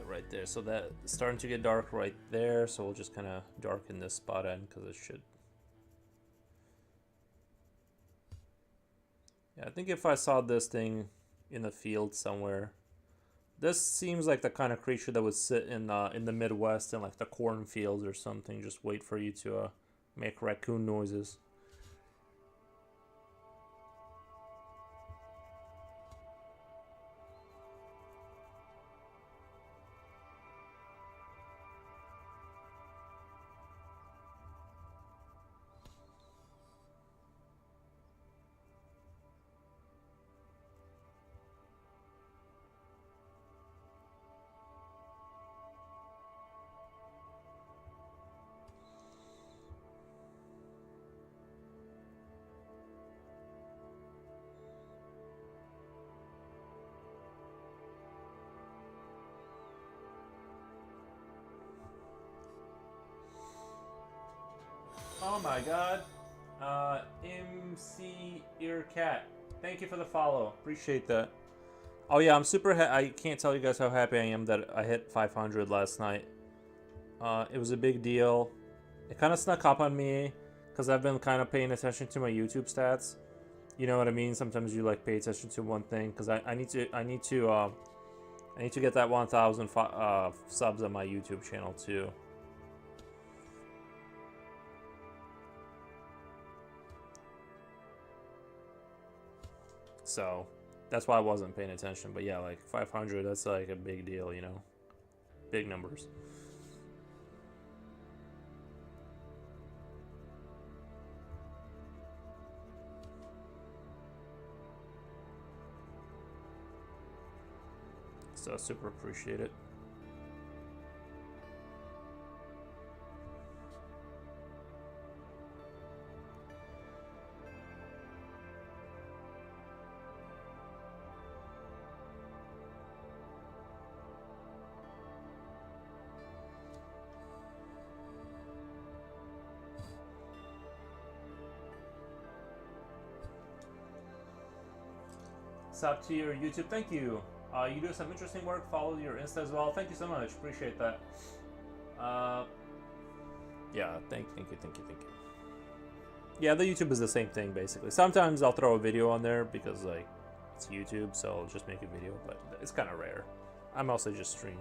Right there, so that's starting to get dark right there, so we'll just kind of darken this spot in because it should. Yeah, I think if I saw this thing in the field somewhere, this seems like the kind of creature that would sit in the Midwest in like the cornfields or something, just wait for you to make raccoon noises. Oh my god. MC Earcat. Thank you for the follow. Appreciate that. Oh yeah, I'm super I can't tell you guys how happy I am that I hit 500 last night. It was a big deal. It kind of snuck up on me because I've been kind of paying attention to my YouTube stats. You know what I mean? Sometimes you like pay attention to one thing because I need to get that 1,000 subs on my YouTube channel too. So that's why I wasn't paying attention. But yeah, like 500, that's like a big deal, you know? Big numbers. So I super appreciate it. Sub to your YouTube, thank you. You do some interesting work. Follow your Insta as well. Thank you so much. Appreciate that. Yeah, thank you. Yeah, the YouTube is the same thing basically. Sometimes I'll throw a video on there because like it's YouTube, so I'll just make a video, but it's kind of rare. I mostly just stream.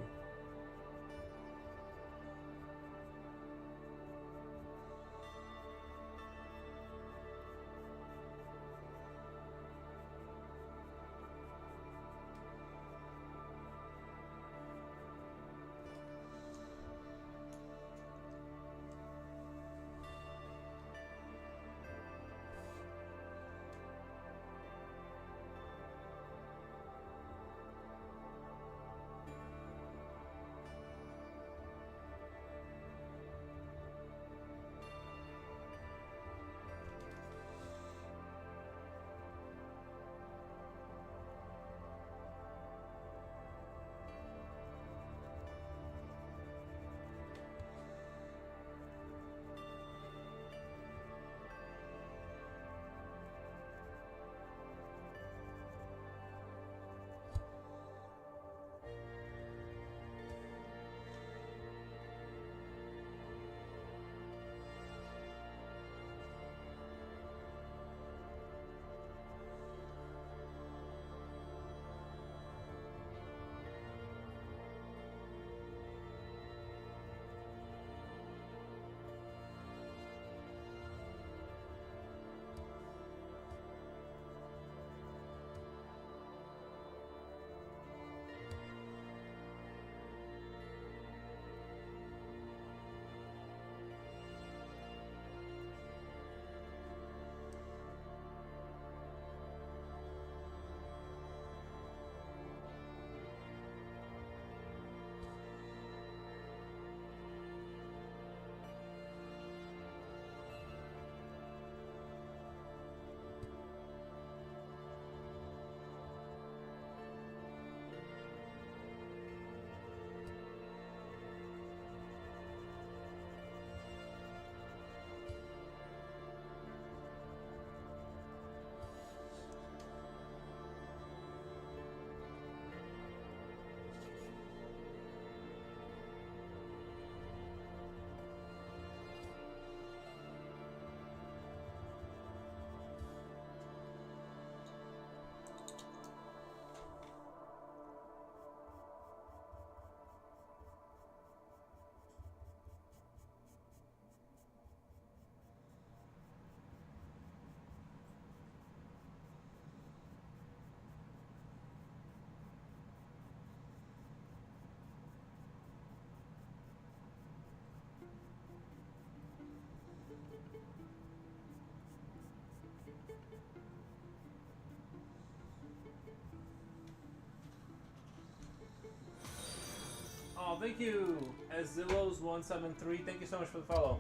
Oh, thank you, Azillos173. Thank you so much for the follow.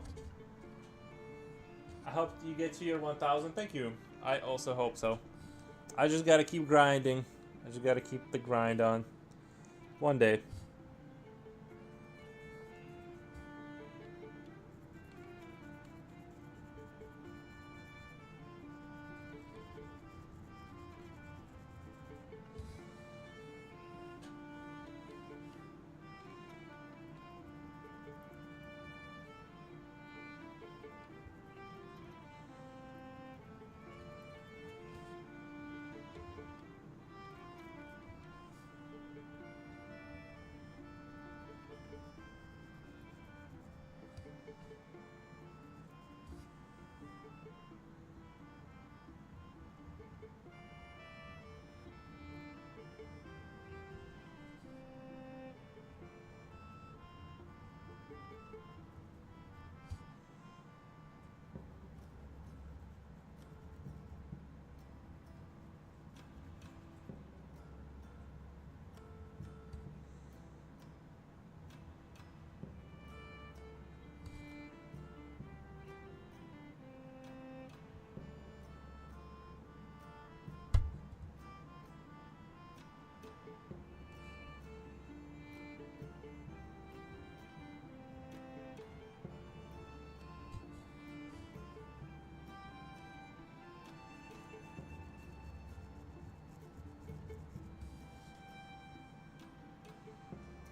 I hope you get to your 1,000. Thank you. I also hope so. I just gotta keep grinding. I just gotta keep the grind on. One day.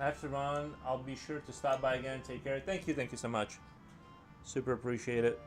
I have to run. I'll be sure to stop by again. Take care. Thank you so much. Super appreciate it.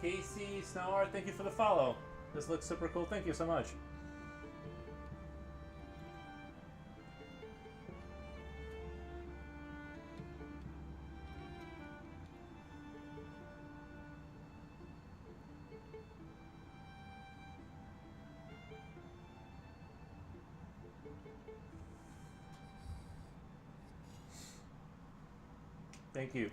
Casey Snower, thank you for the follow. This looks super cool. Thank you so much. Thank you.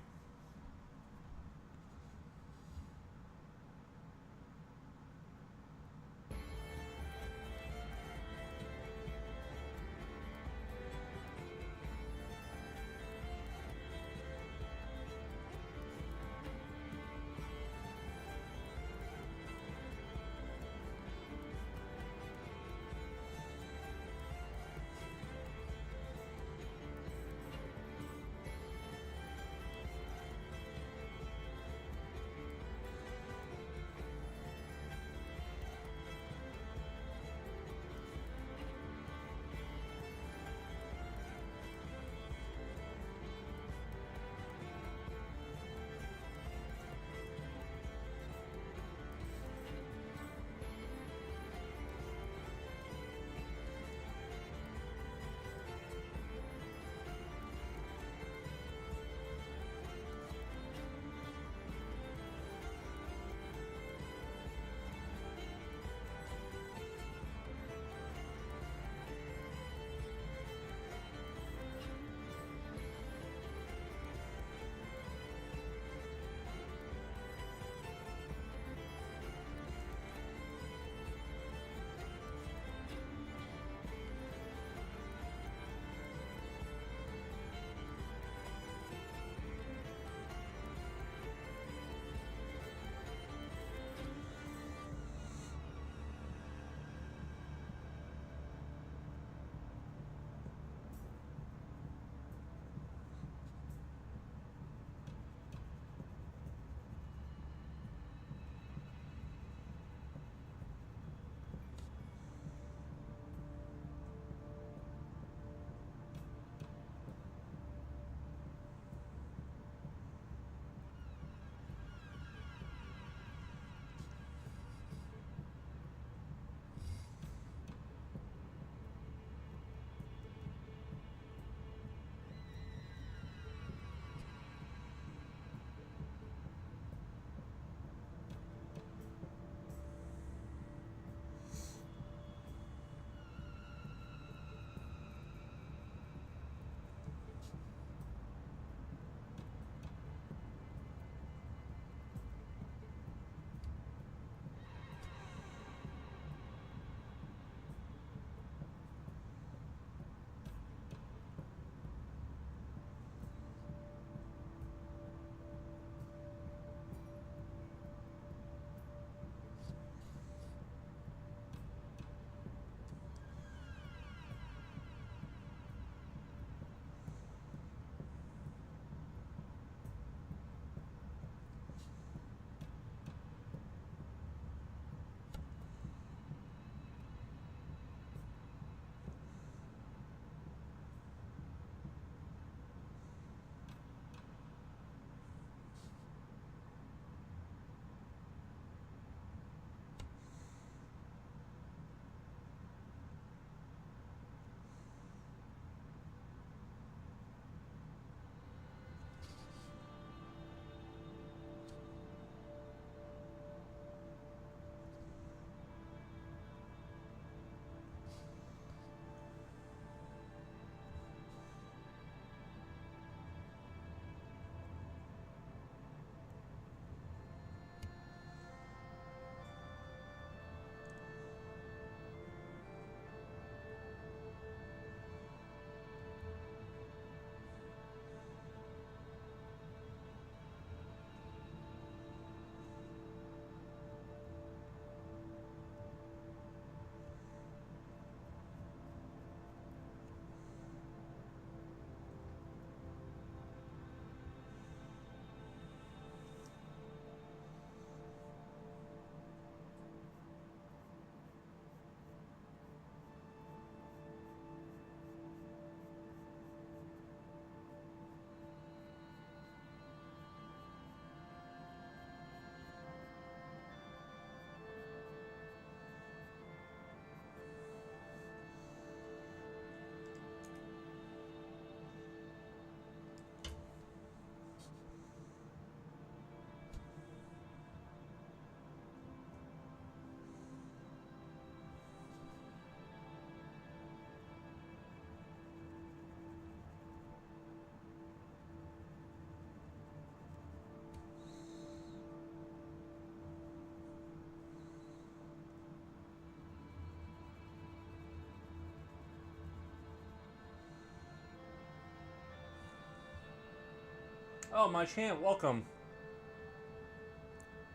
Oh, my champ, welcome.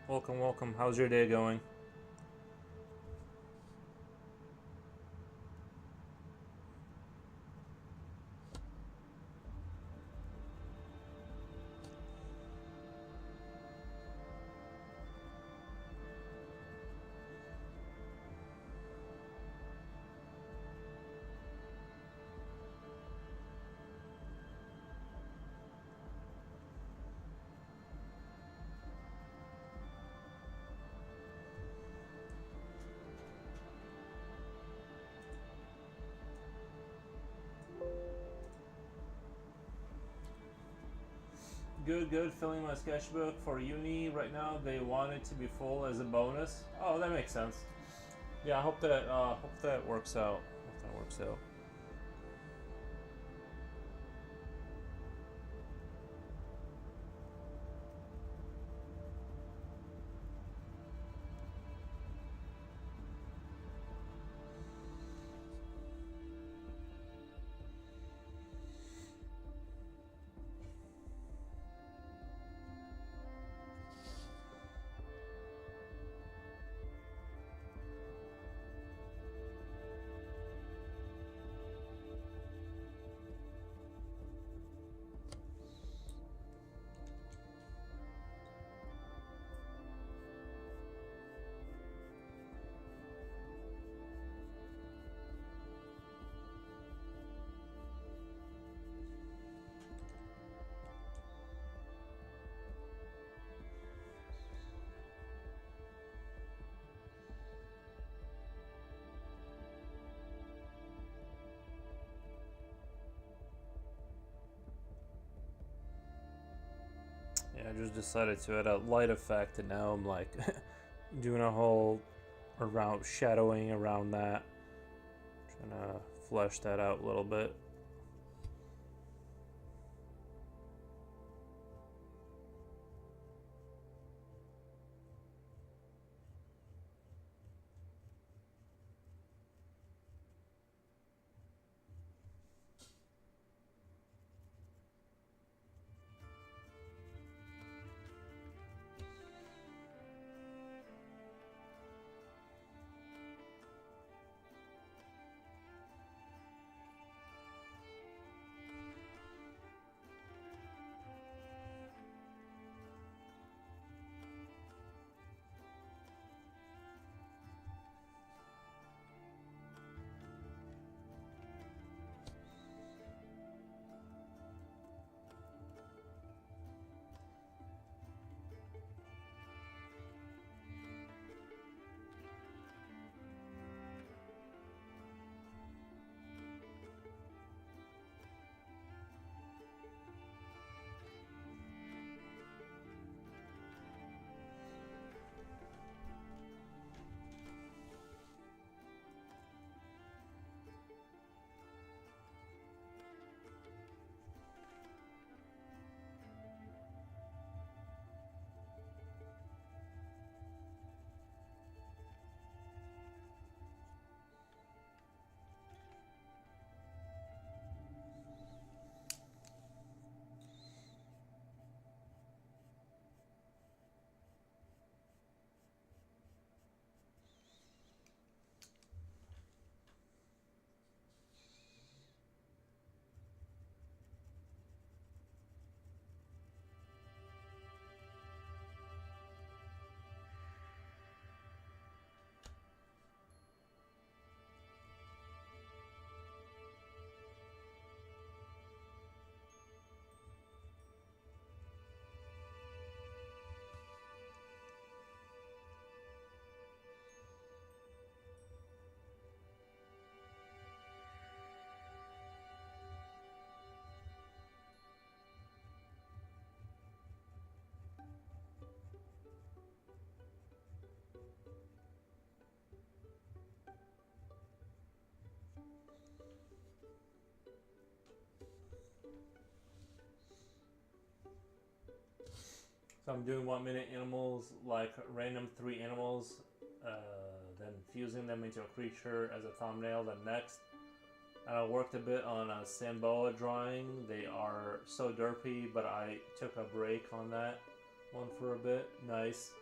Welcome, welcome. How's your day going? Good, good. Filling my sketchbook for uni right now. They want it to be full as a bonus. Oh, that makes sense. Yeah, I hope that works out. Hope that works out. Yeah, I just decided to add a light effect, and now I'm like doing a whole around shadowing around that, trying to flesh that out a little bit. So I'm doing 1 minute animals, like random 3 animals, then fusing them into a creature as a thumbnail. Then next, I worked a bit on a Samboa drawing. They are so derpy, but I took a break on that one for a bit. Nice.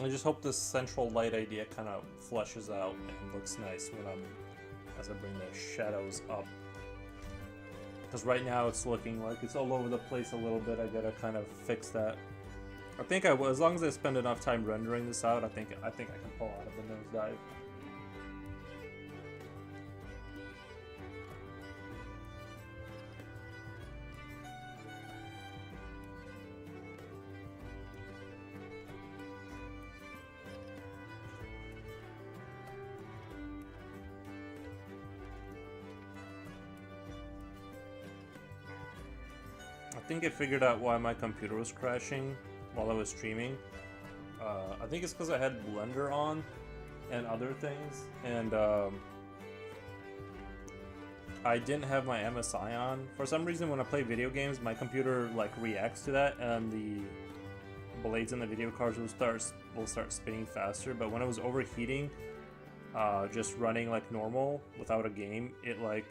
I just hope this central light idea kind of fleshes out and looks nice when as I bring the shadows up. Because right now it's looking like it's all over the place a little bit. I gotta kind of fix that. I think I will, as long as I spend enough time rendering this out, I think I can pull out of the nosedive. I think I figured out why my computer was crashing while I was streaming. I think it's because I had Blender on and other things, and I didn't have my MSI on. For some reason, when I play video games, my computer like reacts to that, and the blades in the video cards will start spinning faster. But when it was overheating, just running like normal without a game, it like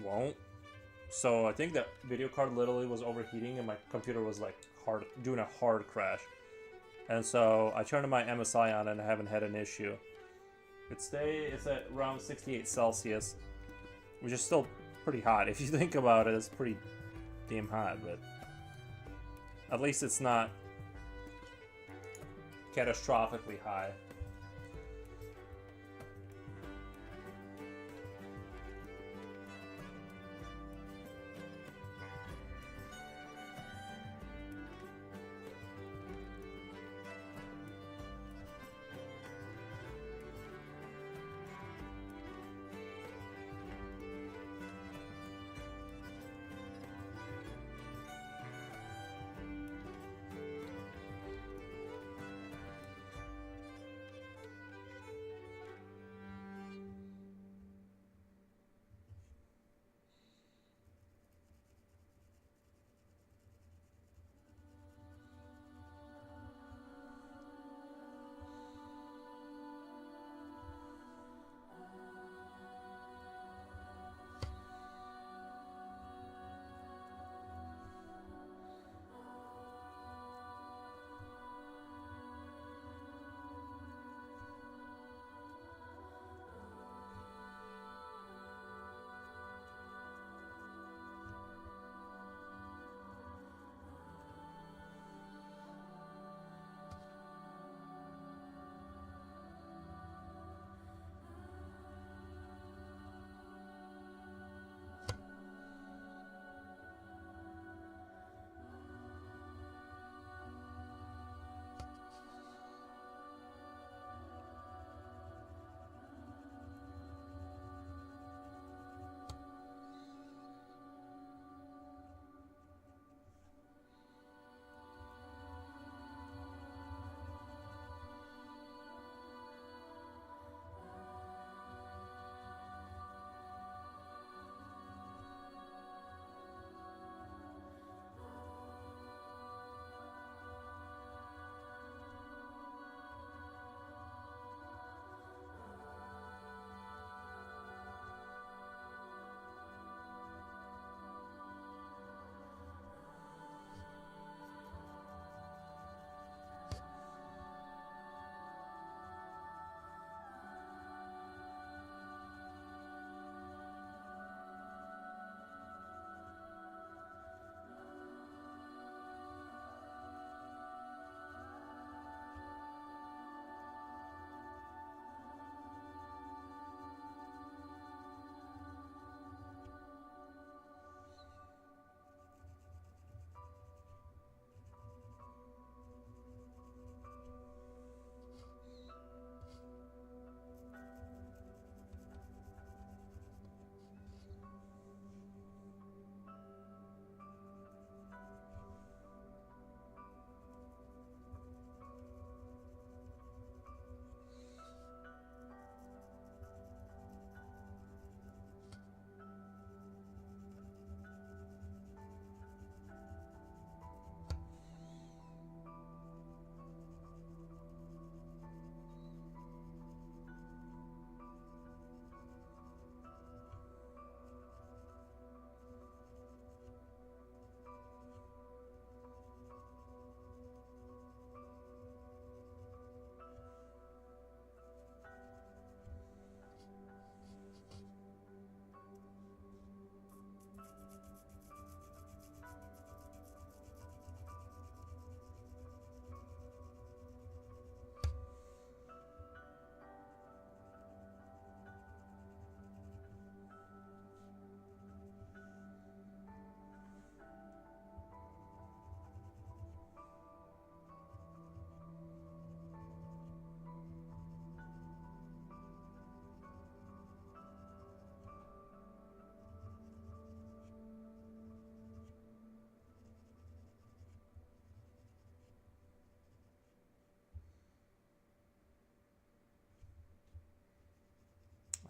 won't. So I think that video card literally was overheating and my computer was like doing a hard crash. And so I turned my MSI on and I haven't had an issue. It's at around 68 Celsius, which is still pretty hot. If you think about it, it's pretty damn hot, but at least it's not catastrophically high.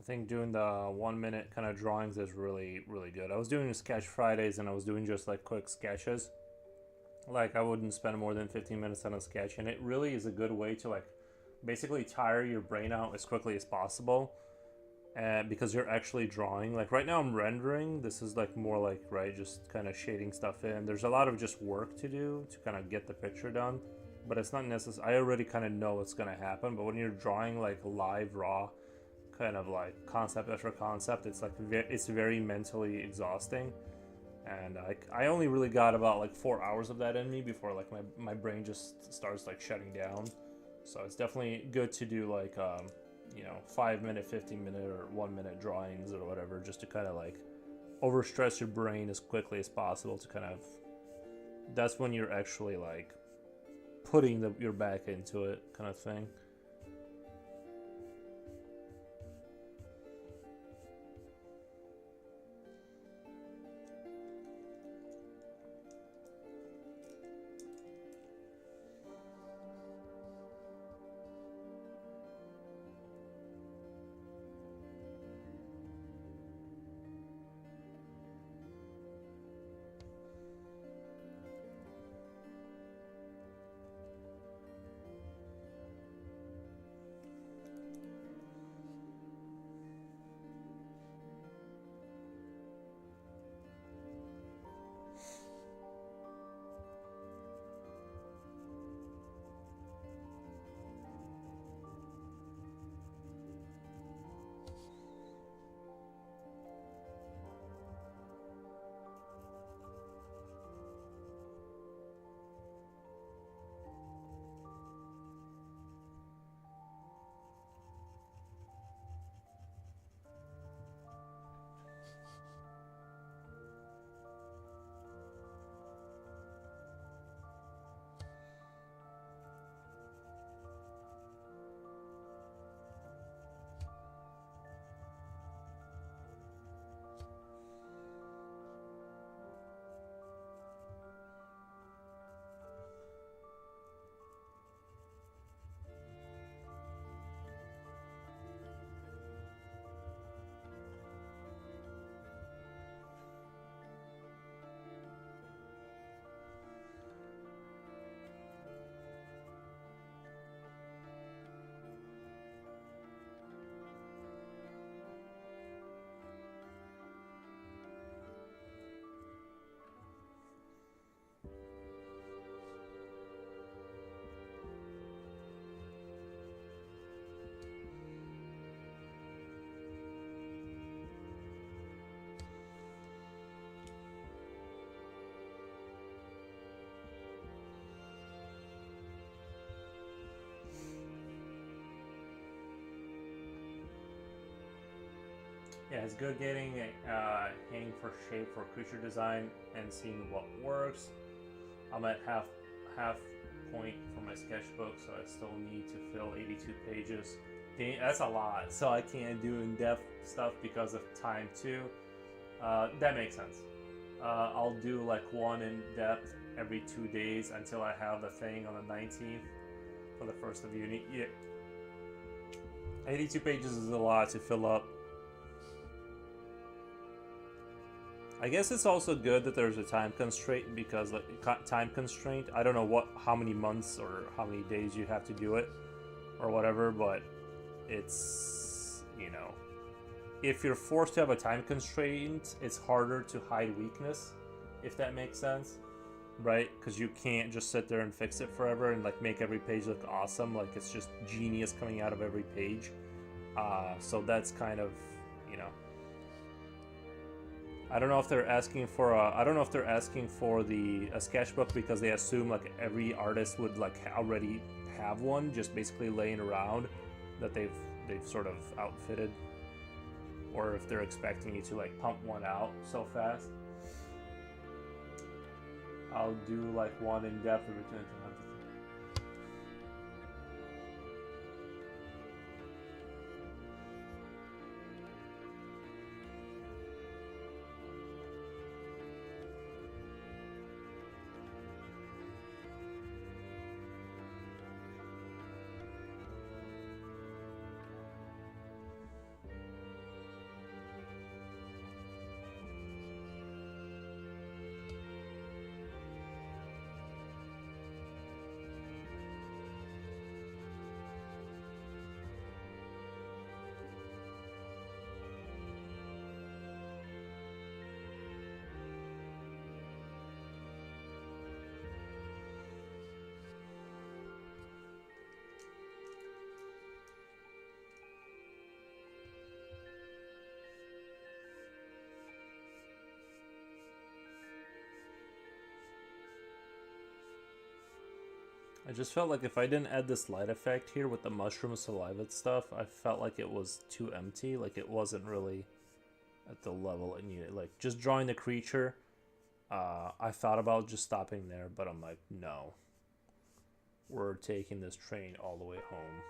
think doing the 1 minute kind of drawings is really, really good. I was doing sketch Fridays and I was doing just like quick sketches. Like I wouldn't spend more than 15 minutes on a sketch, and it really is a good way to like basically tire your brain out as quickly as possible. Because you're actually drawing. Like right now I'm rendering. This is like more like, right, just kind of shading stuff in. There's a lot of just work to do to kind of get the picture done, but it's not necessary. I already kind of know what's going to happen, but when you're drawing like live, raw, kind of like concept after concept, it's like it's very mentally exhausting. And I only really got about like 4 hours of that in me before like my brain just starts like shutting down. So it's definitely good to do like 5 minute, 15 minute, or 1 minute drawings or whatever, just to kind of like overstress your brain as quickly as possible to kind of, that's when you're actually like putting your back into it, kind of thing. Yeah, it's good getting a hang for shape for creature design and seeing what works. I'm at half point for my sketchbook, so I still need to fill 82 pages. That's a lot, so I can't do in-depth stuff because of time too. That makes sense. I'll do like one in-depth every 2 days until I have the thing on the 19th for the first of uni. Yeah, 82 pages is a lot to fill up. I guess it's also good that there's a time constraint, because like time constraint, I don't know how many months or how many days you have to do it or whatever, but it's, if you're forced to have a time constraint, it's harder to hide weakness, if that makes sense, right? Because you can't just sit there and fix it forever and like make every page look awesome, like it's just genius coming out of every page. So that's kind of, I don't know if they're asking for a sketchbook because they assume like every artist would like already have one, just basically laying around, that they've sort of outfitted, or if they're expecting you to like pump one out so fast. I'll do like one in depth every 10 to 100. I just felt like if I didn't add this light effect here with the mushroom saliva stuff, I felt like it was too empty. Like it wasn't really at the level it needed. Like just drawing the creature, I thought about just stopping there, but I'm like, no. We're taking this train all the way home.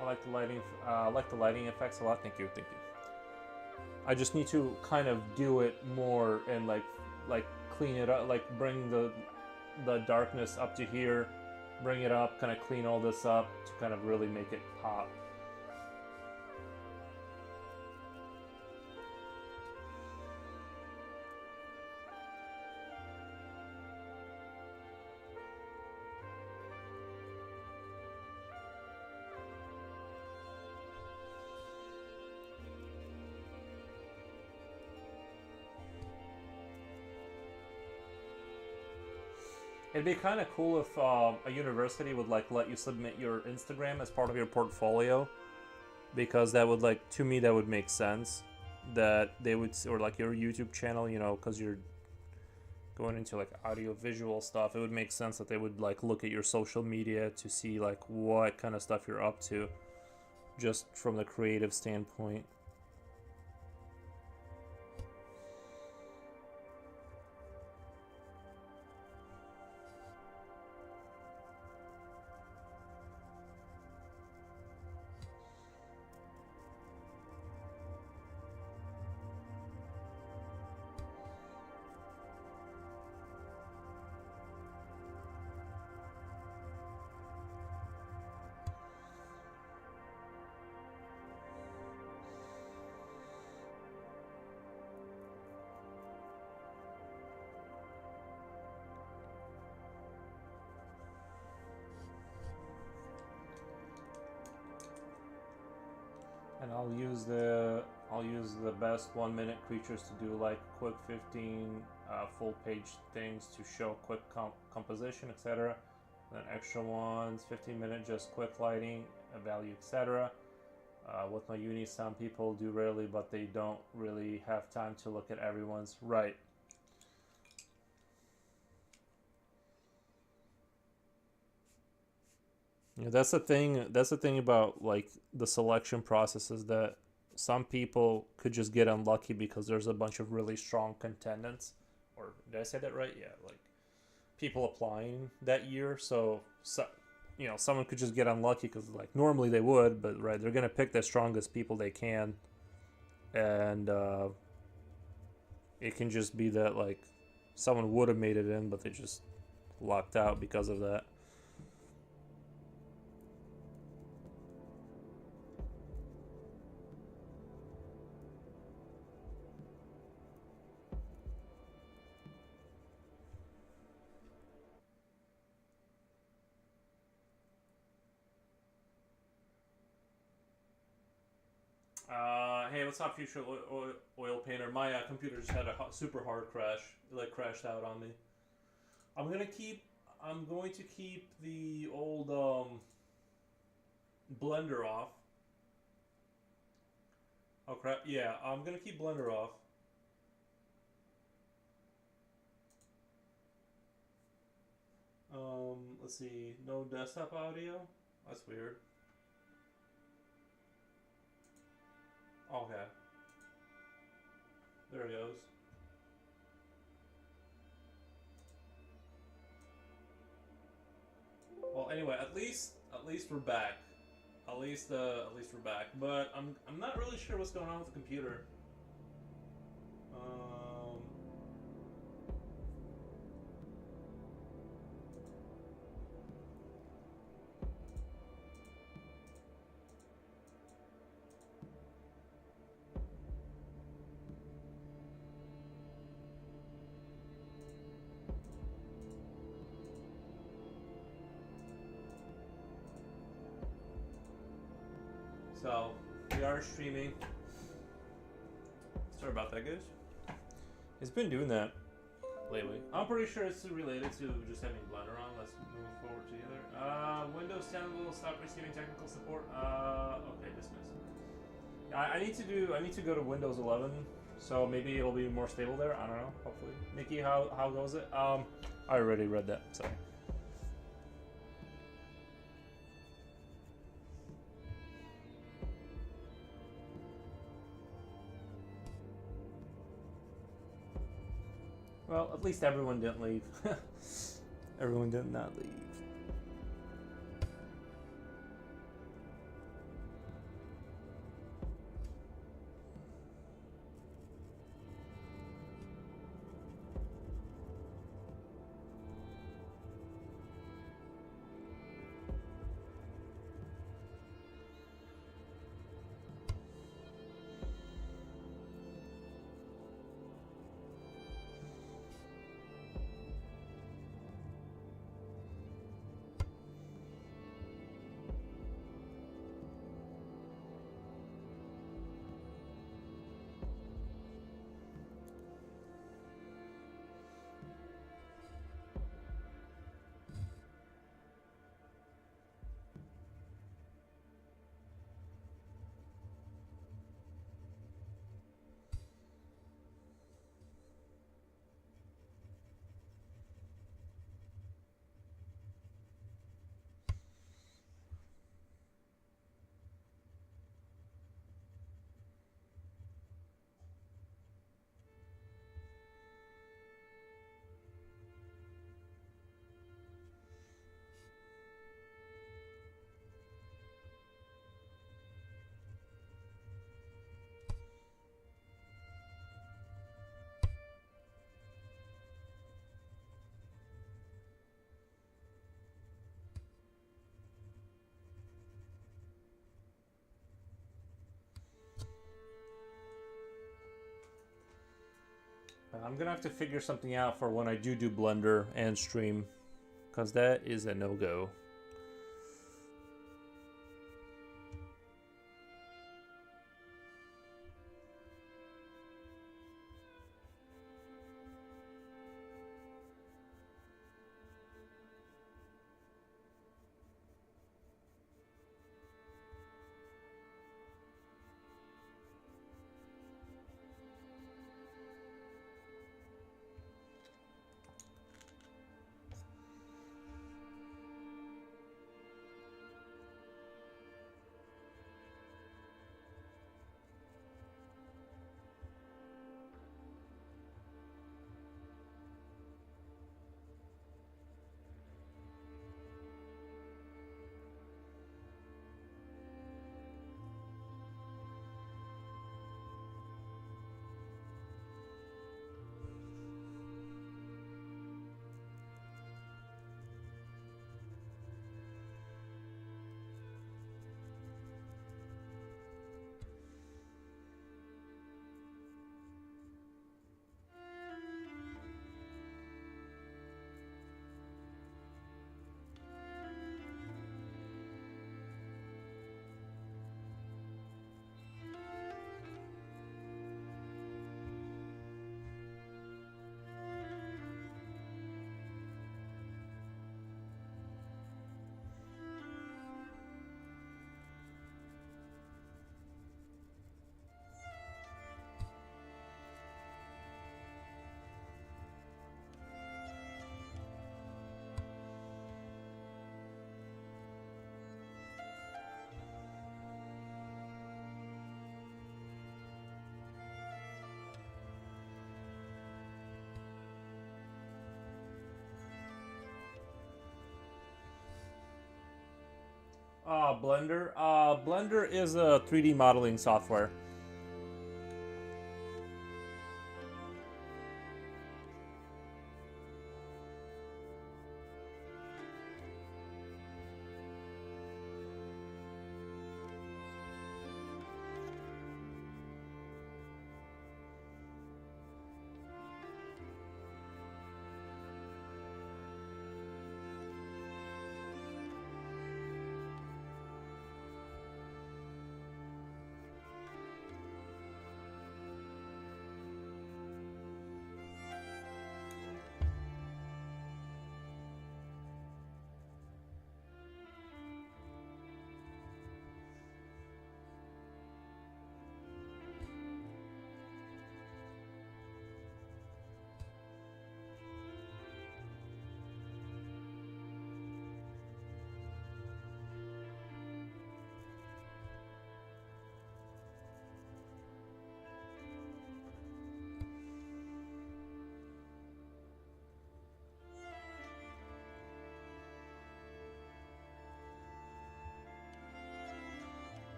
I like the lighting. I like the lighting effects a lot. Thank you, thank you. I just need to kind of do it more and like clean it up, like bring the darkness up to here, bring it up, kind of clean all this up to kind of really make it pop. It'd be kind of cool if a university would like let you submit your Instagram as part of your portfolio, because that would like, to me that would make sense, that they would, or like your YouTube channel, you know, because you're going into like audio visual stuff, it would make sense that they would like look at your social media to see like what kind of stuff you're up to, just from the creative standpoint. And I'll use the best 1 minute creatures to do like quick 15 full page things to show quick composition, etc. Then extra ones, 15-minute just quick lighting, value, etc. With my uni, some people do rarely, but they don't really have time to look at everyone's. Right. Yeah, that's the thing. That's the thing about like the selection process, is that some people could just get unlucky because there's a bunch of really strong contendants. Or did I say that right? Yeah, like people applying that year. So you know, someone could just get unlucky because like normally they would, but right, they're gonna pick the strongest people they can, and it can just be that like someone would have made it in, but they just lucked out because of that. Hey, what's up, future oil painter? My computer just had a super hard crash. It like crashed out on me. I'm going to keep the old blender off. Oh crap! Yeah, I'm gonna keep blender off. Let's see. No desktop audio. That's weird. Okay. There it goes. Well, anyway, at least we're back. At least we're back. But I'm not really sure what's going on with the computer. Um. So we are streaming. Sorry about that, guys. It's been doing that lately. I'm pretty sure it's related to just having Blender on. Let's move forward together. Windows 10 will stop receiving technical support. Okay, dismiss. I need to go to Windows 11, so maybe it'll be more stable there. I don't know. Hopefully, Nikki, how goes it? I already read that. Sorry. Well, at least everyone didn't leave. Everyone did not leave. I'm gonna have to figure something out for when I do Blender and stream, because that is a no-go. Blender. Blender is a 3D modeling software.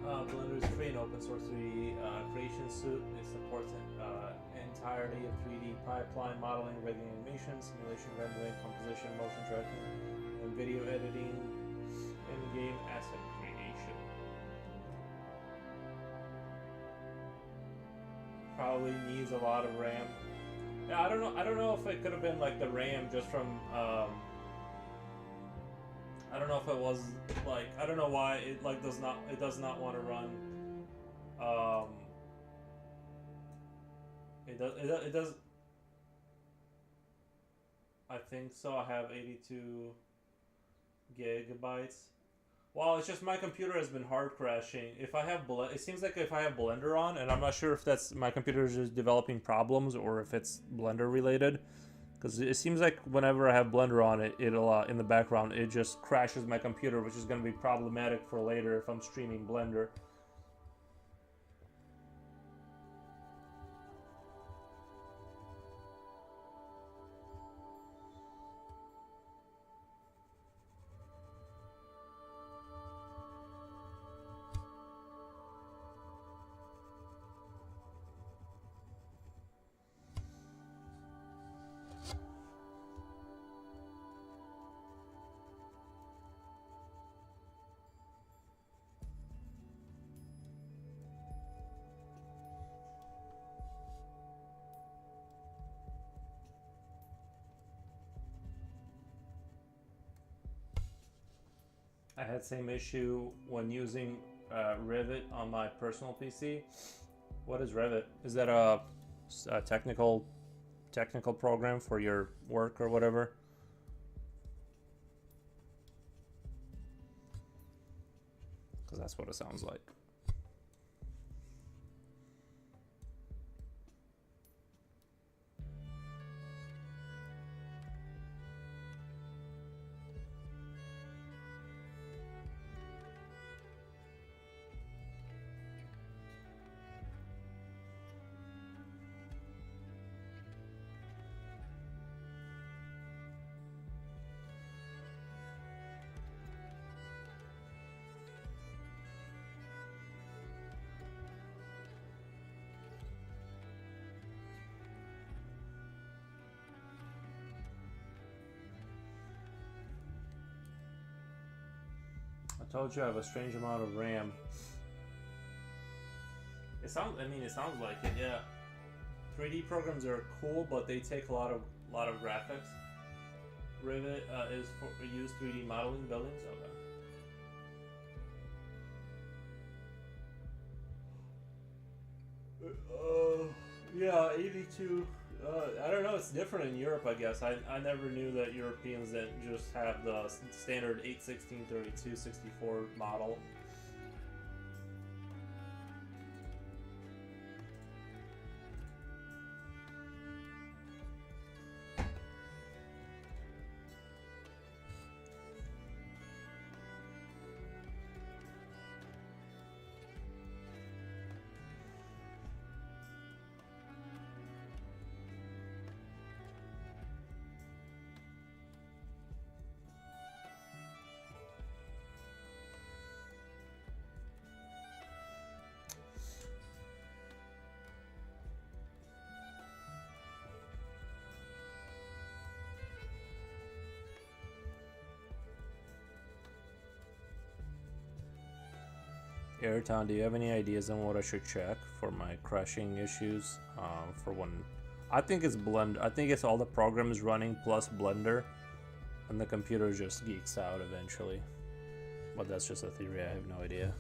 Blender is free and open source 3D creation suite. It supports entirety of 3D pipeline modeling, rigging animation, simulation rendering, composition, motion tracking, and video editing, in-game asset creation. Probably needs a lot of RAM. Yeah, I don't know. I don't know if it could have been like the RAM just from. I don't know if it was like, I don't know why it like does not want to run. It does. I think so. I have 82 gigabytes. Well, it's just my computer has been hard crashing. If I have it seems like if I have Blender on, and I'm not sure if that's my computer is just developing problems or if it's Blender related. Because it seems like whenever I have Blender on, it'll in the background, it just crashes my computer, which is going to be problematic for later if I'm streaming Blender. I had same issue when using Revit on my personal PC. What is Revit? Is that a technical program for your work or whatever? Because that's what it sounds like. I told you I have a strange amount of RAM. It sounds like it, yeah. 3D programs are cool, but they take a lot of graphics. Revit is for use 3D modeling buildings. Okay. Yeah, 82. I don't know. It's different in Europe, I guess. I never knew that Europeans didn't just have the standard 816, 32, 64 model. Airtown, do you have any ideas on what I should check for my crashing issues? For one, I think it's Blender. I think it's all the programs running plus Blender, and the computer just geeks out eventually. But that's just a theory. I have no idea.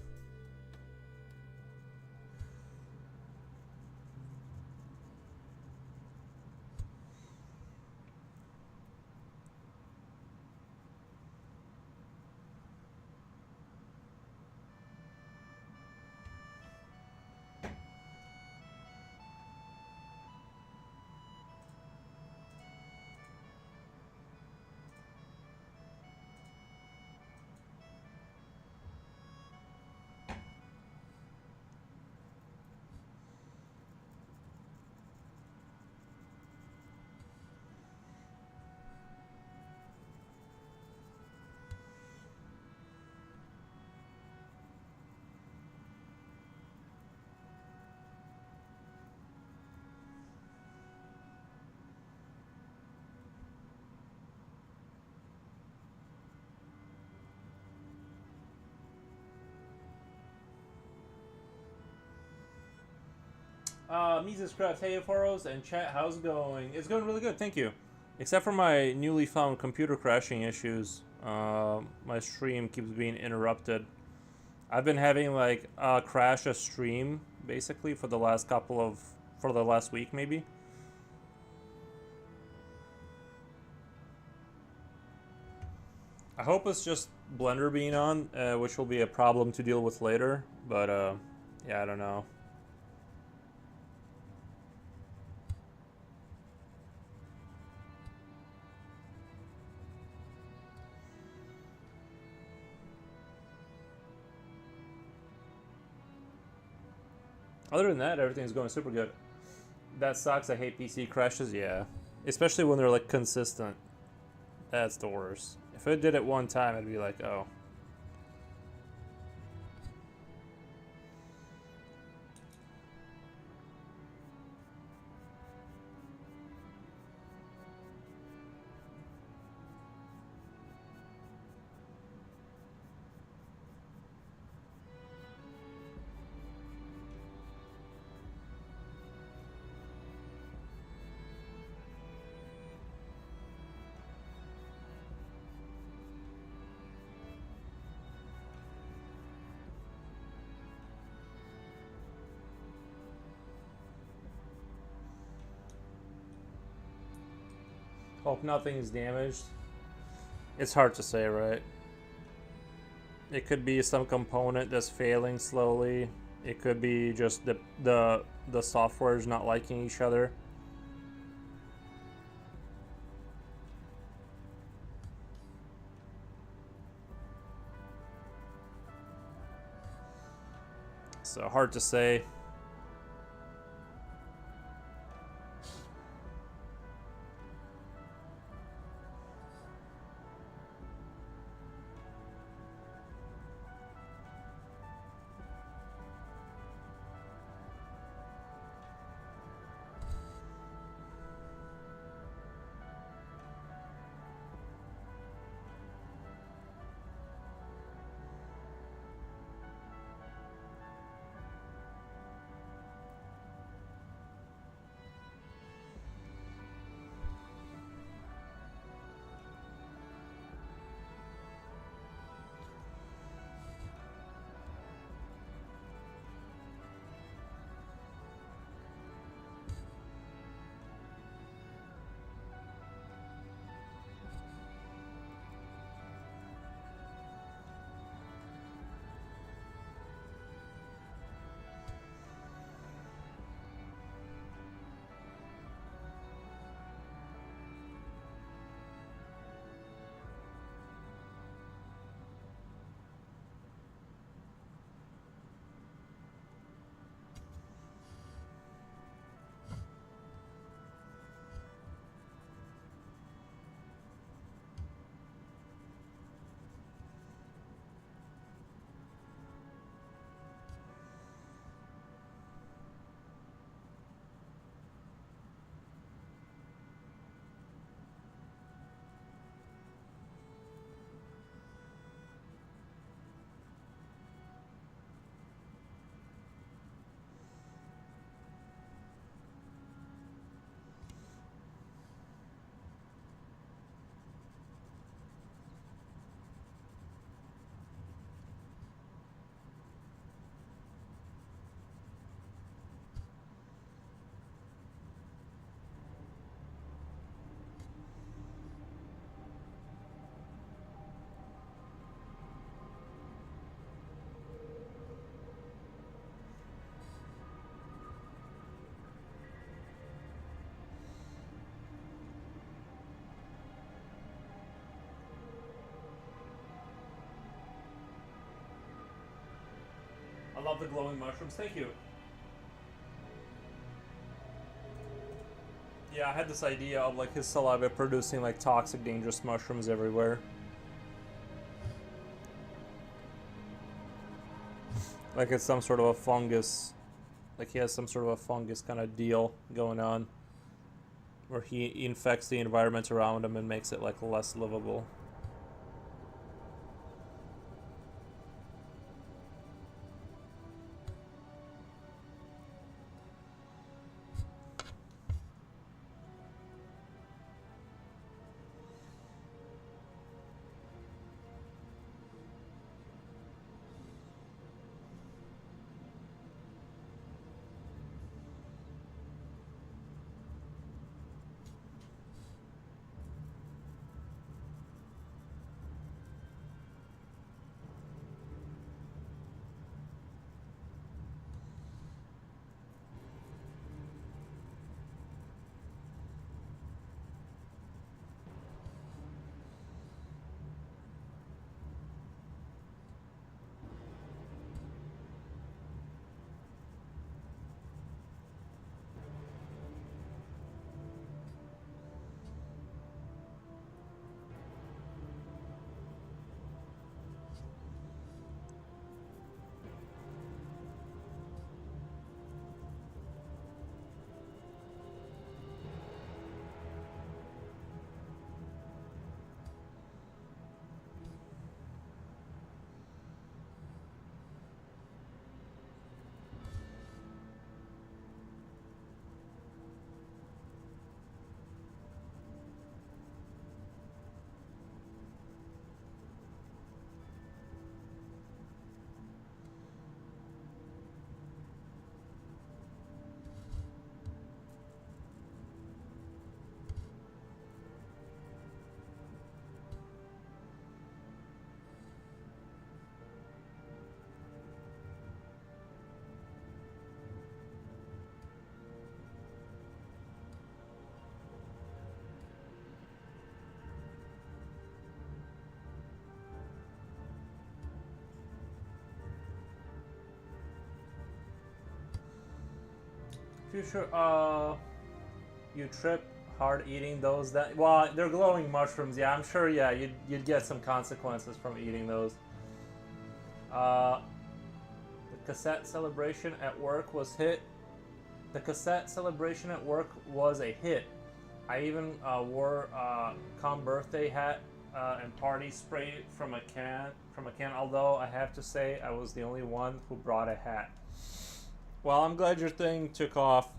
Mises Craft, hey Foros, and chat, how's it going? It's going really good, thank you. Except for my newly found computer crashing issues. My stream keeps being interrupted. I've been having like crash a stream basically for the last week maybe. I hope it's just Blender being on, which will be a problem to deal with later, but yeah, I don't know. Other than that, everything's going super good. That sucks. I hate PC crashes, yeah. Especially when they're like consistent. That's the worst. If it did it one time, I'd be like, oh. Hope nothing's damaged. It's hard to say, right? It could be some component that's failing slowly. It could be just the software is not liking each other. So hard to say. I love the glowing mushrooms. Thank you. Yeah, I had this idea of like his saliva producing like toxic, dangerous mushrooms everywhere. Like it's some sort of a fungus. Like he has some sort of a fungus kind of deal going on. Where he infects the environment around him and makes it like less livable. Future, you trip hard eating those. That well, they're glowing mushrooms. Yeah, I'm sure. Yeah, you'd get some consequences from eating those. Uh, the cassette celebration at work was hit. The cassette celebration at work was a hit. I even wore a calm birthday hat and party spray from a can. Although I have to say, I was the only one who brought a hat. Well, I'm glad your thing took off.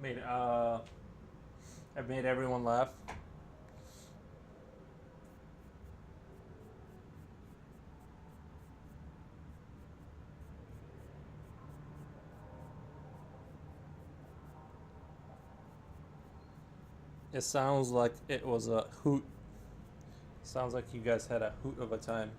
Made I've made everyone laugh. It sounds like it was a hoot. Sounds like you guys had a hoot of a time.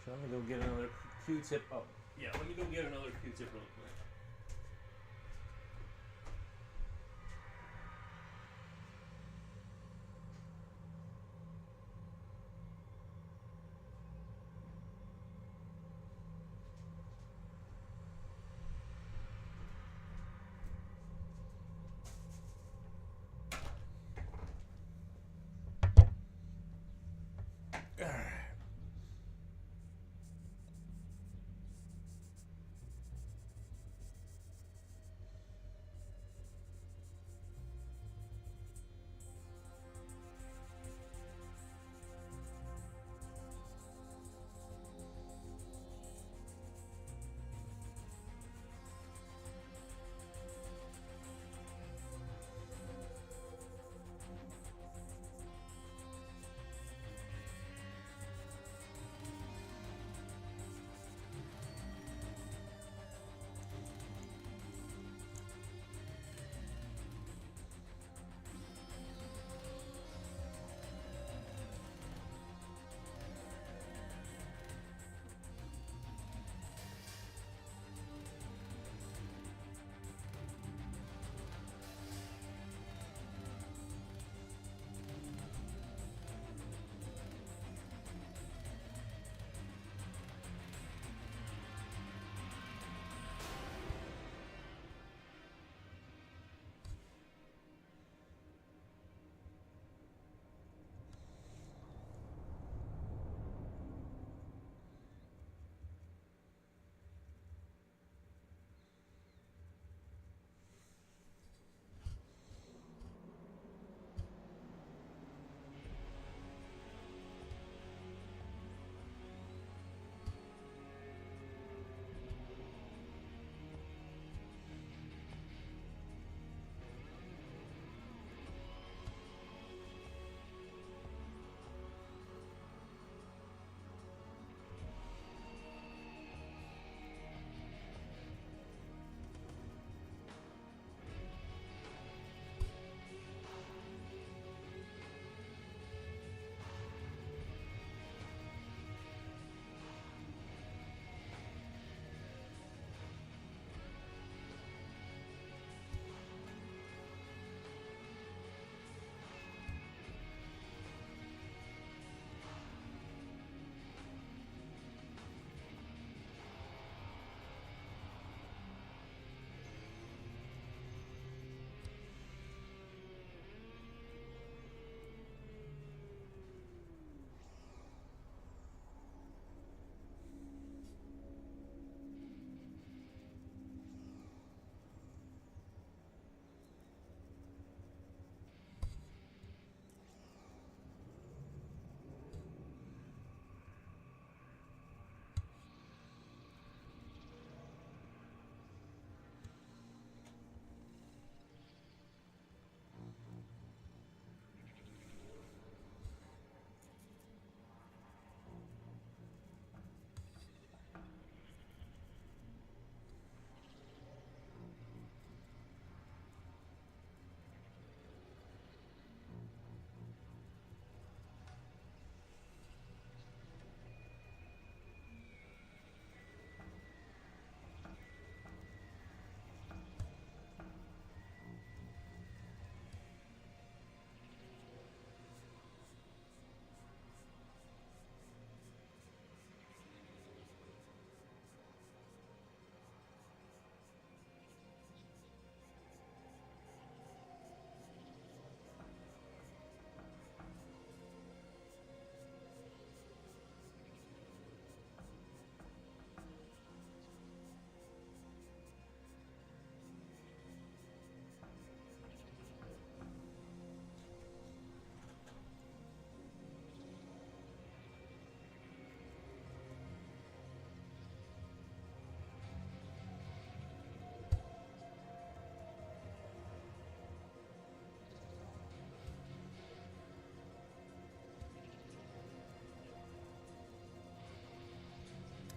So let me go get another Q-tip. Oh, yeah, let me go get another Q-tip really quick.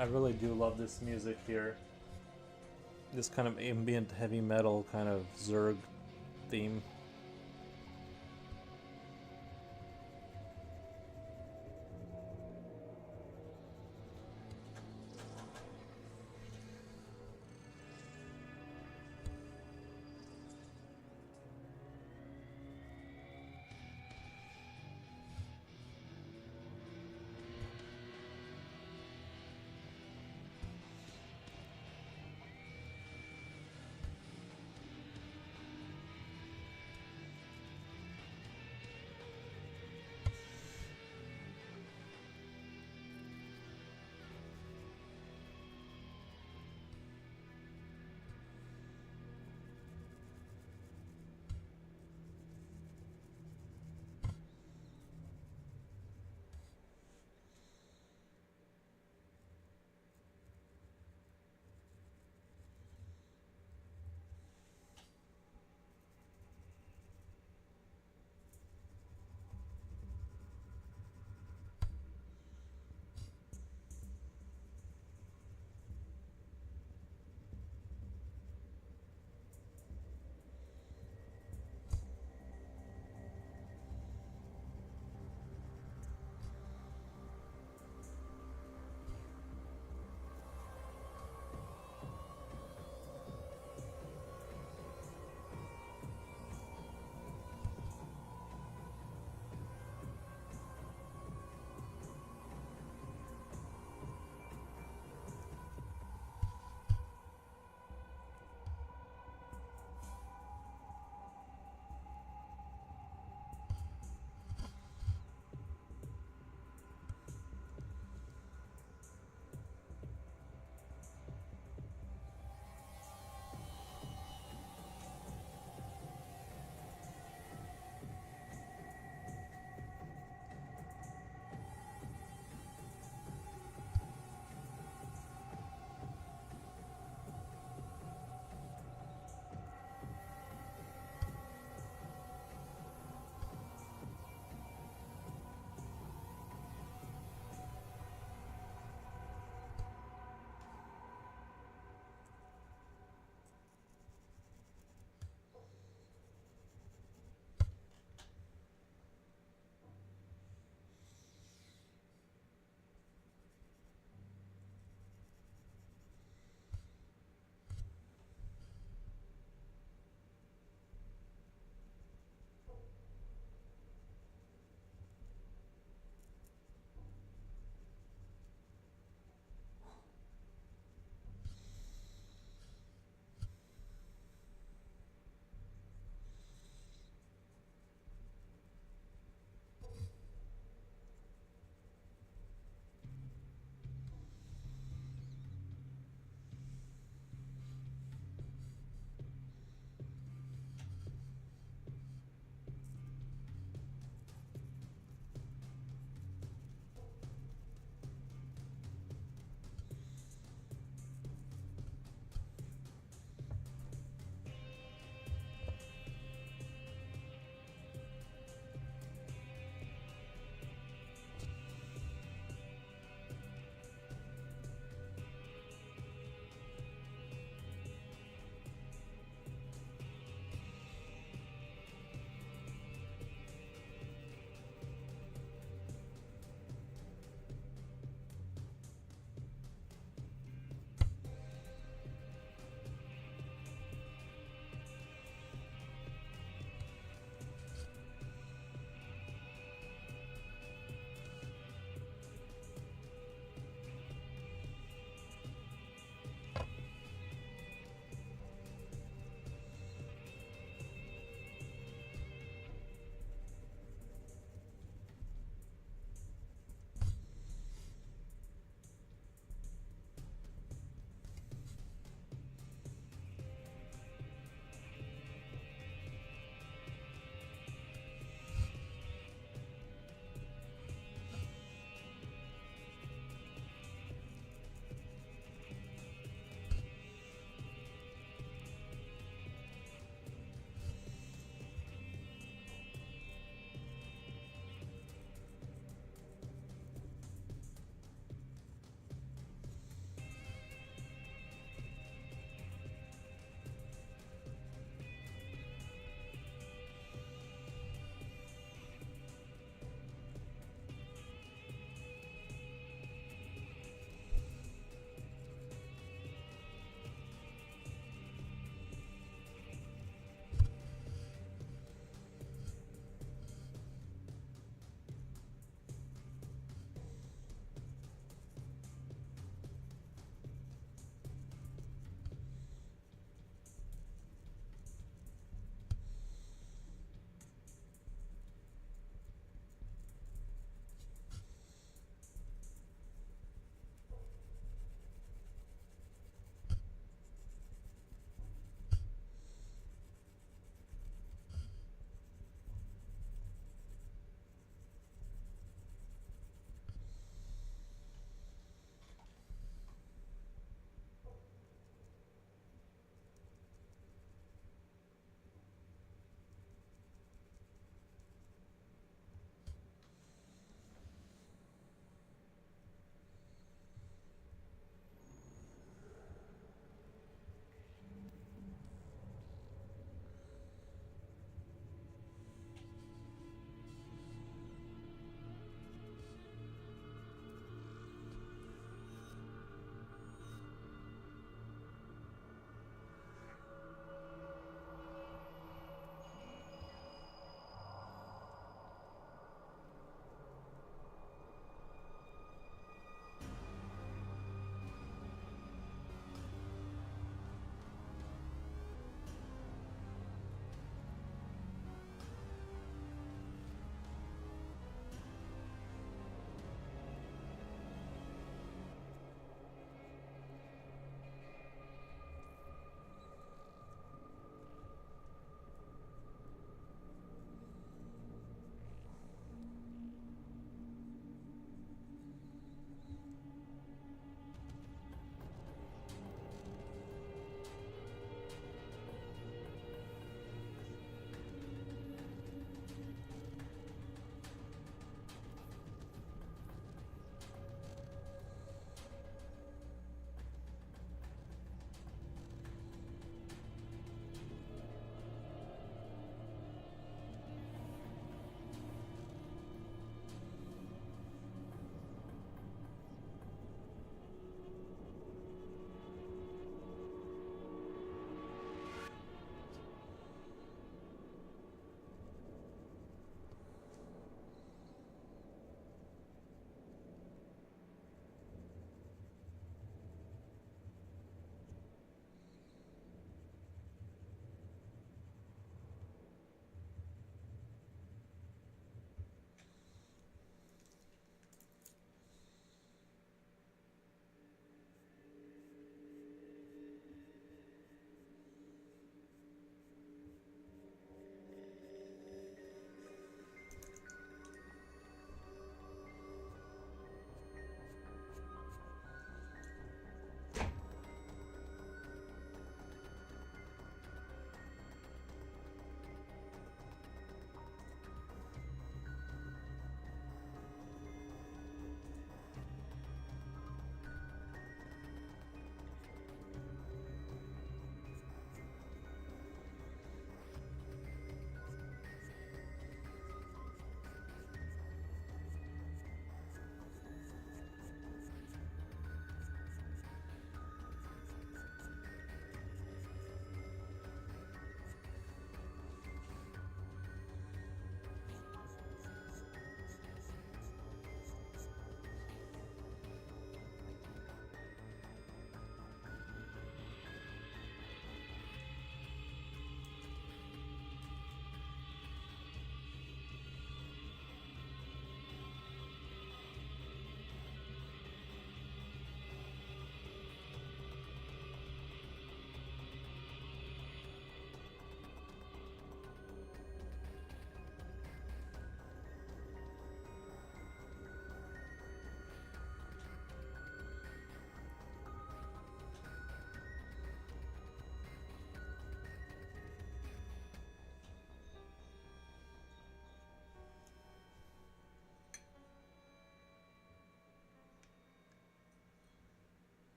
I really do love this music here. This kind of ambient heavy metal kind of Zerg theme.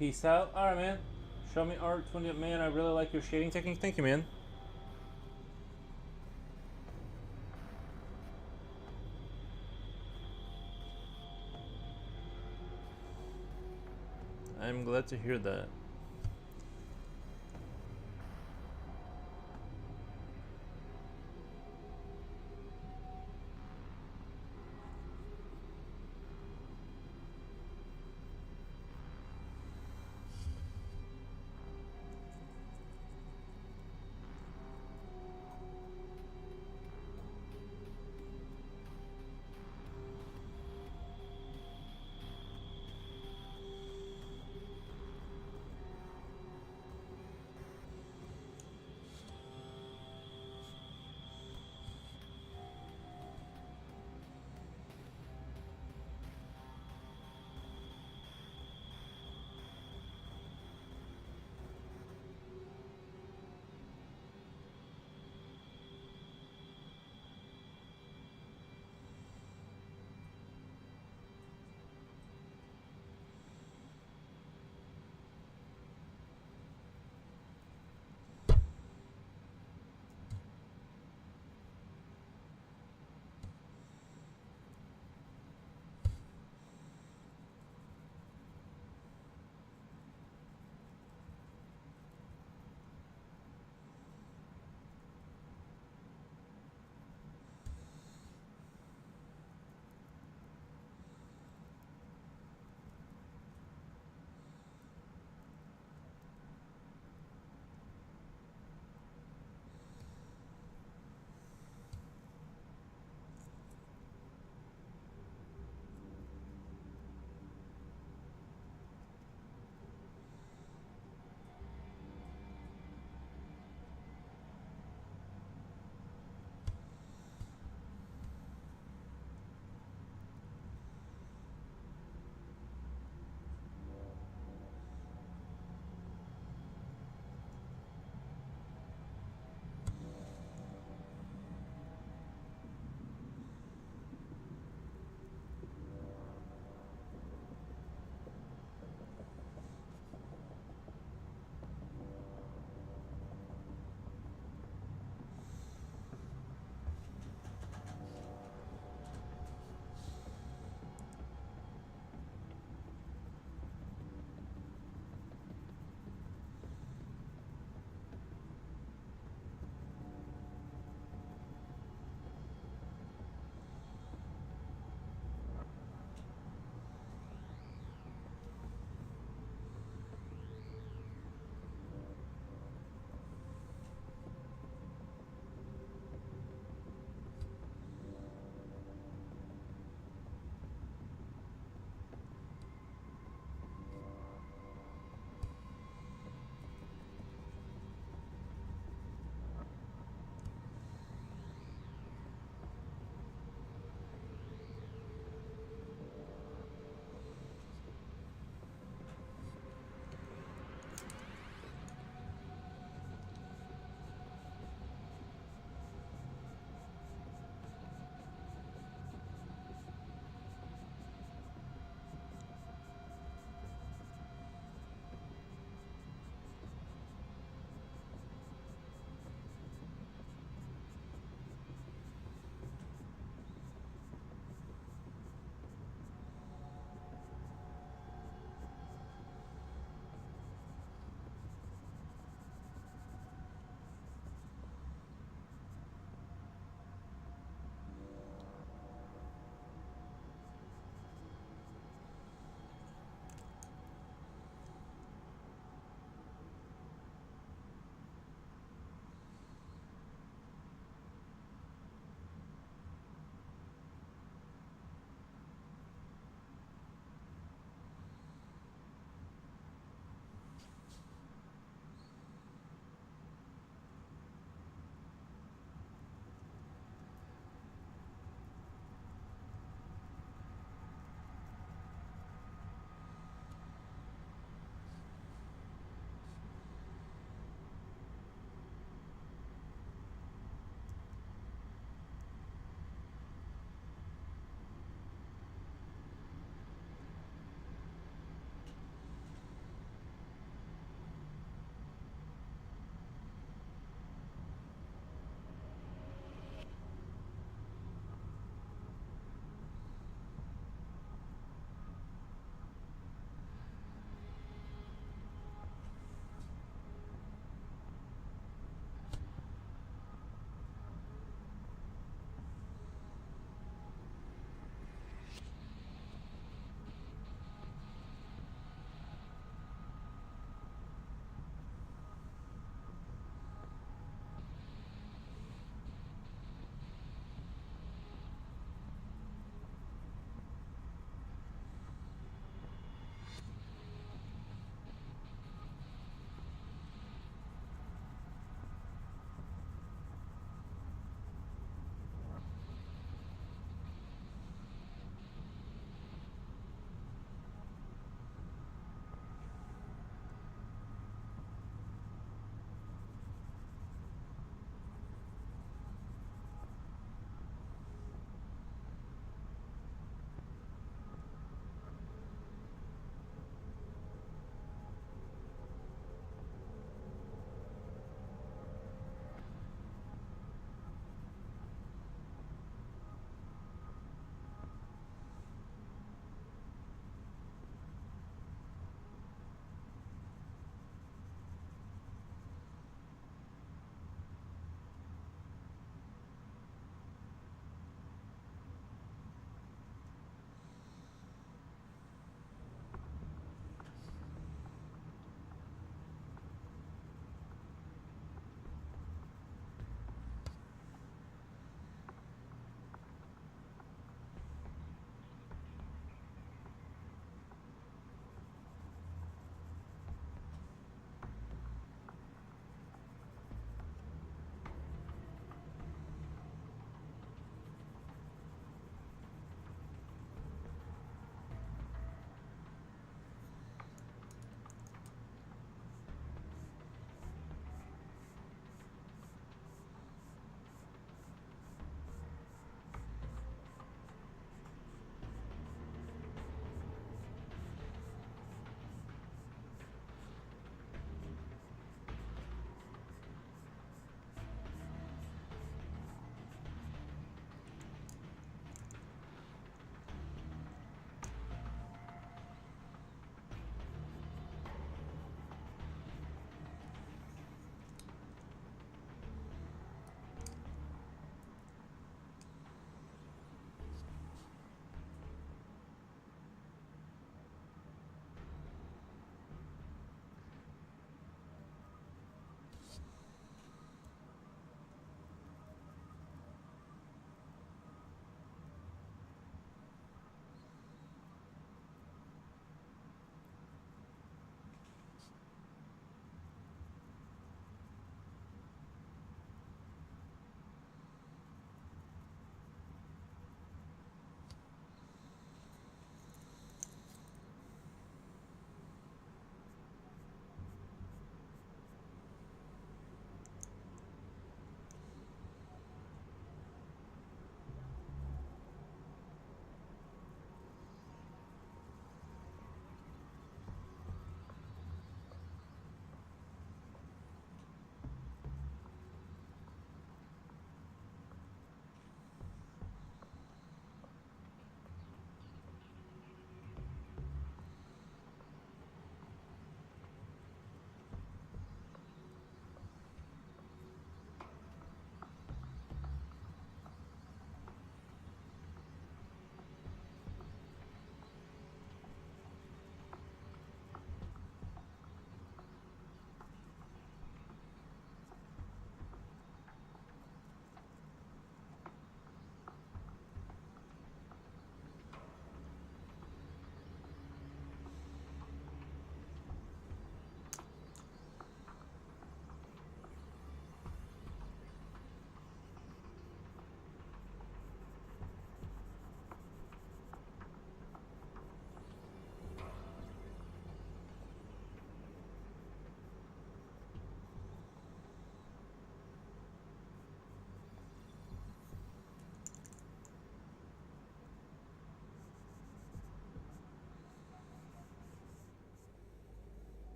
Peace out. Alright, man. Show me art 20. Man, I really like your shading technique. Thank you, man. I'm glad to hear that.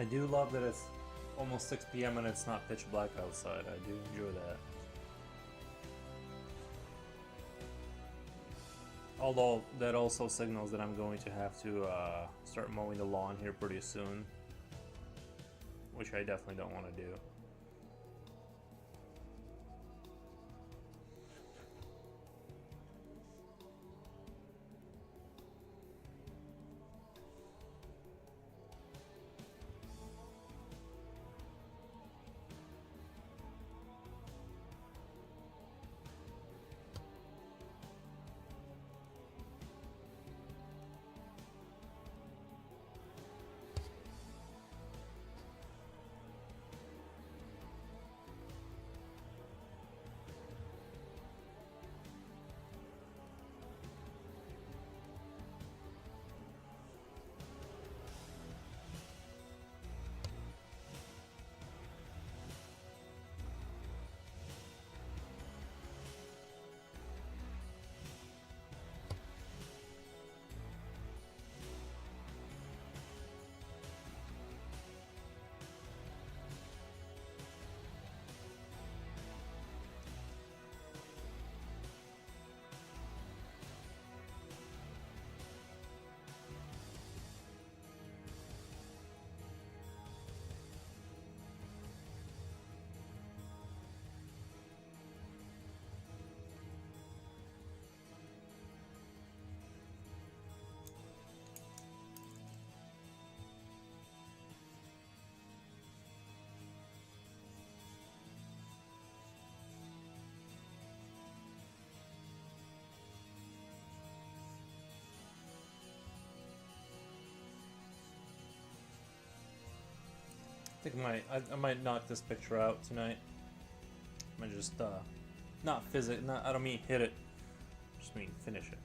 I do love that it's almost 6 p.m. and it's not pitch black outside. I do enjoy that. Although that also signals that I'm going to have to start mowing the lawn here pretty soon, which I definitely don't want to do. I think I might knock this picture out tonight. I might just not I don't mean hit it, just mean finish it.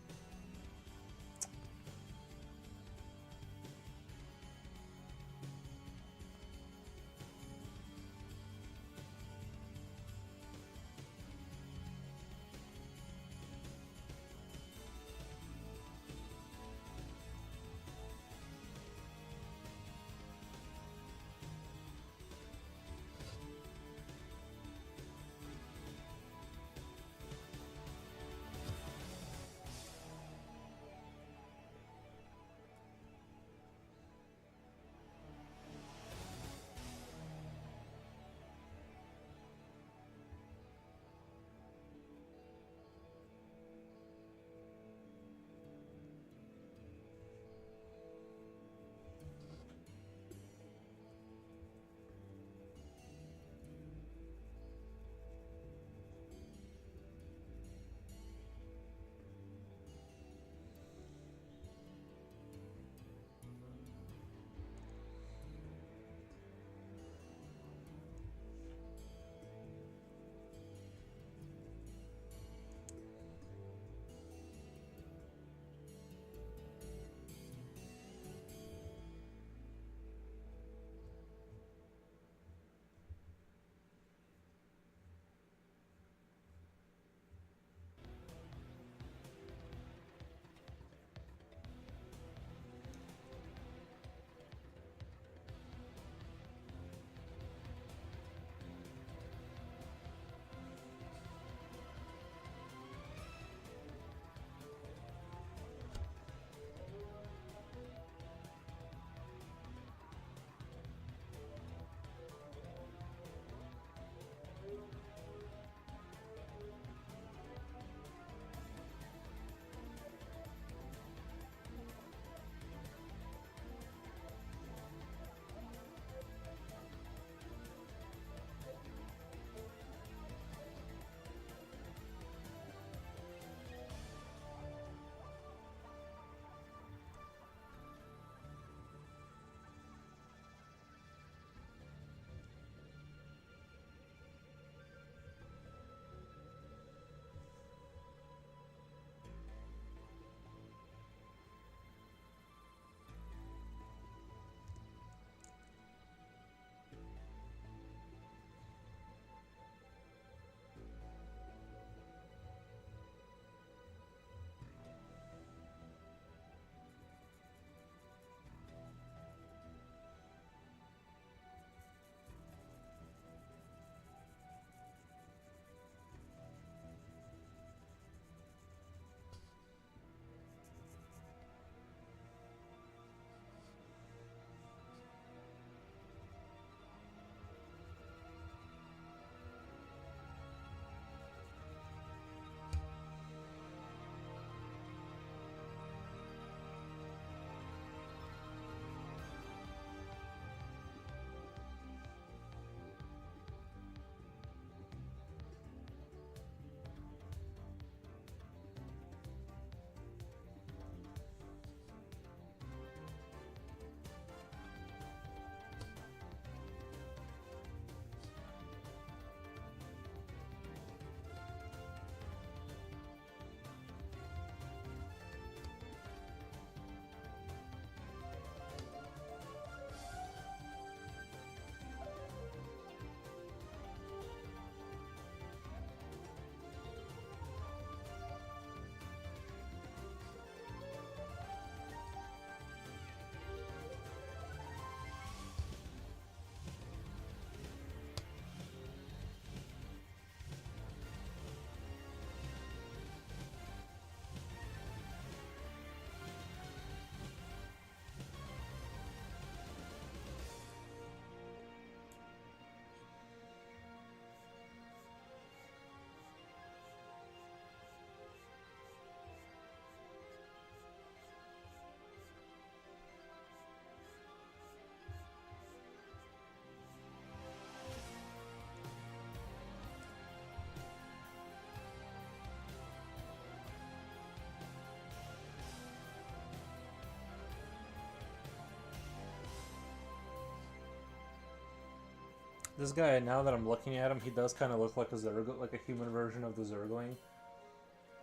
This guy, now that I'm looking at him, he does kind of look like a Zerg, like a human version of the Zergling.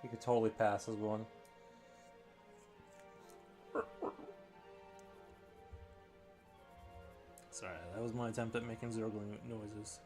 He could totally pass as one. Sorry, that was my attempt at making Zergling noises.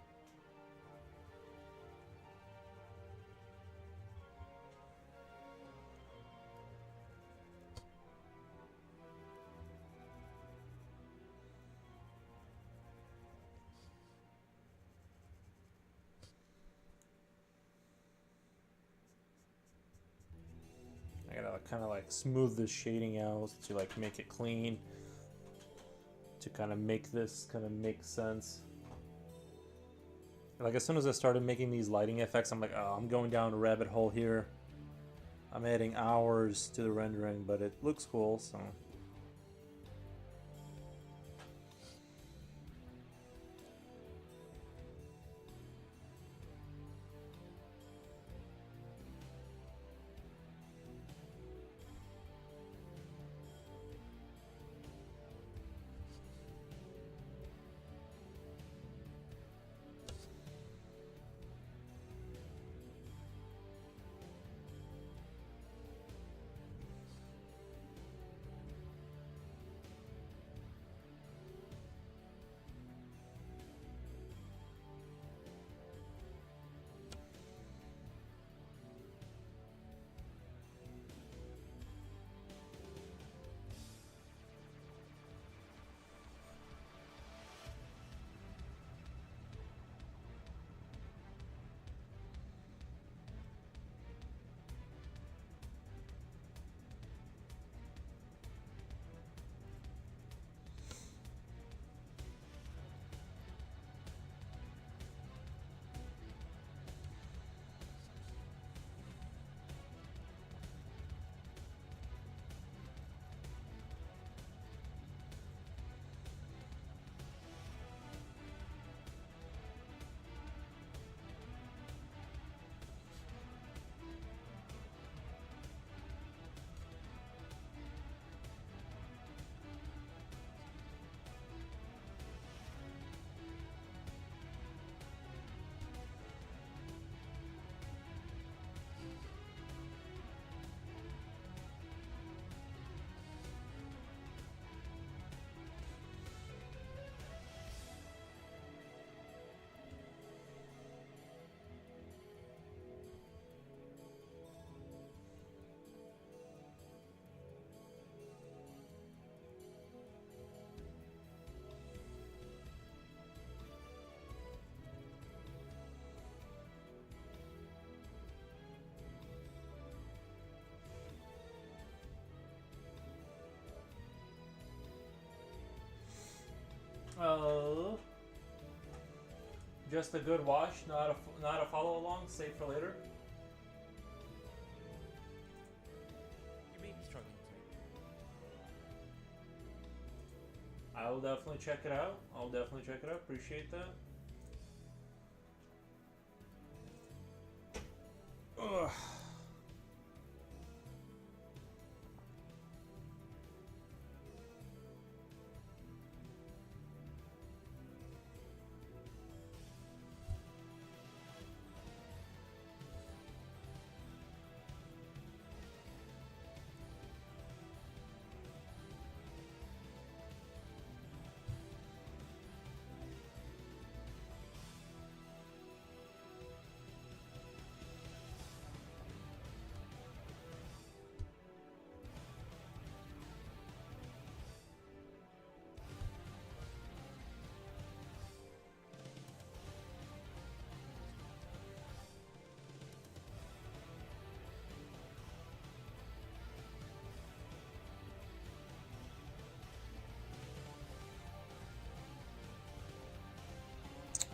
I gotta kind of like smooth the shading out to like make it clean, to kind of make this kind of make sense. Like as soon as I started making these lighting effects, I'm like, oh, I'm going down a rabbit hole here. I'm adding hours to the rendering, but it looks cool, so. Oh. Just a good watch, not a follow along. Save for later. You may be struggling tonight. I will definitely check it out. I'll definitely check it out. Appreciate that. Ugh.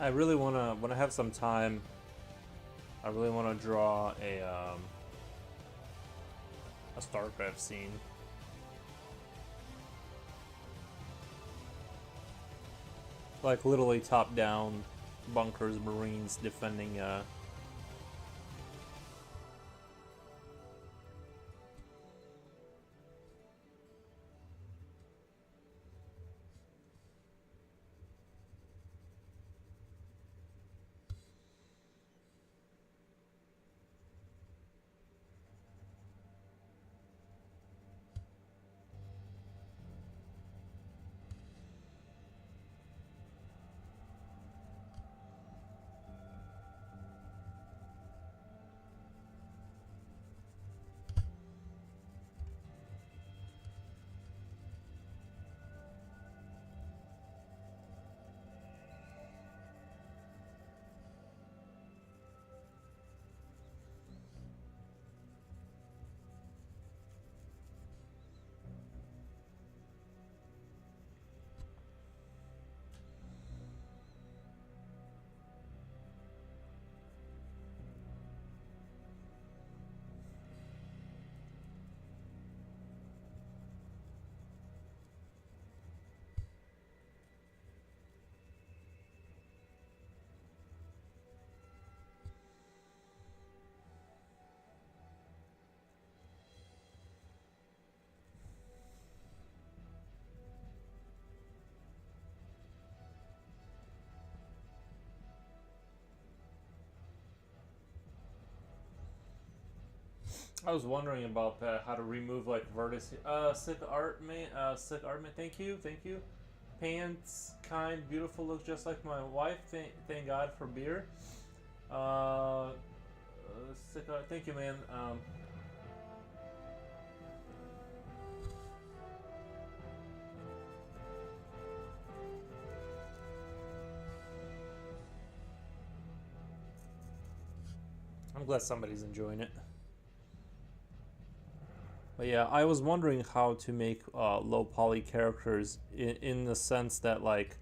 I really wanna, when I have some time, I really wanna draw a StarCraft scene. Like literally top down bunkers, Marines defending I was wondering about that, how to remove like vertices. Sick art, man. Sick art, man. Thank you, thank you. Pants, kind, beautiful, looks just like my wife. Thank God for beer. Sick art. Thank you, man. I'm glad somebody's enjoying it. But yeah, I was wondering how to make low poly characters in the sense that like,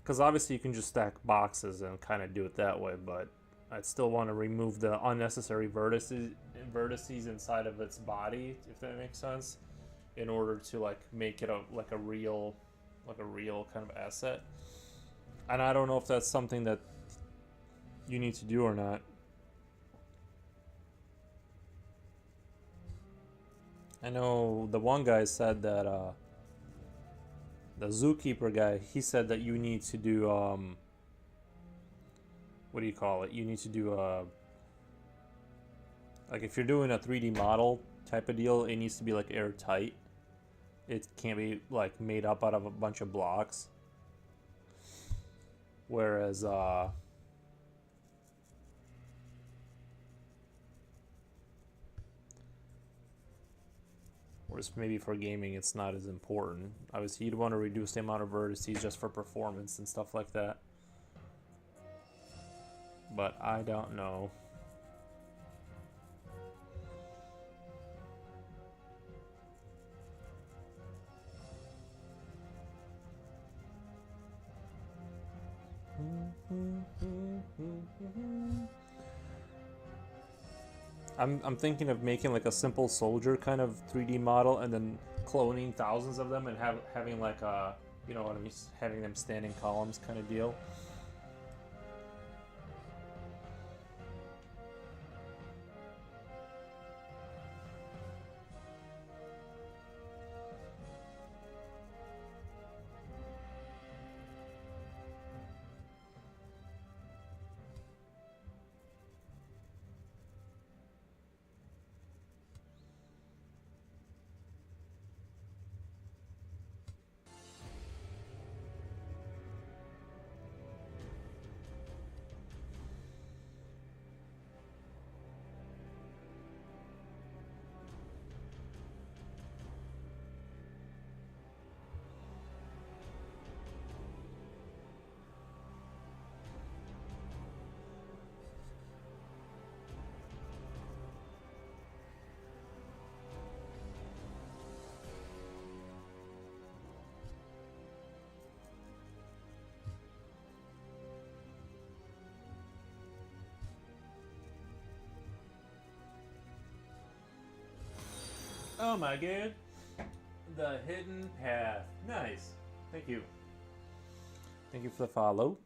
because obviously you can just stack boxes and kind of do it that way, but I'd still want to remove the unnecessary vertices inside of its body, if that makes sense, in order to like make it a real kind of asset. And I don't know if that's something that you need to do or not. I know the one guy said that the zookeeper guy, he said that you need to do what do you call it? You need to do like if you're doing a 3D model type of deal, it needs to be like airtight. It can't be like made up out of a bunch of blocks. Whereas maybe for gaming it's not as important. Obviously you'd want to reduce the amount of vertices just for performance and stuff like that. But I don't know. I'm thinking of making like a simple soldier kind of 3D model and then cloning thousands of them and having like a, you know what I mean, having them stand in columns kind of deal. Oh my god. The hidden path. Nice. Thank you. Thank you for the follow.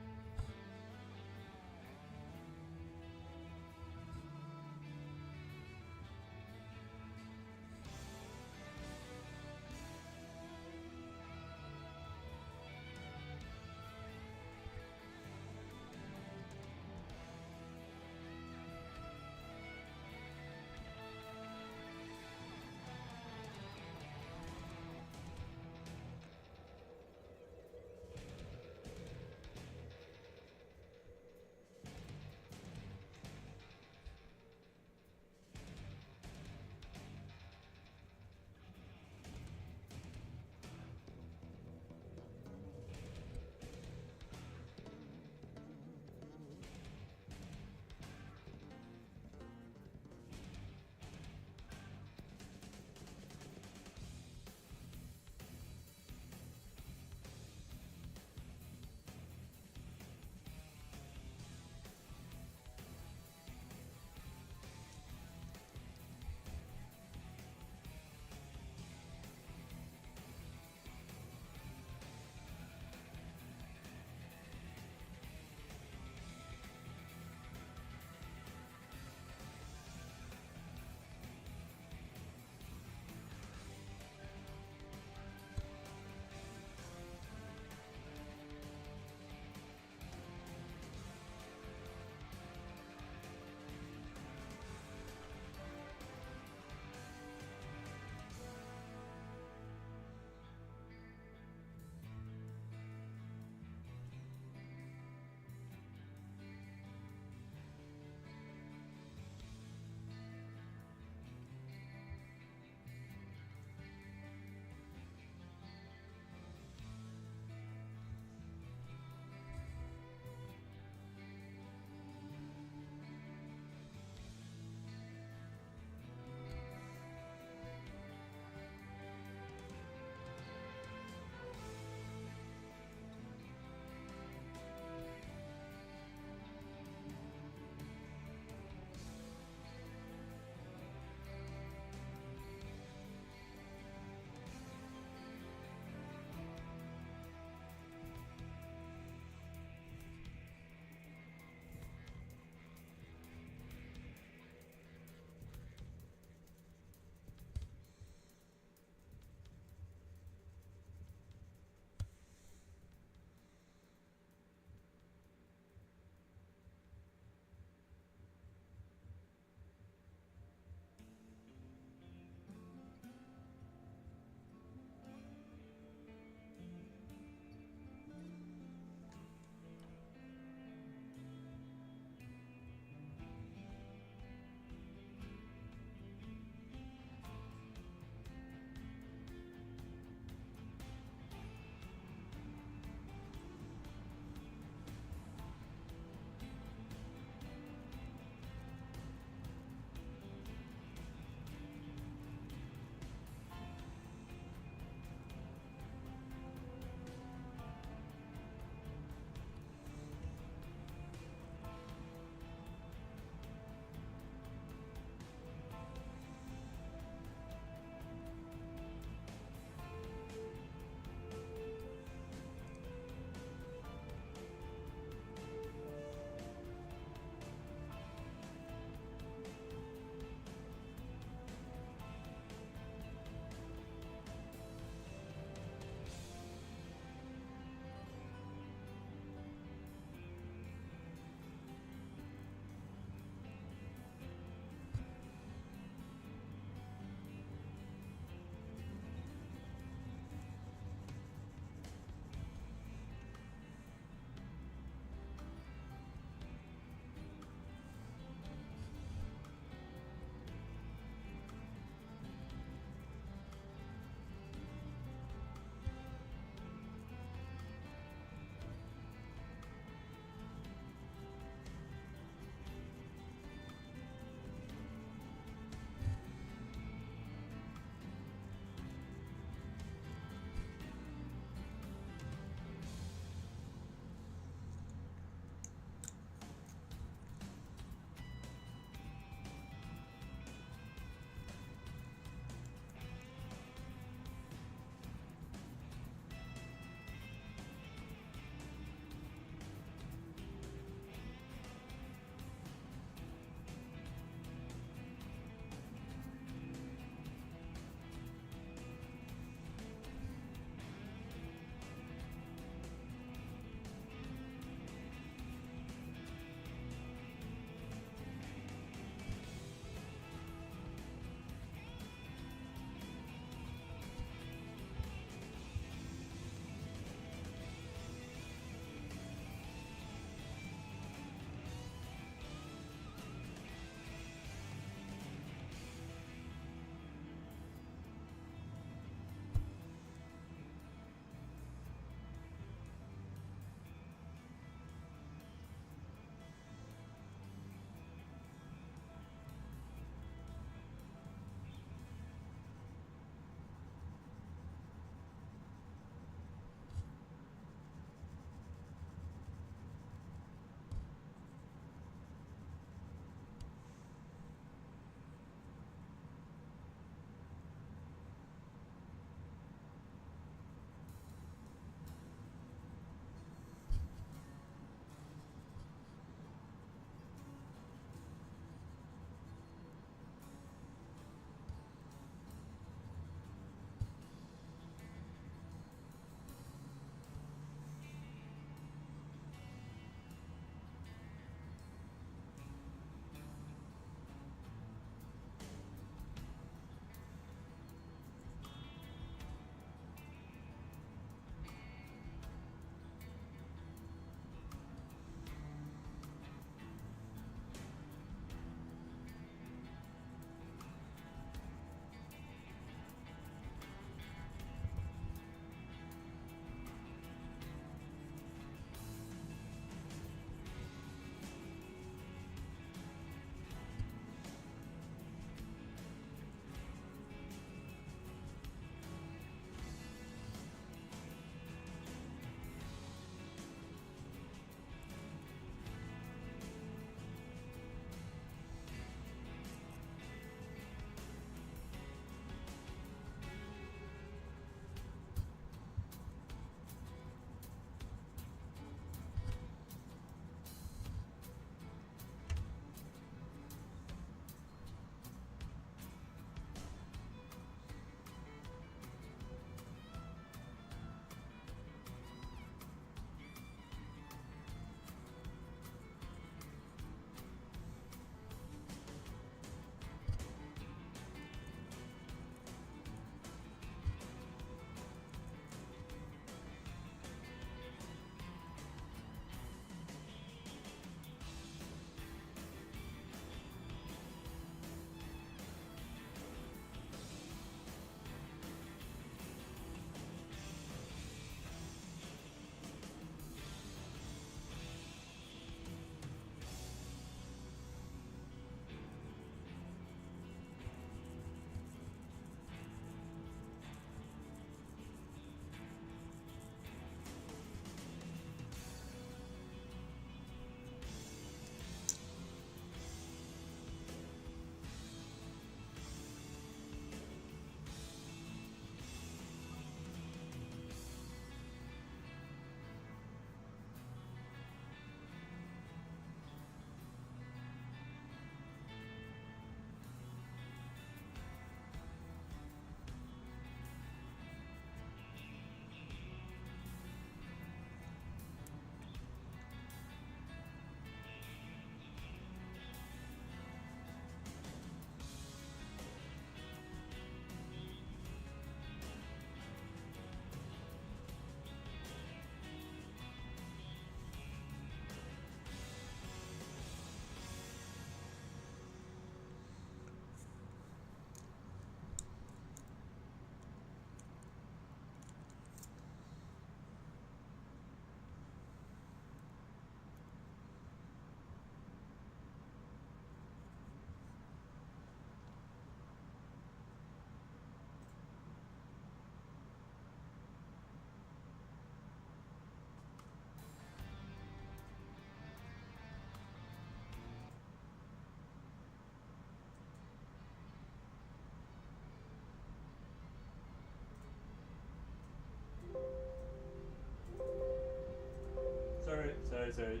sorry.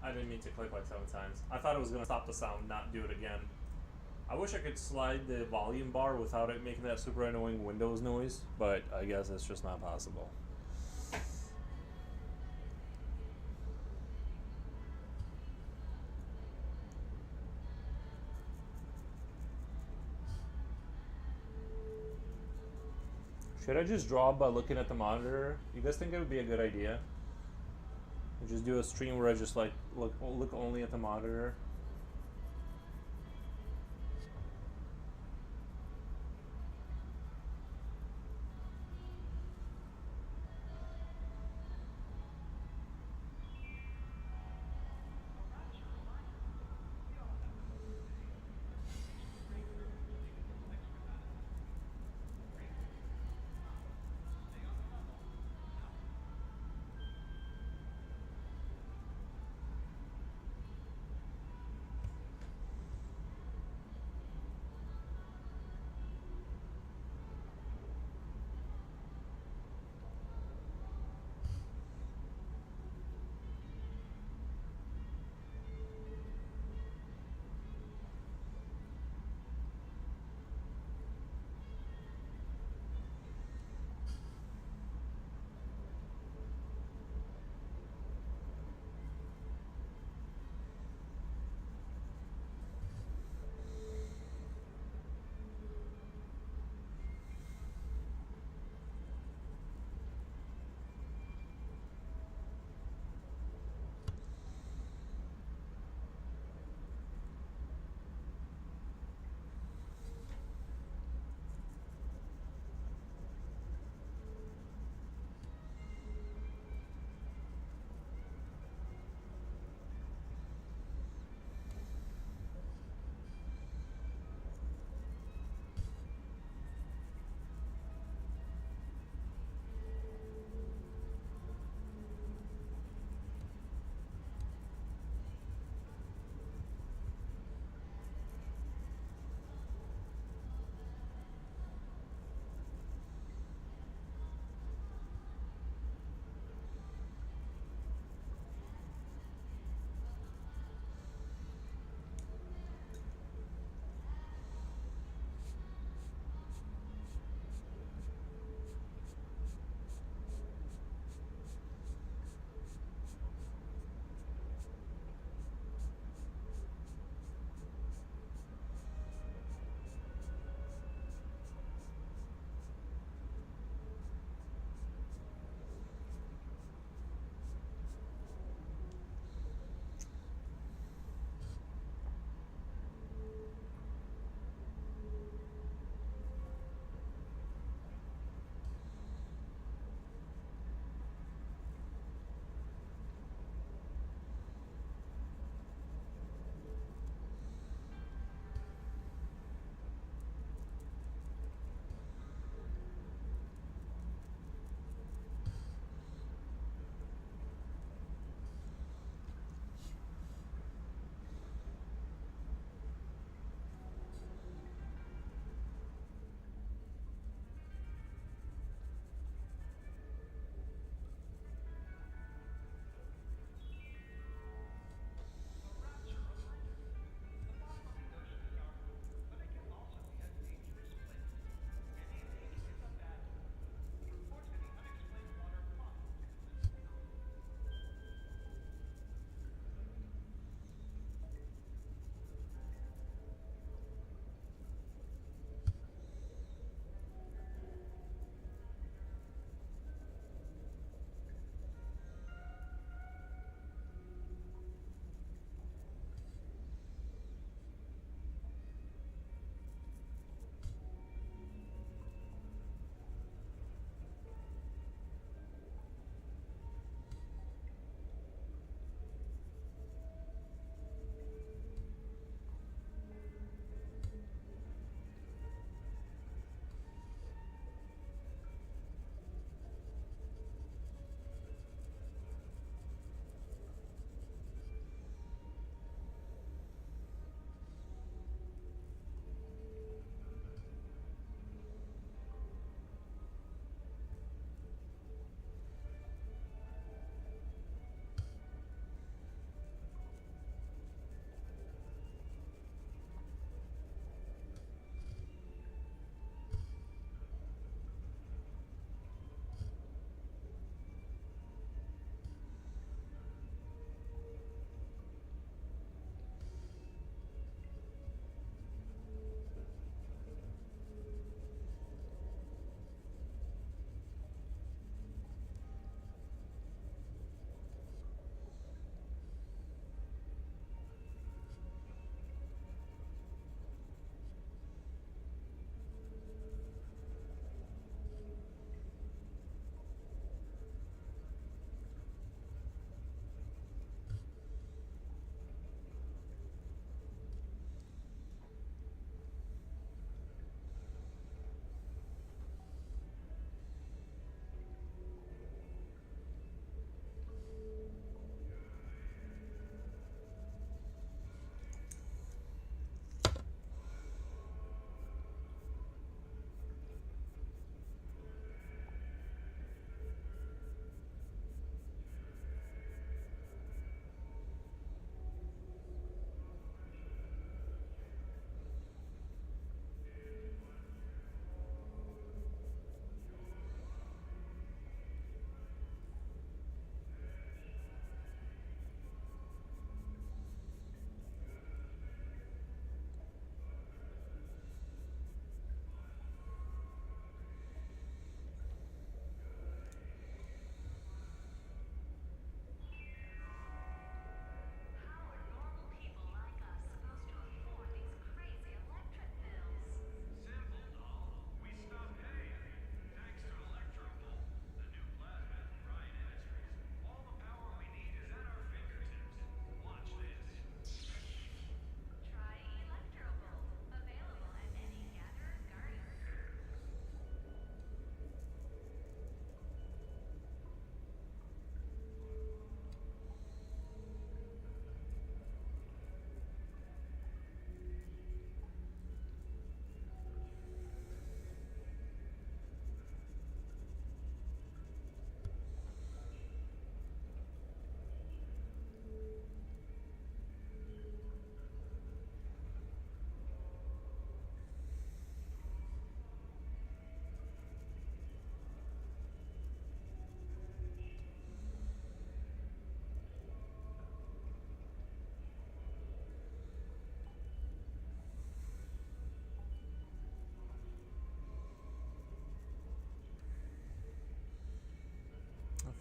I didn't mean to click like 7 times. I thought it was gonna stop the sound, not do it again. I wish I could slide the volume bar without it making that super annoying Windows noise, but I guess it's just not possible. Should I just draw by looking at the monitor? You guys think it would be a good idea? Just do a stream where I just like look only at the monitor.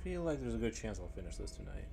feel like there's a good chance I'll finish this tonight.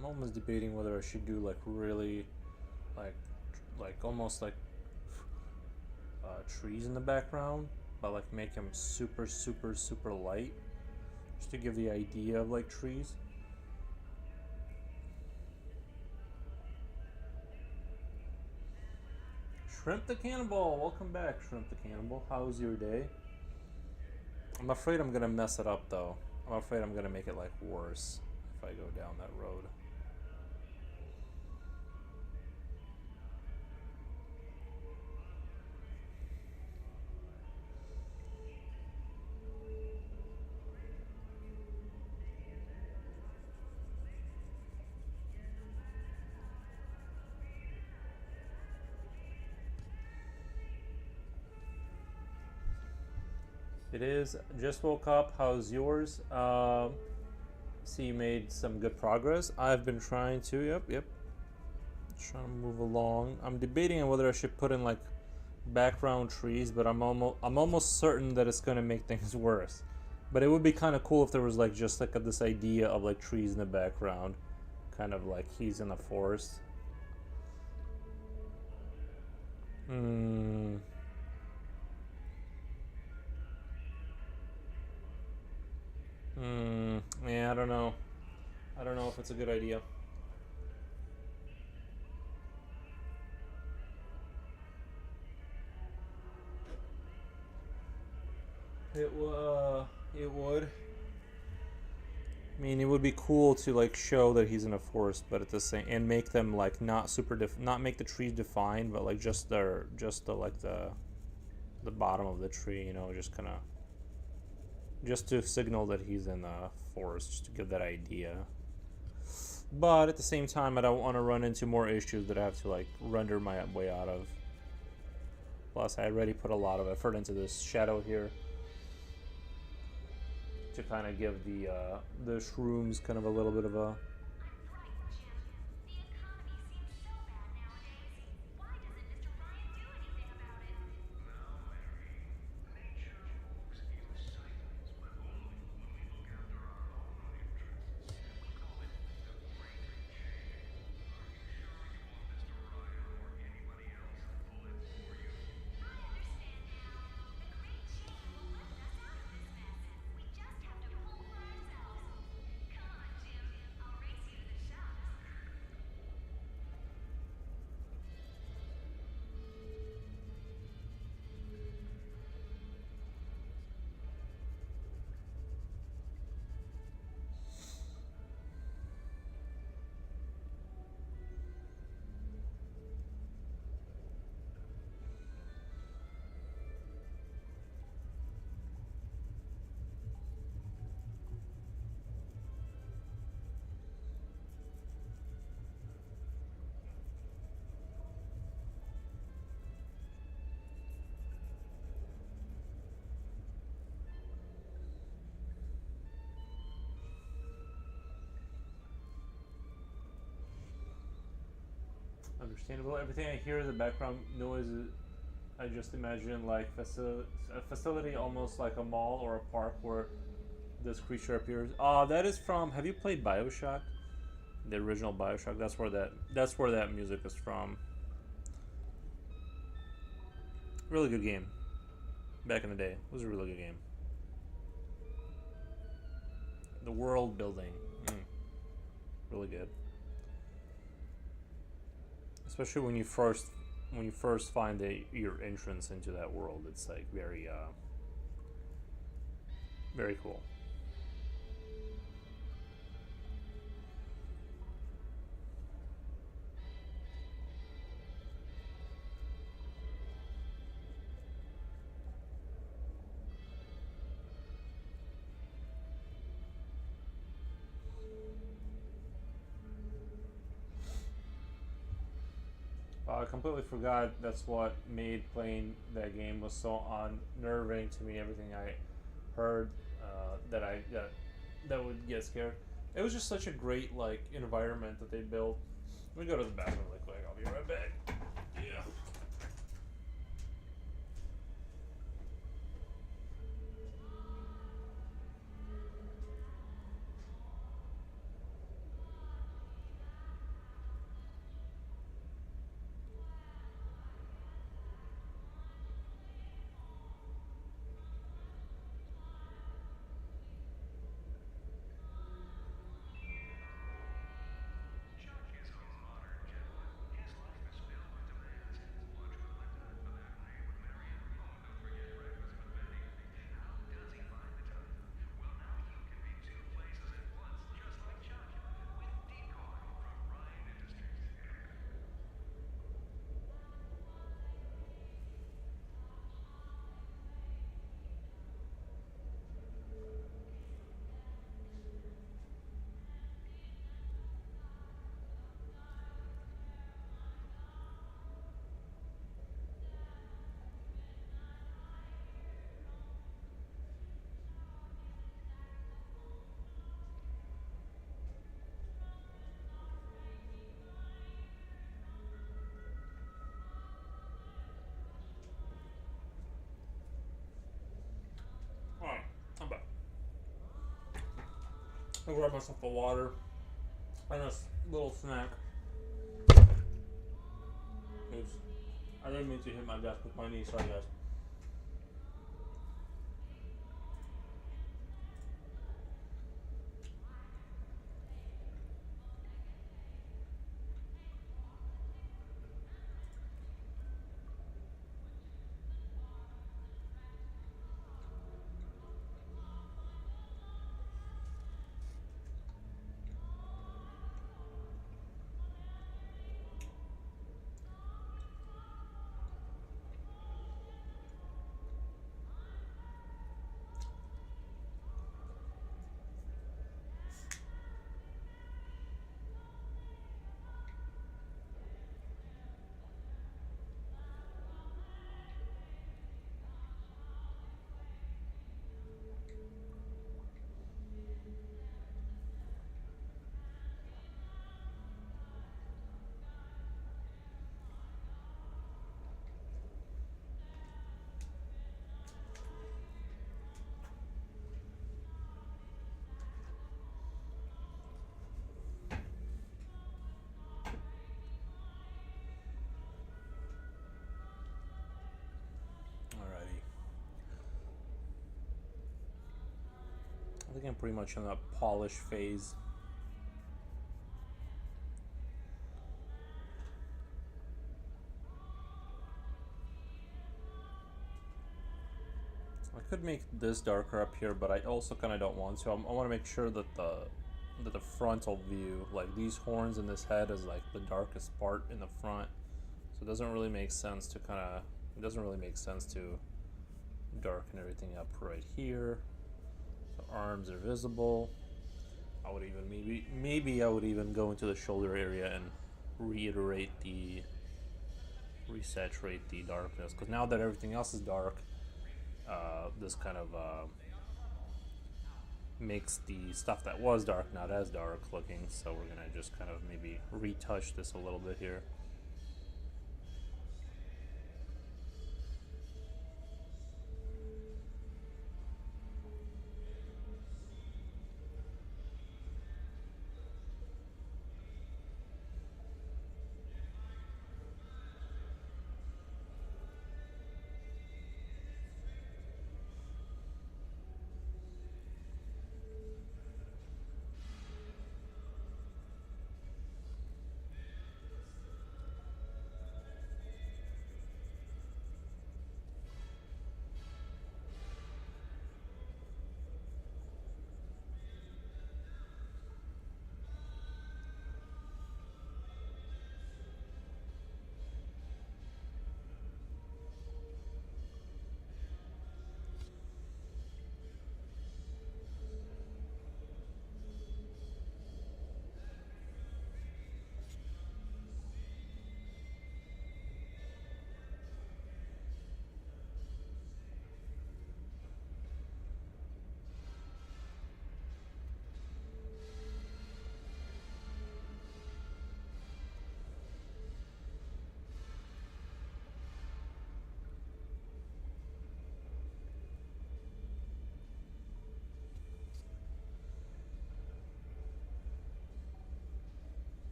I'm almost debating whether I should do like really, like, almost like trees in the background, but like make them super, super, super light, just to give the idea of like trees. Shrimp the Cannibal, welcome back, Shrimp the Cannibal. How's your day? I'm afraid I'm gonna mess it up though. I'm afraid I'm gonna make it like worse if I go down that road. It is. Just woke up. How's yours? See, you made some good progress. I've been trying to. Yep. Trying to move along. I'm debating on whether I should put in like background trees, but I'm almost certain that it's gonna make things worse. But it would be kind of cool if there was like just like this idea of like trees in the background, kind of like he's in the forest. Yeah, I don't know. I don't know if it's a good idea. It would. I mean, it would be cool to like show that he's in a forest, but at the same and make them like not super not make the trees defined, but like just the like the bottom of the tree, you know, just kind of just to signal that he's in the forest, just to give that idea. But at the same time, I don't want to run into more issues that I have to like render my way out of. Plus, I already put a lot of effort into this shadow here to kind of give the shrooms kind of a little bit of a. Understandable. Everything I hear is the background noise. I just imagine like a facility almost like a mall or a park where this creature appears. That is from. Have you played BioShock? The original BioShock. That's where that music is from. Really good game. Back in the day, it was a really good game. The world building, really good. Especially when you first find your entrance into that world, it's like very very cool. I completely forgot that's what made playing that game was so unnerving to me. Everything I heard that would get scared. It was just such a great like environment that they built. Let me go to the bathroom really quick. I'll be right back. Yeah. I grab myself a water and a little snack. Oops. I didn't mean to hit my desk with my knee, sorry guys. Alrighty. I think I'm pretty much in that polish phase. I could make this darker up here, but I also kind of don't want to. I want to make sure that the frontal view, like these horns and this head, is like the darkest part in the front. So it doesn't really make sense to darken everything up right here. The arms are visible. I would even maybe I would even go into the shoulder area and resaturate the darkness, because now that everything else is dark, this kind of makes the stuff that was dark not as dark looking. So we're gonna just kind of maybe retouch this a little bit here.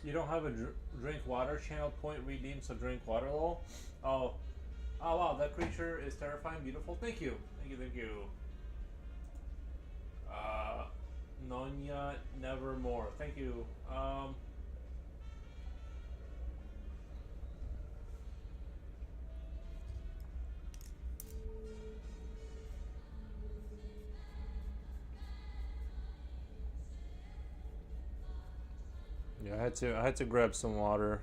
You don't have a drink water channel point redeemed, so drink water, lol. Oh, oh wow, that creature is terrifying, beautiful. Thank you, thank you, thank you. Nonya Nevermore. Thank you. Yeah, I had to grab some water.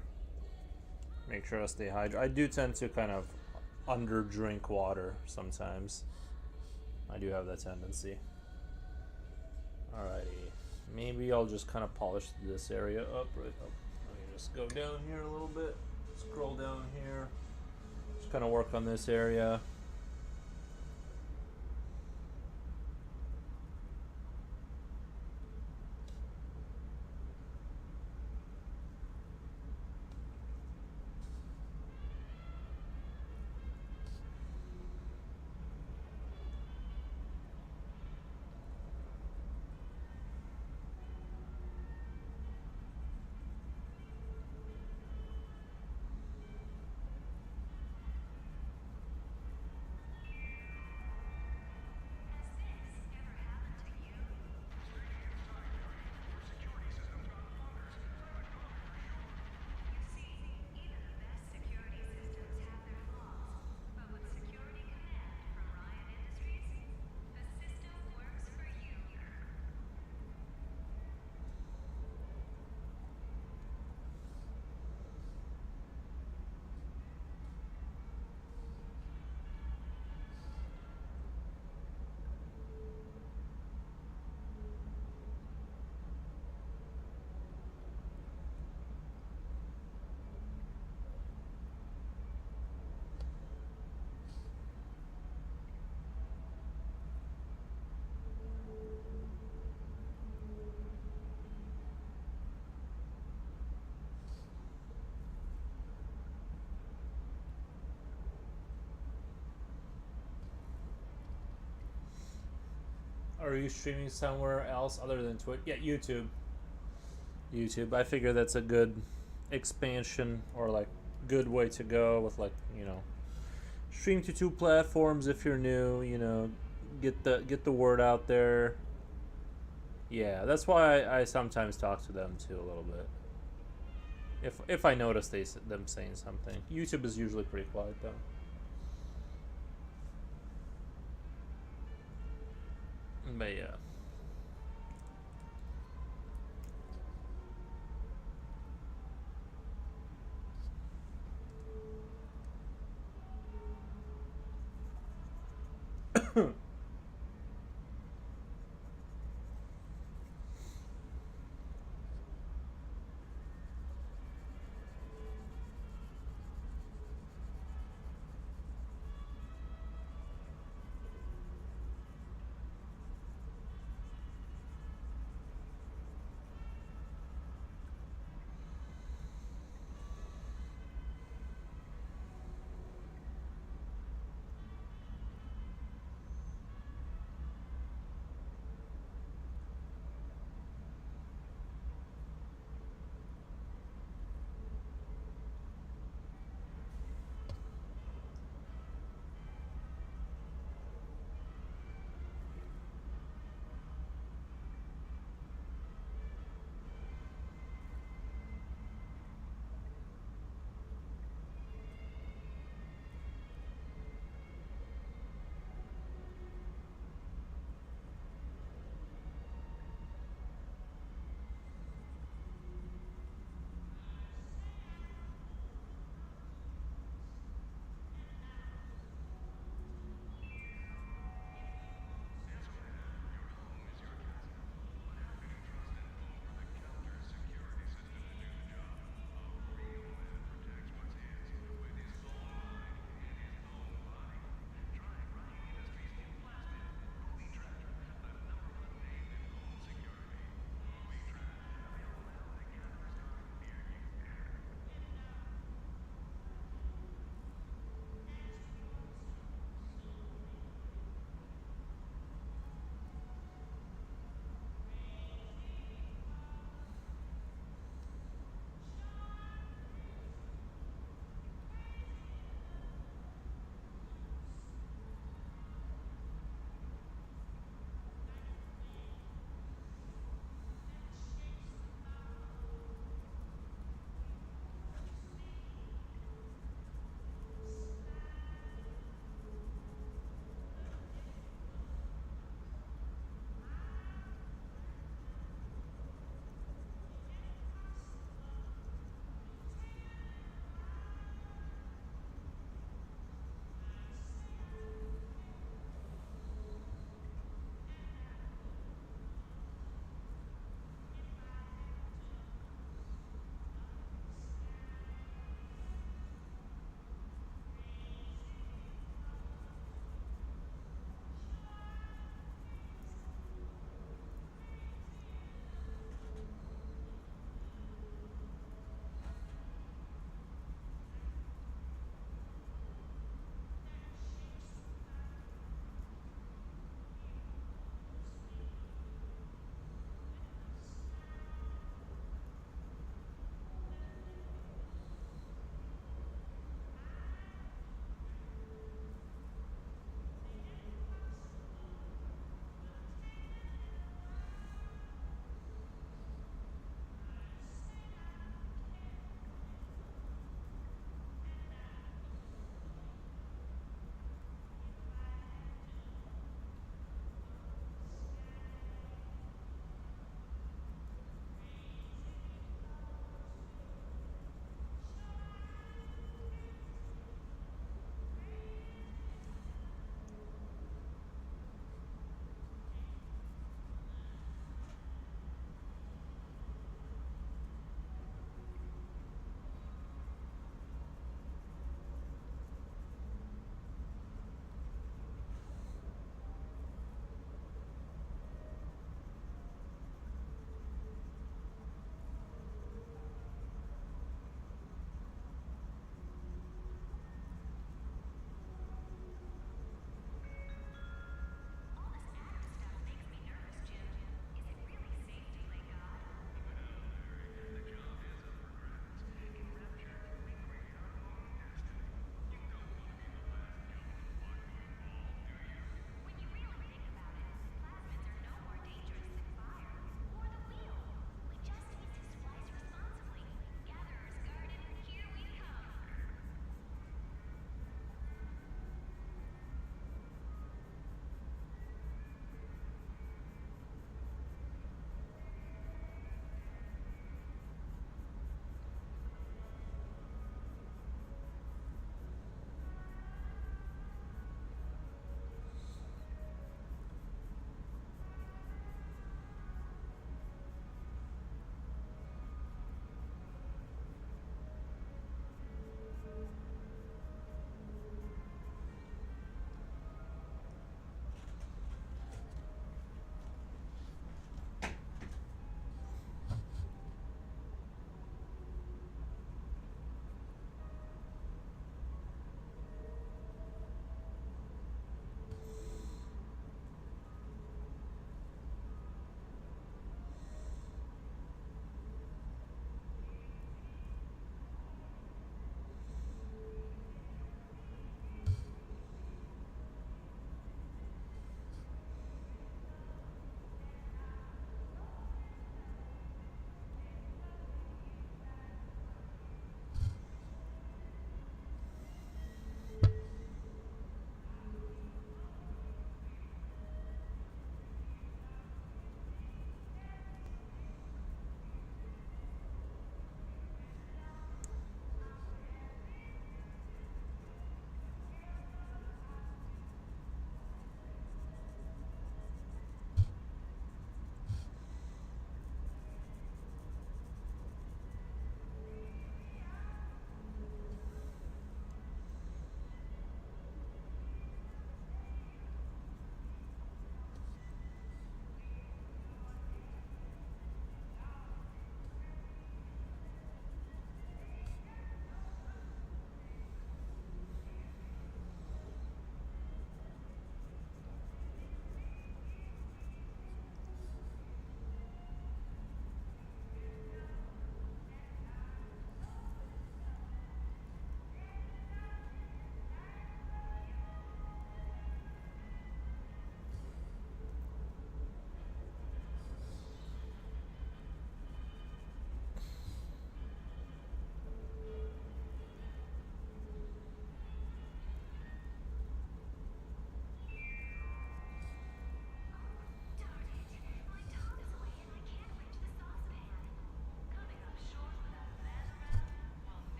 Make sure I stay hydrated. I do tend to kind of under drink water sometimes. I do have that tendency. Alrighty. Maybe I'll just kind of polish this area up right up. Let me just go down here a little bit. Scroll down here. Just kind of work on this area. Are you streaming somewhere else other than Twitch? Yeah, YouTube. YouTube. I figure that's a good expansion or like good way to go with, like, you know, stream to 2 platforms if you're new, you know, get the word out there. Yeah, that's why I sometimes talk to them too a little bit. If I notice them saying something. YouTube is usually pretty quiet though. But yeah.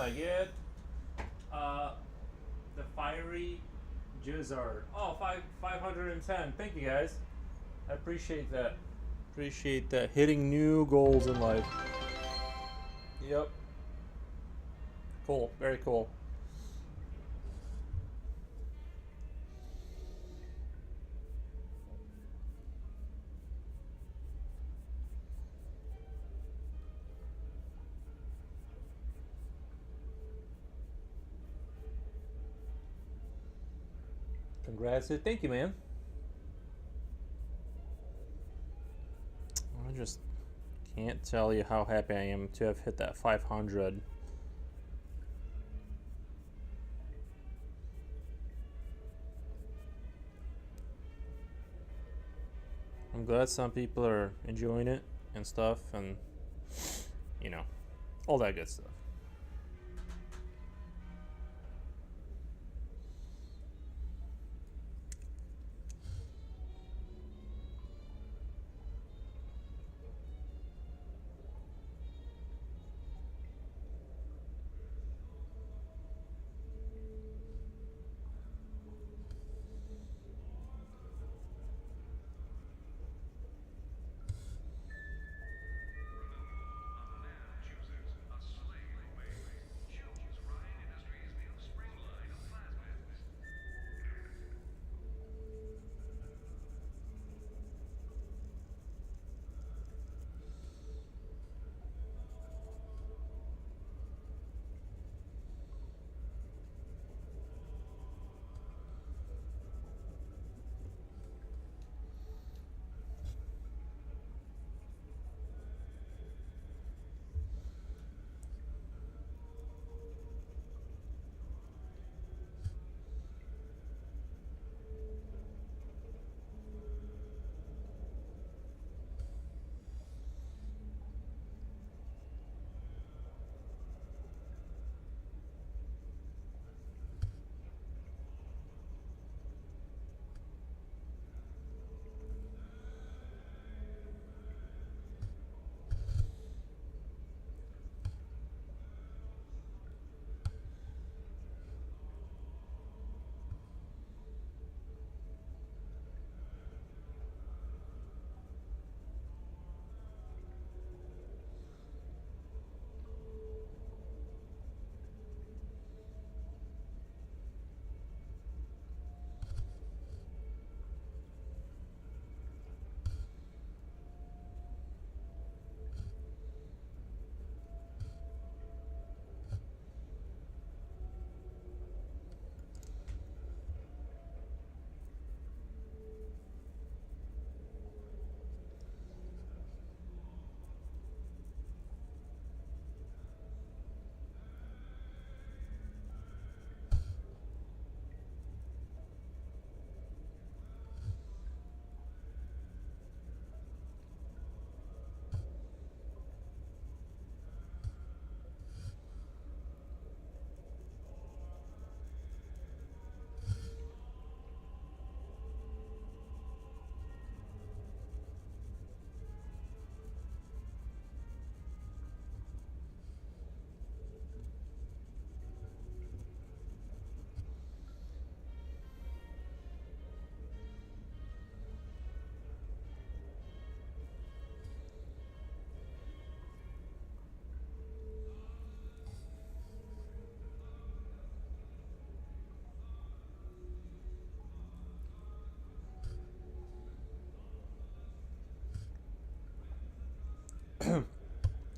I get the fiery Jizzard. Oh, 510. Thank you guys. I appreciate that. Appreciate that. Hitting new goals in life. Yep. Cool. Very cool. Congrats. Thank you, man. I just can't tell you how happy I am to have hit that 500. I'm glad some people are enjoying it and stuff, and you know, all that good stuff.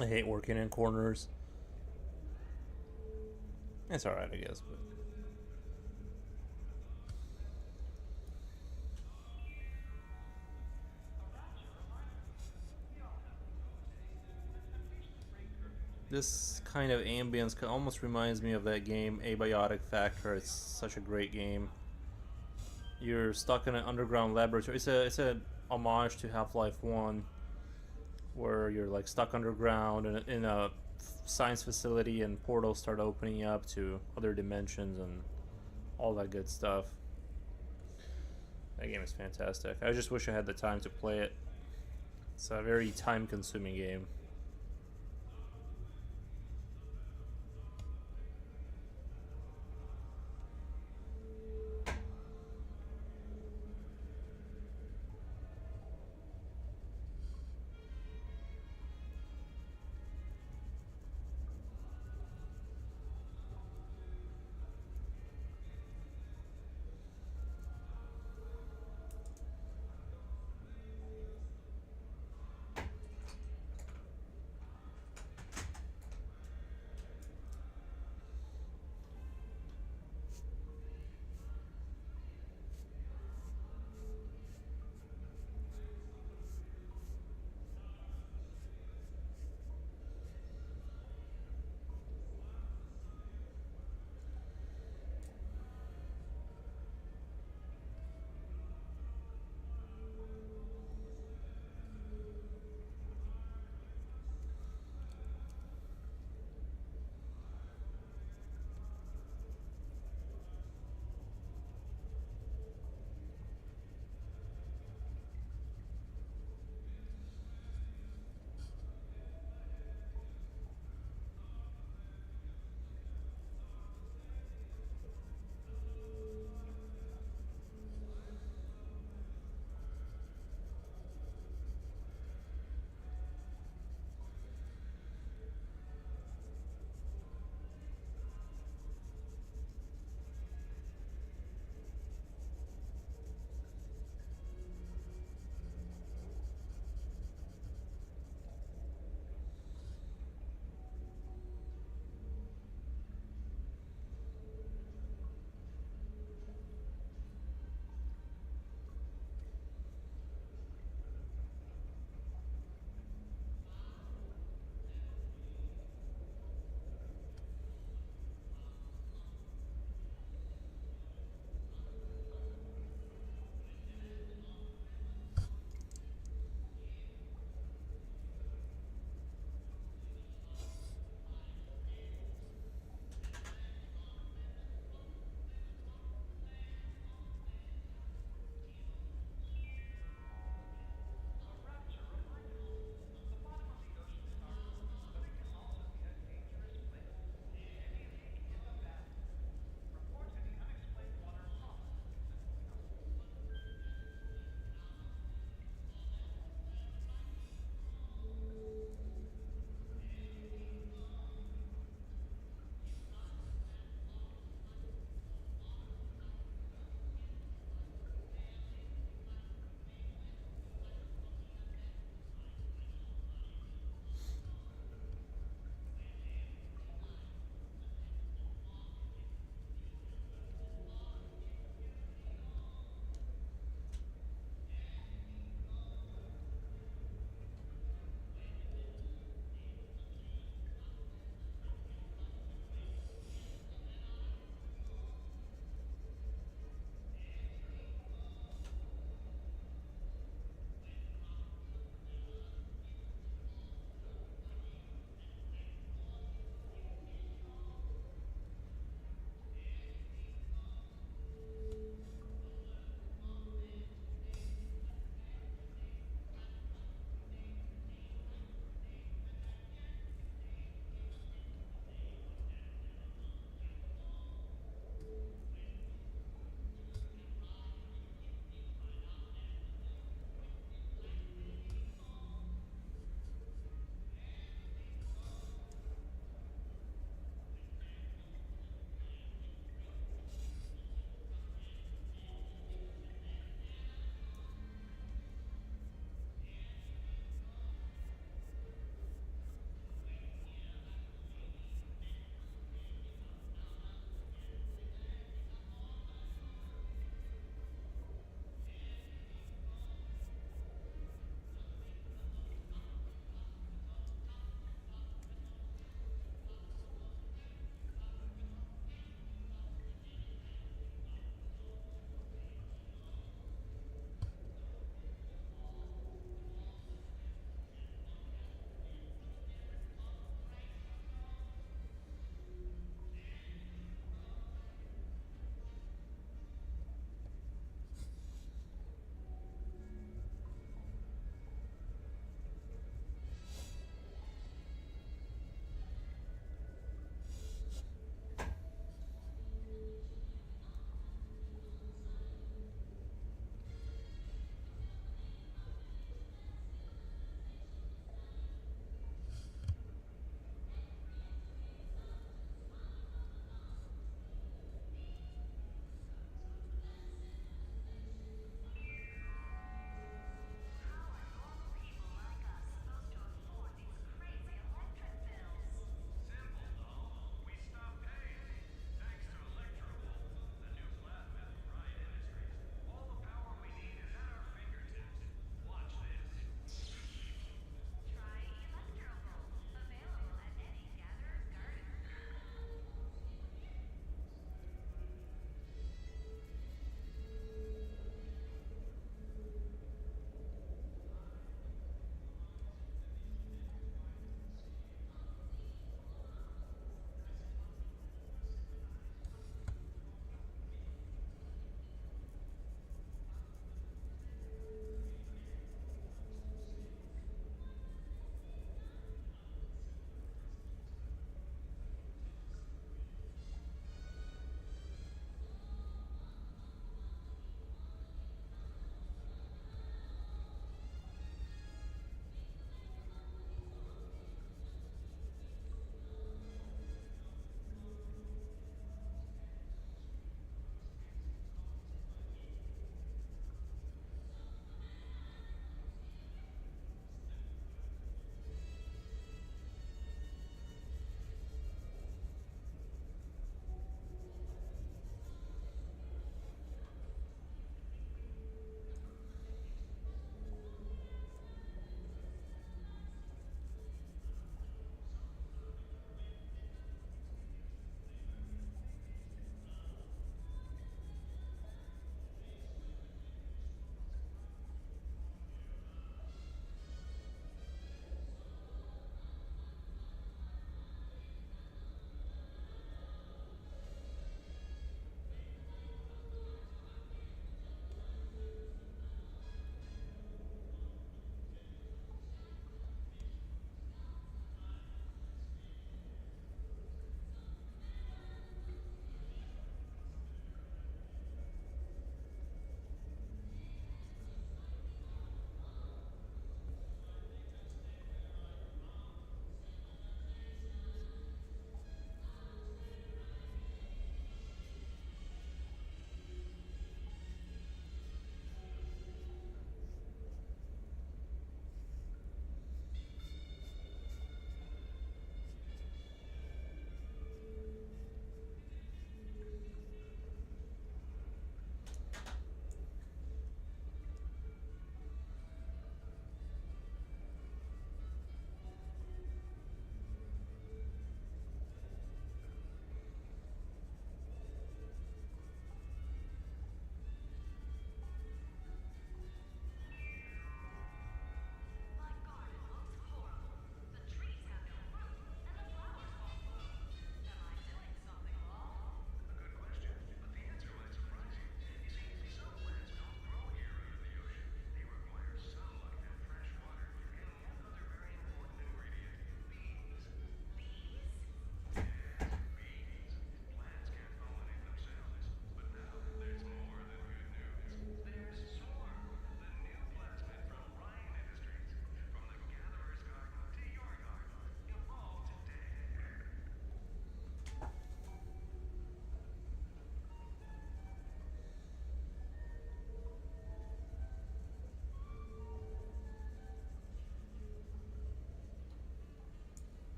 I hate working in corners. It's alright, I guess. But this kind of ambience almost reminds me of that game, Abiotic Factor. It's such a great game. You're stuck in an underground laboratory. It's a homage to Half-Life 1, where you're like stuck underground in a science facility, and portals start opening up to other dimensions and all that good stuff. That game is fantastic. I just wish I had the time to play it. It's a very time-consuming game.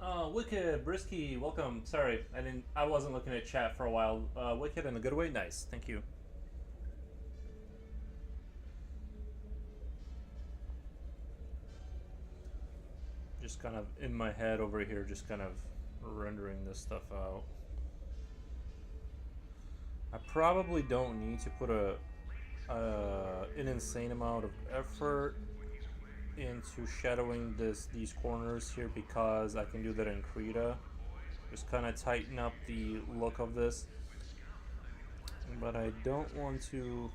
Wicked, Brisky, welcome. Sorry, I wasn't looking at chat for a while. Wicked in a good way, nice. Thank you. Just kind of in my head over here, just kind of rendering this stuff out. I probably don't need to put an insane amount of effort into shadowing these corners here because I can do that in Krita. Just kind of tighten up the look of this. But I don't want to...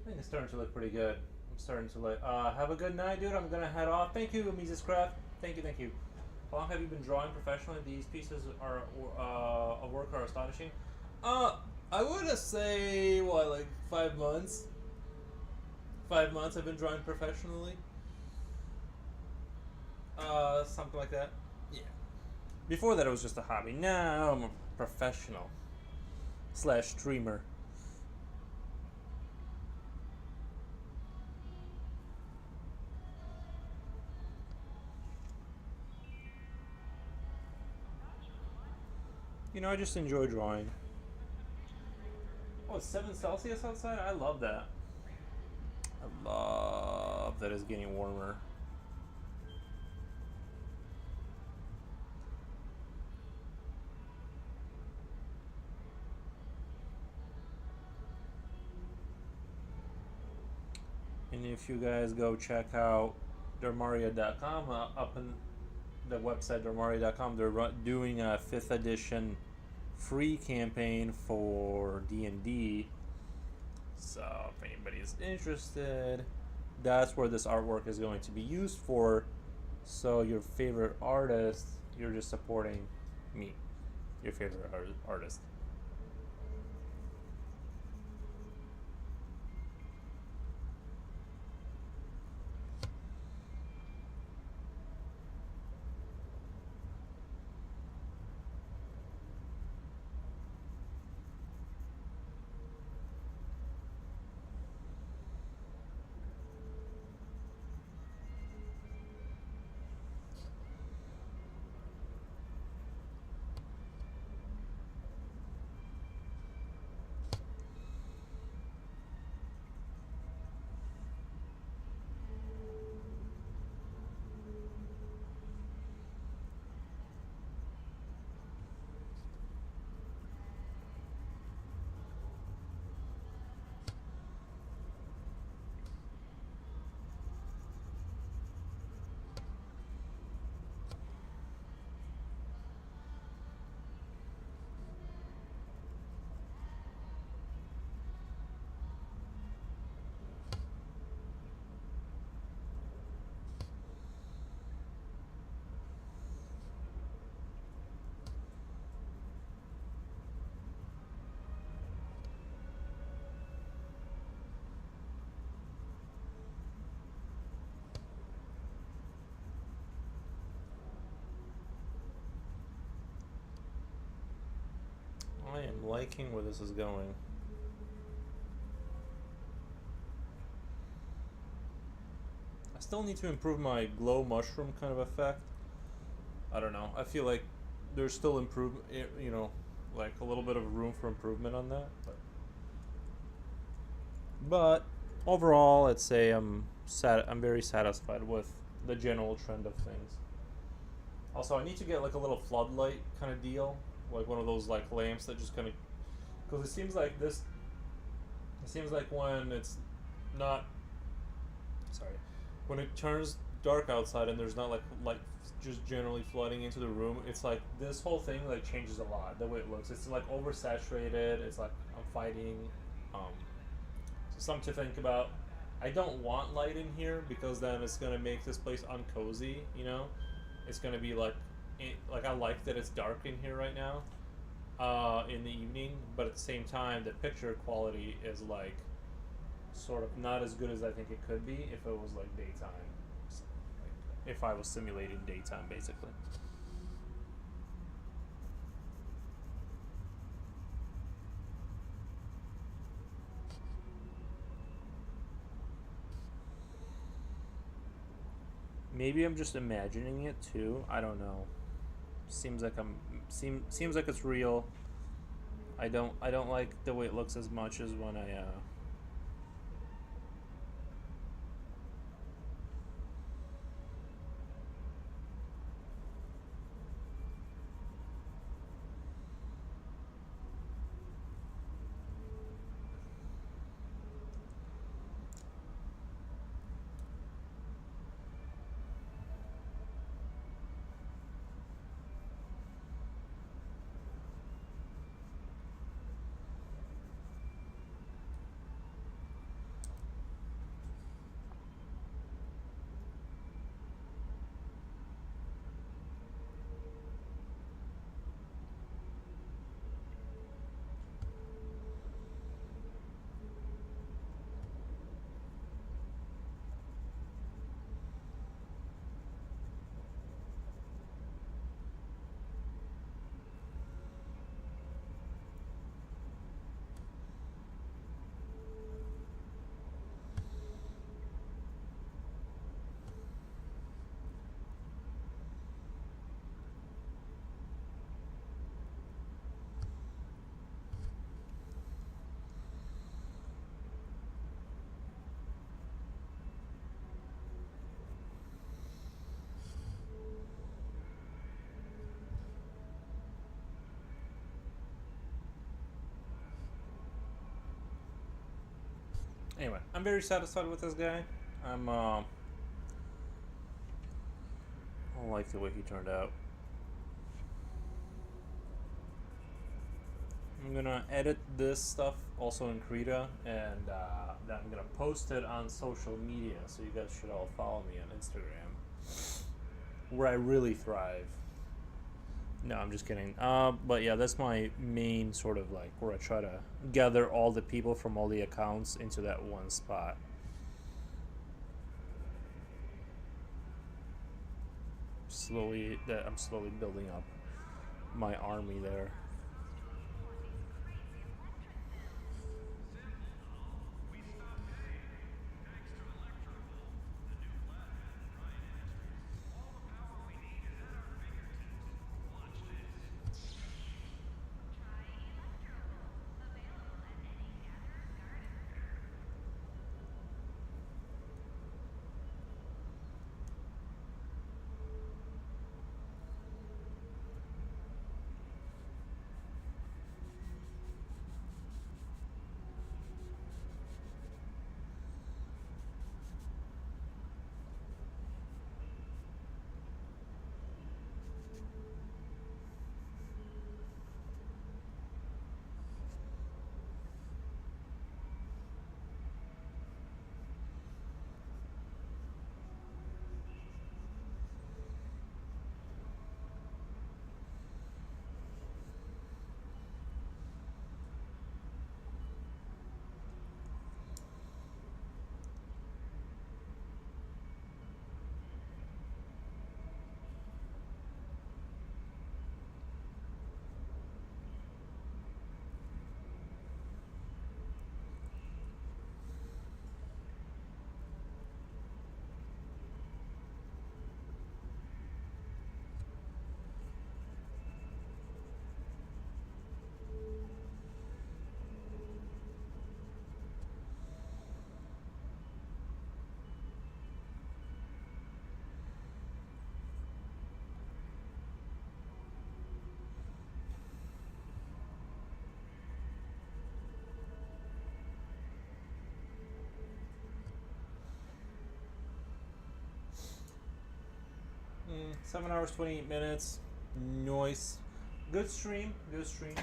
I think it's starting to look pretty good. I'm starting to like. Have a good night, dude. I'm gonna head off. Thank you, Mises Craft. Thank you, thank you. How long have you been drawing professionally? These pieces are of work are astonishing. I would say what, like 5 months. 5 months I've been drawing professionally. Something like that. Yeah. Before that, it was just a hobby. Now I'm a professional slash streamer. You know, I just enjoy drawing. Oh, it's 7 Celsius outside? I love that. I love that it's getting warmer. And if you guys go check out Dormaria.com, up in the website Dormaria.com, they're doing a 5th edition free campaign for D&D. So if anybody's interested, that's where this artwork is going to be used for. So your favorite artist, you're just supporting me, your favorite artist. I am liking where this is going. I still need to improve my glow mushroom kind of effect. I don't know. I feel like there's still like a little bit of room for improvement on that. But overall, I'd say I'm very satisfied with the general trend of things. Also, I need to get like a little floodlight kind of deal, like one of those like lamps that just kind of, because it seems like this. It seems like when it's not, sorry, when it turns dark outside and there's not like light just generally flooding into the room, it's like this whole thing like changes a lot. The way it looks, it's like oversaturated. It's like I'm fighting. So something to think about. I don't want light in here because then it's gonna make this place uncozy. You know, it's gonna be like, I like that it's dark in here right now, in the evening, but at the same time, the picture quality is like sort of not as good as I think it could be if it was like daytime. If I was simulating daytime, basically. Maybe I'm just imagining it too. I don't know. Seems like seems like it's real. I don't like the way it looks as much as when I Anyway, I'm very satisfied with this guy. I like the way he turned out. I'm gonna edit this stuff also in Krita, and then I'm gonna post it on social media, so you guys should all follow me on Instagram, where I really thrive. No, I'm just kidding. But yeah, that's my main sort of like where I try to gather all the people from all the accounts into that one spot. I'm slowly building up my army there. Mm, 7 hours 28 minutes. Noise. Good stream. Good stream.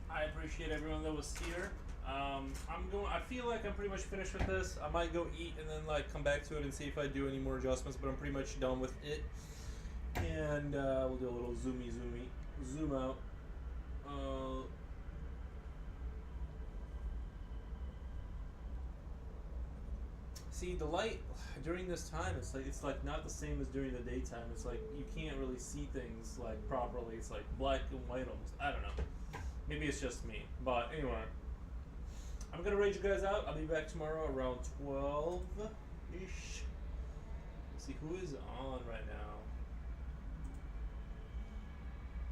I appreciate everyone that was here. I feel like I'm pretty much finished with this. I might go eat and then like come back to it and see if I do any more adjustments, but I'm pretty much done with it. And we'll do a little zoom out. See, the light during this time, it's like not the same as during the daytime. It's like you can't really see things like properly. It's like black and white almost. I don't know. Maybe it's just me. But anyway, I'm gonna rage you guys out. I'll be back tomorrow around 12-ish. Let's see who is on right now.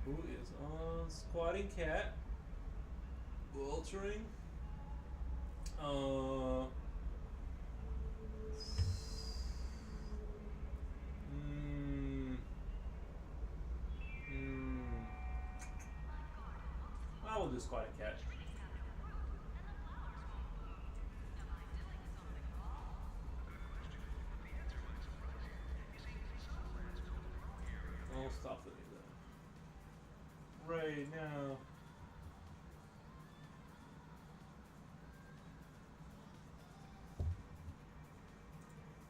Who is on? Squatting Cat. Altering. I will do Squatting Cat. I'll stop the music right now.